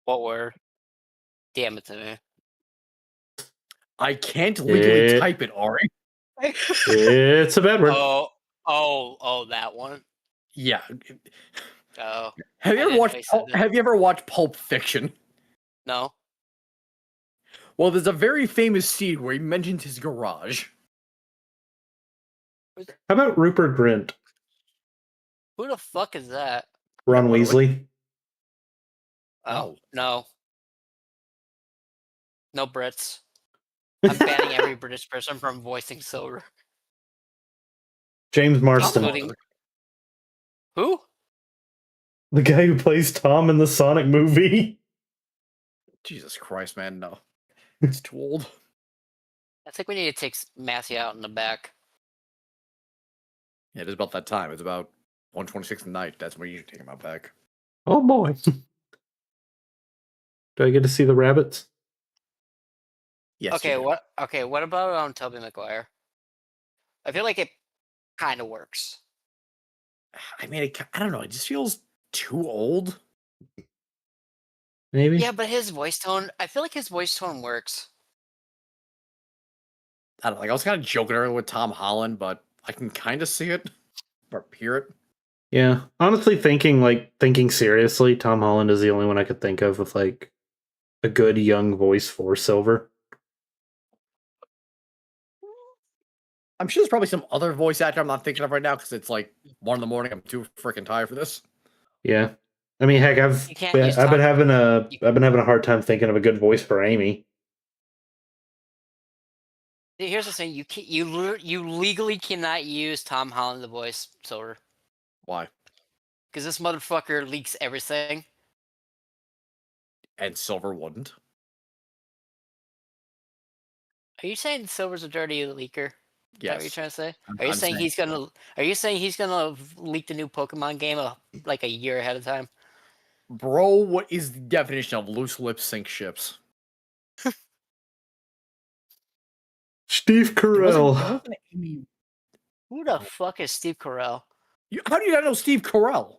Speaker 3: What word? Damn it to me.
Speaker 2: I can't legally type it, Ari.
Speaker 1: It's a bad word.
Speaker 3: Oh, that one.
Speaker 2: Yeah.
Speaker 3: Oh,
Speaker 2: Have you
Speaker 3: I
Speaker 2: ever
Speaker 3: didn't
Speaker 2: watched?
Speaker 3: know he said it.
Speaker 2: Have you ever watched Pulp Fiction?
Speaker 3: No.
Speaker 2: Well, there's a very famous scene where he mentions his garage.
Speaker 1: How about Rupert Grint?
Speaker 3: Who the fuck is that?
Speaker 1: Ron
Speaker 2: By the way-
Speaker 1: Weasley.
Speaker 3: Oh, no. No Brits. I'm banning every British person from voicing Silver.
Speaker 1: James Marston.
Speaker 3: Including- Who?
Speaker 1: The guy who plays Tom in the Sonic movie.
Speaker 2: Jesus Christ, man, no. It's too old.
Speaker 3: I think we need to take Massey out in the back.
Speaker 2: Yeah, it is about that time. It's about 1:26 at night. That's when you should take him out back.
Speaker 1: Oh boy. Do I get to see the rabbits?
Speaker 2: Yes.
Speaker 3: Okay,
Speaker 2: you do.
Speaker 3: what about Tobey Maguire? I feel like it kind of works.
Speaker 2: I mean, I don't know. It just feels too old.
Speaker 1: Maybe?
Speaker 3: Yeah, but his voice tone, I feel like his voice tone works.
Speaker 2: I don't know. Like, I was kind of joking earlier with Tom Holland, but I can kind of see it or hear it.
Speaker 1: Yeah. Honestly, thinking seriously, Tom Holland is the only one I could think of with like a good young voice for Silver.
Speaker 2: I'm sure there's probably some other voice actor I'm not thinking of right now because it's like 1 a.m. I'm too freaking tired for this.
Speaker 1: Yeah. I mean, heck, I've
Speaker 3: You can't
Speaker 1: been
Speaker 3: use Tom-
Speaker 1: having a hard time thinking of a good voice for Amy.
Speaker 3: Here's the thing: you legally cannot use Tom Holland to voice Silver
Speaker 2: Why?
Speaker 3: because this motherfucker leaks everything.
Speaker 2: And Silver wouldn't.
Speaker 3: Are you saying Silver's a dirty leaker? Is that what you're
Speaker 2: Yes.
Speaker 3: trying to say?
Speaker 2: I'm-
Speaker 3: Are you
Speaker 2: I'm
Speaker 3: saying
Speaker 2: saying
Speaker 3: he's gonna? Are you saying he's gonna leak the new Pokemon game like a year ahead of time?
Speaker 2: Bro, what is the definition of loose lips sink ships?
Speaker 1: Steve
Speaker 2: There
Speaker 1: Carell.
Speaker 2: wasn't Amy-
Speaker 3: Who the fuck is Steve Carell?
Speaker 2: How do you not know Steve Carell?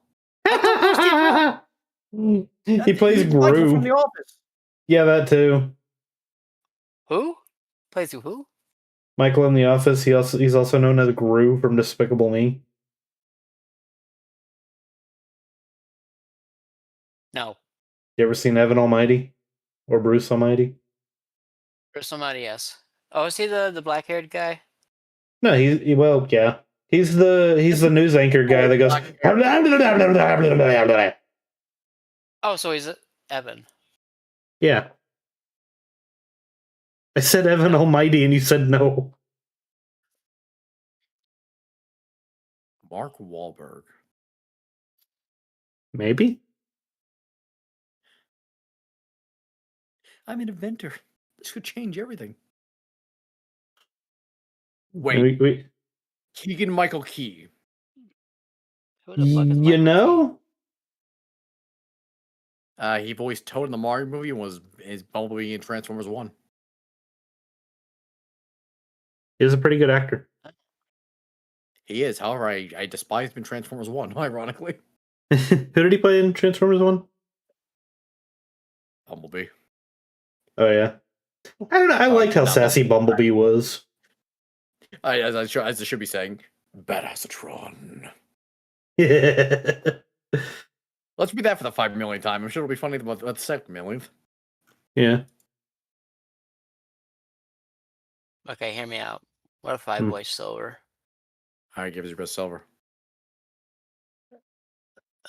Speaker 1: He plays
Speaker 2: He's Michael from
Speaker 1: Gru.
Speaker 2: The Office.
Speaker 1: Yeah, that too.
Speaker 3: Who plays who?
Speaker 1: Michael in The Office. He's also known as Gru from Despicable Me.
Speaker 3: No,
Speaker 1: You ever seen Evan Almighty or Bruce Almighty?
Speaker 3: or somebody else. Oh, is he the black-haired guy?
Speaker 1: No, well, yeah. He's the news anchor guy that goes.
Speaker 3: Oh, so he's Evan.
Speaker 1: Yeah. I said Evan Almighty, and you said no.
Speaker 2: Mark Wahlberg.
Speaker 1: Maybe.
Speaker 2: I'm an inventor. This could change everything. Wait,
Speaker 1: We
Speaker 2: Keegan Michael Key.
Speaker 3: Who the fuck is
Speaker 1: you
Speaker 3: Michael Keaton?
Speaker 1: know,
Speaker 2: He voiced Toad in the Mario movie and was his Bumblebee in Transformers 1.
Speaker 1: He's a pretty good actor.
Speaker 2: He is. However, I despise him in Transformers 1, ironically.
Speaker 1: Who did he play in Transformers 1?
Speaker 2: Bumblebee.
Speaker 1: Oh, yeah. I don't know. I liked how
Speaker 2: not
Speaker 1: sassy Bumblebee was.
Speaker 2: As I should be saying, Badassatron.
Speaker 1: Yeah.
Speaker 2: Let's be that for the 5 millionth time. I'm sure it'll be funny about the 7 millionth.
Speaker 1: Yeah.
Speaker 3: Okay, hear me out. What if I voice Silver?
Speaker 2: I give you best silver.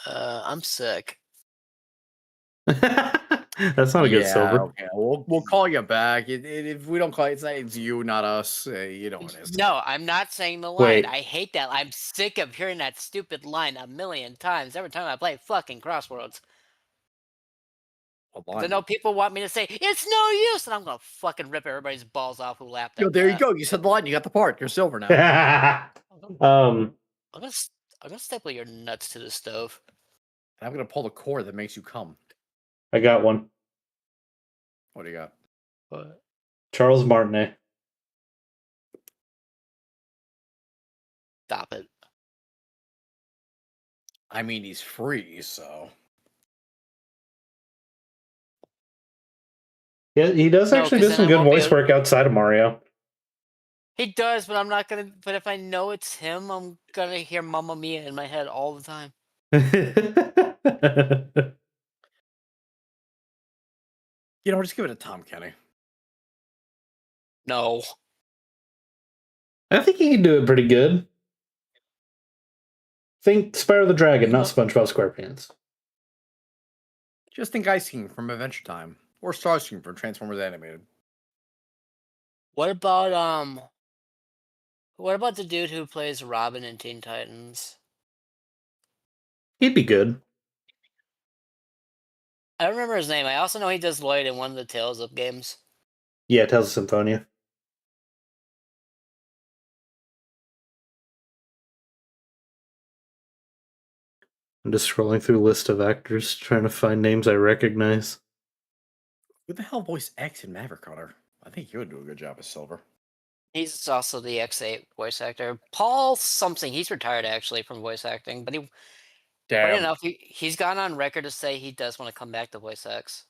Speaker 3: I'm sick.
Speaker 1: That's not a good silver.
Speaker 2: Okay. We'll call you back. If we don't call you, it's you, not us. You know what it is.
Speaker 3: No, I'm not saying the line.
Speaker 1: Wait.
Speaker 3: I hate that. I'm sick of hearing that stupid line a million times every time I play fucking Crossworlds. I know people want me to say it's no use, and I'm gonna fucking rip everybody's balls off who laughed at
Speaker 2: Yo, there you
Speaker 3: that.
Speaker 2: go. You said the line. You got the part. You're silver now.
Speaker 3: I'm gonna staple your nuts to the stove.
Speaker 2: I'm gonna pull the cord that makes you come.
Speaker 1: I got one.
Speaker 2: What do you got?
Speaker 3: What?
Speaker 1: Charles Martinet.
Speaker 3: Stop it.
Speaker 2: I mean, he's free, so.
Speaker 1: Yeah, he does
Speaker 3: No,
Speaker 1: actually
Speaker 3: 'cause
Speaker 1: do
Speaker 3: then
Speaker 1: some
Speaker 3: I
Speaker 1: good
Speaker 3: won't be
Speaker 1: voice
Speaker 3: able-
Speaker 1: work outside of Mario.
Speaker 3: He does, but I'm not gonna. But if I know it's him, I'm gonna hear Mamma Mia in my head all the time.
Speaker 2: You know, just give it to Tom Kenny.
Speaker 3: No.
Speaker 1: I think he can do it pretty good. Think Spyro the Dragon, not SpongeBob SquarePants.
Speaker 2: Just think Ice King from Adventure Time. Or Starscream from Transformers Animated.
Speaker 3: What about What about the dude who plays Robin in Teen Titans?
Speaker 1: He'd be good.
Speaker 3: I don't remember his name. I also know he does Lloyd in one of the Tales of games.
Speaker 1: Yeah, Tales of Symphonia. I'm just scrolling through a list of actors, trying to find names I recognize.
Speaker 2: Who the hell voiced X in Maverick Hunter? I think he would do a good job as Silver.
Speaker 3: He's also the X8 voice actor. Paul something. He's retired actually from voice acting, but funny
Speaker 2: Damn.
Speaker 3: enough, he's gone on record to say he does want to come back to voice X.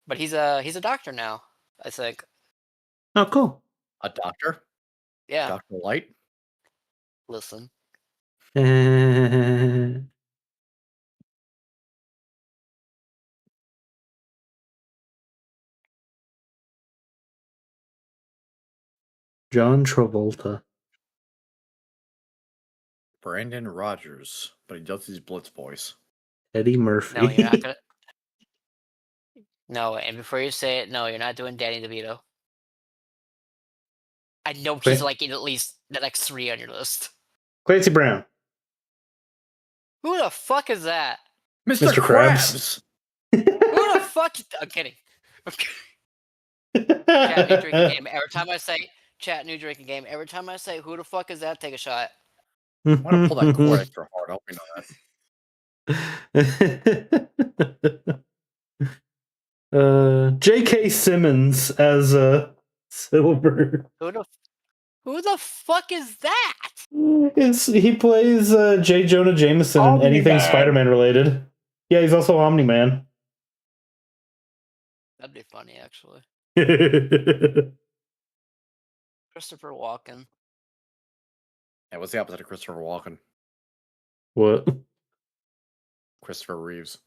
Speaker 3: But he's a doctor now, I think.
Speaker 1: Oh, cool.
Speaker 2: A doctor?
Speaker 3: Yeah.
Speaker 2: Dr. Light?
Speaker 3: Listen.
Speaker 1: John Travolta.
Speaker 2: Brandon Rogers. But he does his Blitz voice.
Speaker 1: Eddie Murphy.
Speaker 3: No, you're not gonna. No, and before you say it, no, you're not doing Danny DeVito. I know he's
Speaker 1: Wait.
Speaker 3: like in at least the next 3 on your list.
Speaker 1: Clancy Brown.
Speaker 3: Who the fuck is that?
Speaker 2: Mr.
Speaker 1: Mr.
Speaker 2: Krabs!
Speaker 3: Who the fuck? I'm kidding. Chat new drinking game. Every time I say chat new drinking game, every time I say who the fuck is that, take a shot.
Speaker 2: I want to pull that cord extra hard. I hope you know that.
Speaker 1: J.K. Simmons as Silver.
Speaker 3: Who the fuck is that?
Speaker 1: He plays J. Jonah Jameson in anything
Speaker 2: Omni-Man.
Speaker 1: Spider-Man related. Yeah, he's also Omni-Man.
Speaker 3: That'd be funny, actually. Christopher Walken.
Speaker 2: Yeah, what's the opposite of Christopher Walken?
Speaker 1: What?
Speaker 2: Christopher Reeves.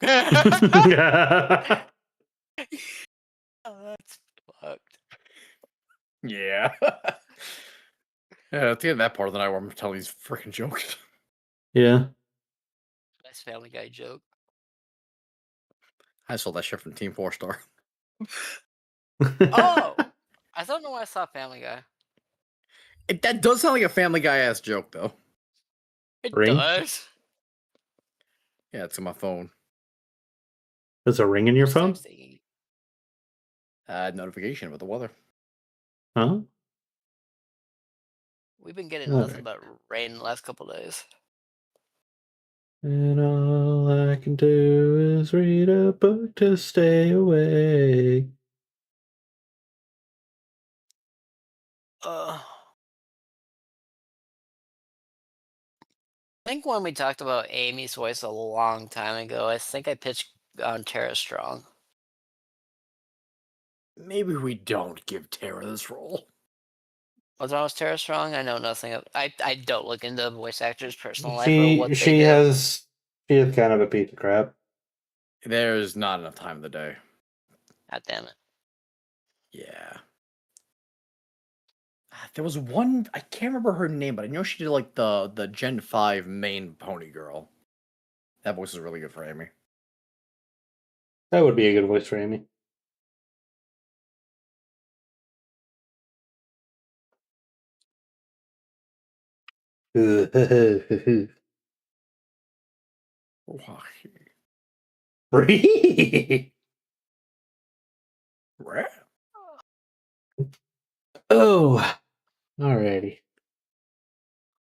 Speaker 1: Yeah.
Speaker 3: Oh, that's fucked.
Speaker 2: Yeah. Yeah, at the end of that part of the night where I'm telling these freaking jokes.
Speaker 1: Yeah.
Speaker 3: Nice Family Guy joke.
Speaker 2: I saw that shit from Team 4 Star.
Speaker 3: Oh! I don't know why I saw Family Guy.
Speaker 2: That does sound like a Family Guy ass joke, though.
Speaker 3: It
Speaker 1: Ring?
Speaker 3: does.
Speaker 2: Yeah, it's on my phone.
Speaker 1: There's a ring in your
Speaker 3: Who's
Speaker 1: phone?
Speaker 3: texting?
Speaker 2: Notification about the weather.
Speaker 1: Huh?
Speaker 3: We've been getting
Speaker 1: All
Speaker 3: nothing
Speaker 1: right.
Speaker 3: but rain the last couple days.
Speaker 1: And all I can do is read a book to stay awake.
Speaker 3: I think when we talked about Amy's voice a long time ago, I think I pitched on Tara Strong.
Speaker 2: Maybe we don't give Tara this role.
Speaker 3: What's wrong with Tara Strong? I know nothing of. I don't look into voice actors' personal life or what they
Speaker 1: She
Speaker 3: do.
Speaker 1: has kind of a piece of crap.
Speaker 2: There's not enough time of the day.
Speaker 3: God damn it.
Speaker 2: Yeah. There was one, I can't remember her name, but I know she did like the Gen 5 main pony girl. That voice is really good for Amy.
Speaker 1: That would be a good voice for Amy. Oh, alrighty.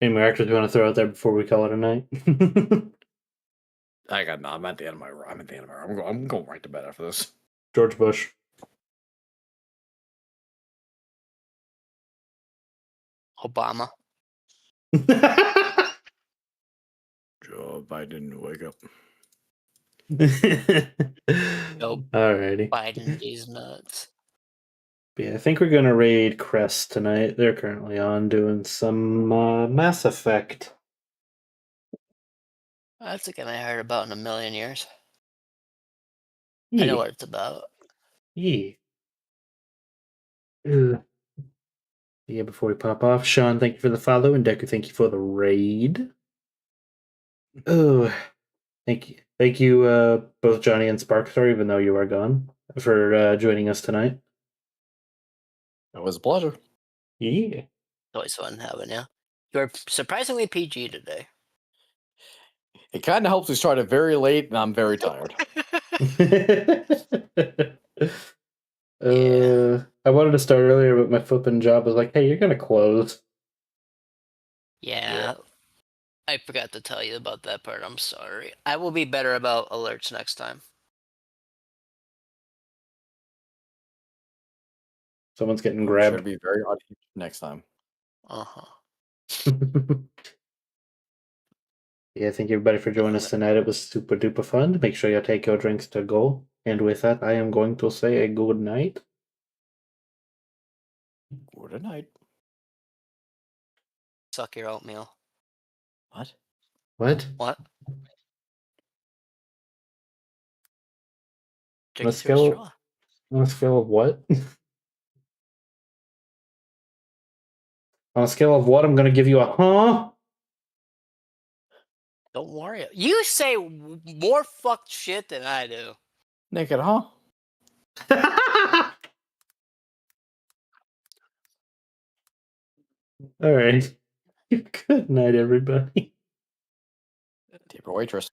Speaker 1: Any more actors we want to throw out there before we call it a night?
Speaker 2: I'm at the end of my. I'm at the end of my. I'm going right to bed after this.
Speaker 1: George Bush.
Speaker 3: Obama.
Speaker 2: Joe Biden, wake up.
Speaker 3: Nope.
Speaker 1: Alrighty.
Speaker 3: Biden, these nuts.
Speaker 1: Yeah, I think we're gonna raid Crest tonight. They're currently on doing some Mass Effect.
Speaker 3: That's a game I heard about in a million years.
Speaker 1: Yeah.
Speaker 3: I know what it's about.
Speaker 1: Yeah. Yeah, before we pop off, Sean, thank you for the follow, and Deku, thank you for the raid. Oh, thank you, both Johnny and Sparkstar, even though you are gone, for joining us tonight.
Speaker 2: It was a pleasure.
Speaker 1: Yeah.
Speaker 3: It's always fun having you. You're surprisingly PG today.
Speaker 2: It kind of helps we started very late, and I'm very tired.
Speaker 1: I wanted to start earlier, but my flipping job was like, "Hey, you're gonna close."
Speaker 3: Yeah. I forgot to tell you about that part. I'm sorry. I will be better about alerts next time.
Speaker 1: Someone's getting
Speaker 2: Sure,
Speaker 1: grabbed.
Speaker 2: be very hard next time.
Speaker 3: Uh-huh.
Speaker 1: Yeah, thank you everybody for joining us tonight. It was super duper fun. Make sure you take your drinks to go. And with that, I am going to say a good night.
Speaker 2: Good night.
Speaker 3: Suck your oatmeal.
Speaker 2: What?
Speaker 1: What?
Speaker 3: What?
Speaker 1: On
Speaker 3: Drink
Speaker 1: a
Speaker 3: it through a
Speaker 1: scale
Speaker 3: straw.
Speaker 1: on a scale of what? On a scale of what? I'm gonna give you a huh?
Speaker 3: Don't worry. You say more fucked shit than I do.
Speaker 2: Naked, huh?
Speaker 1: All right. Good night, everybody.
Speaker 2: Tip your waitress.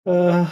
Speaker 1: Uh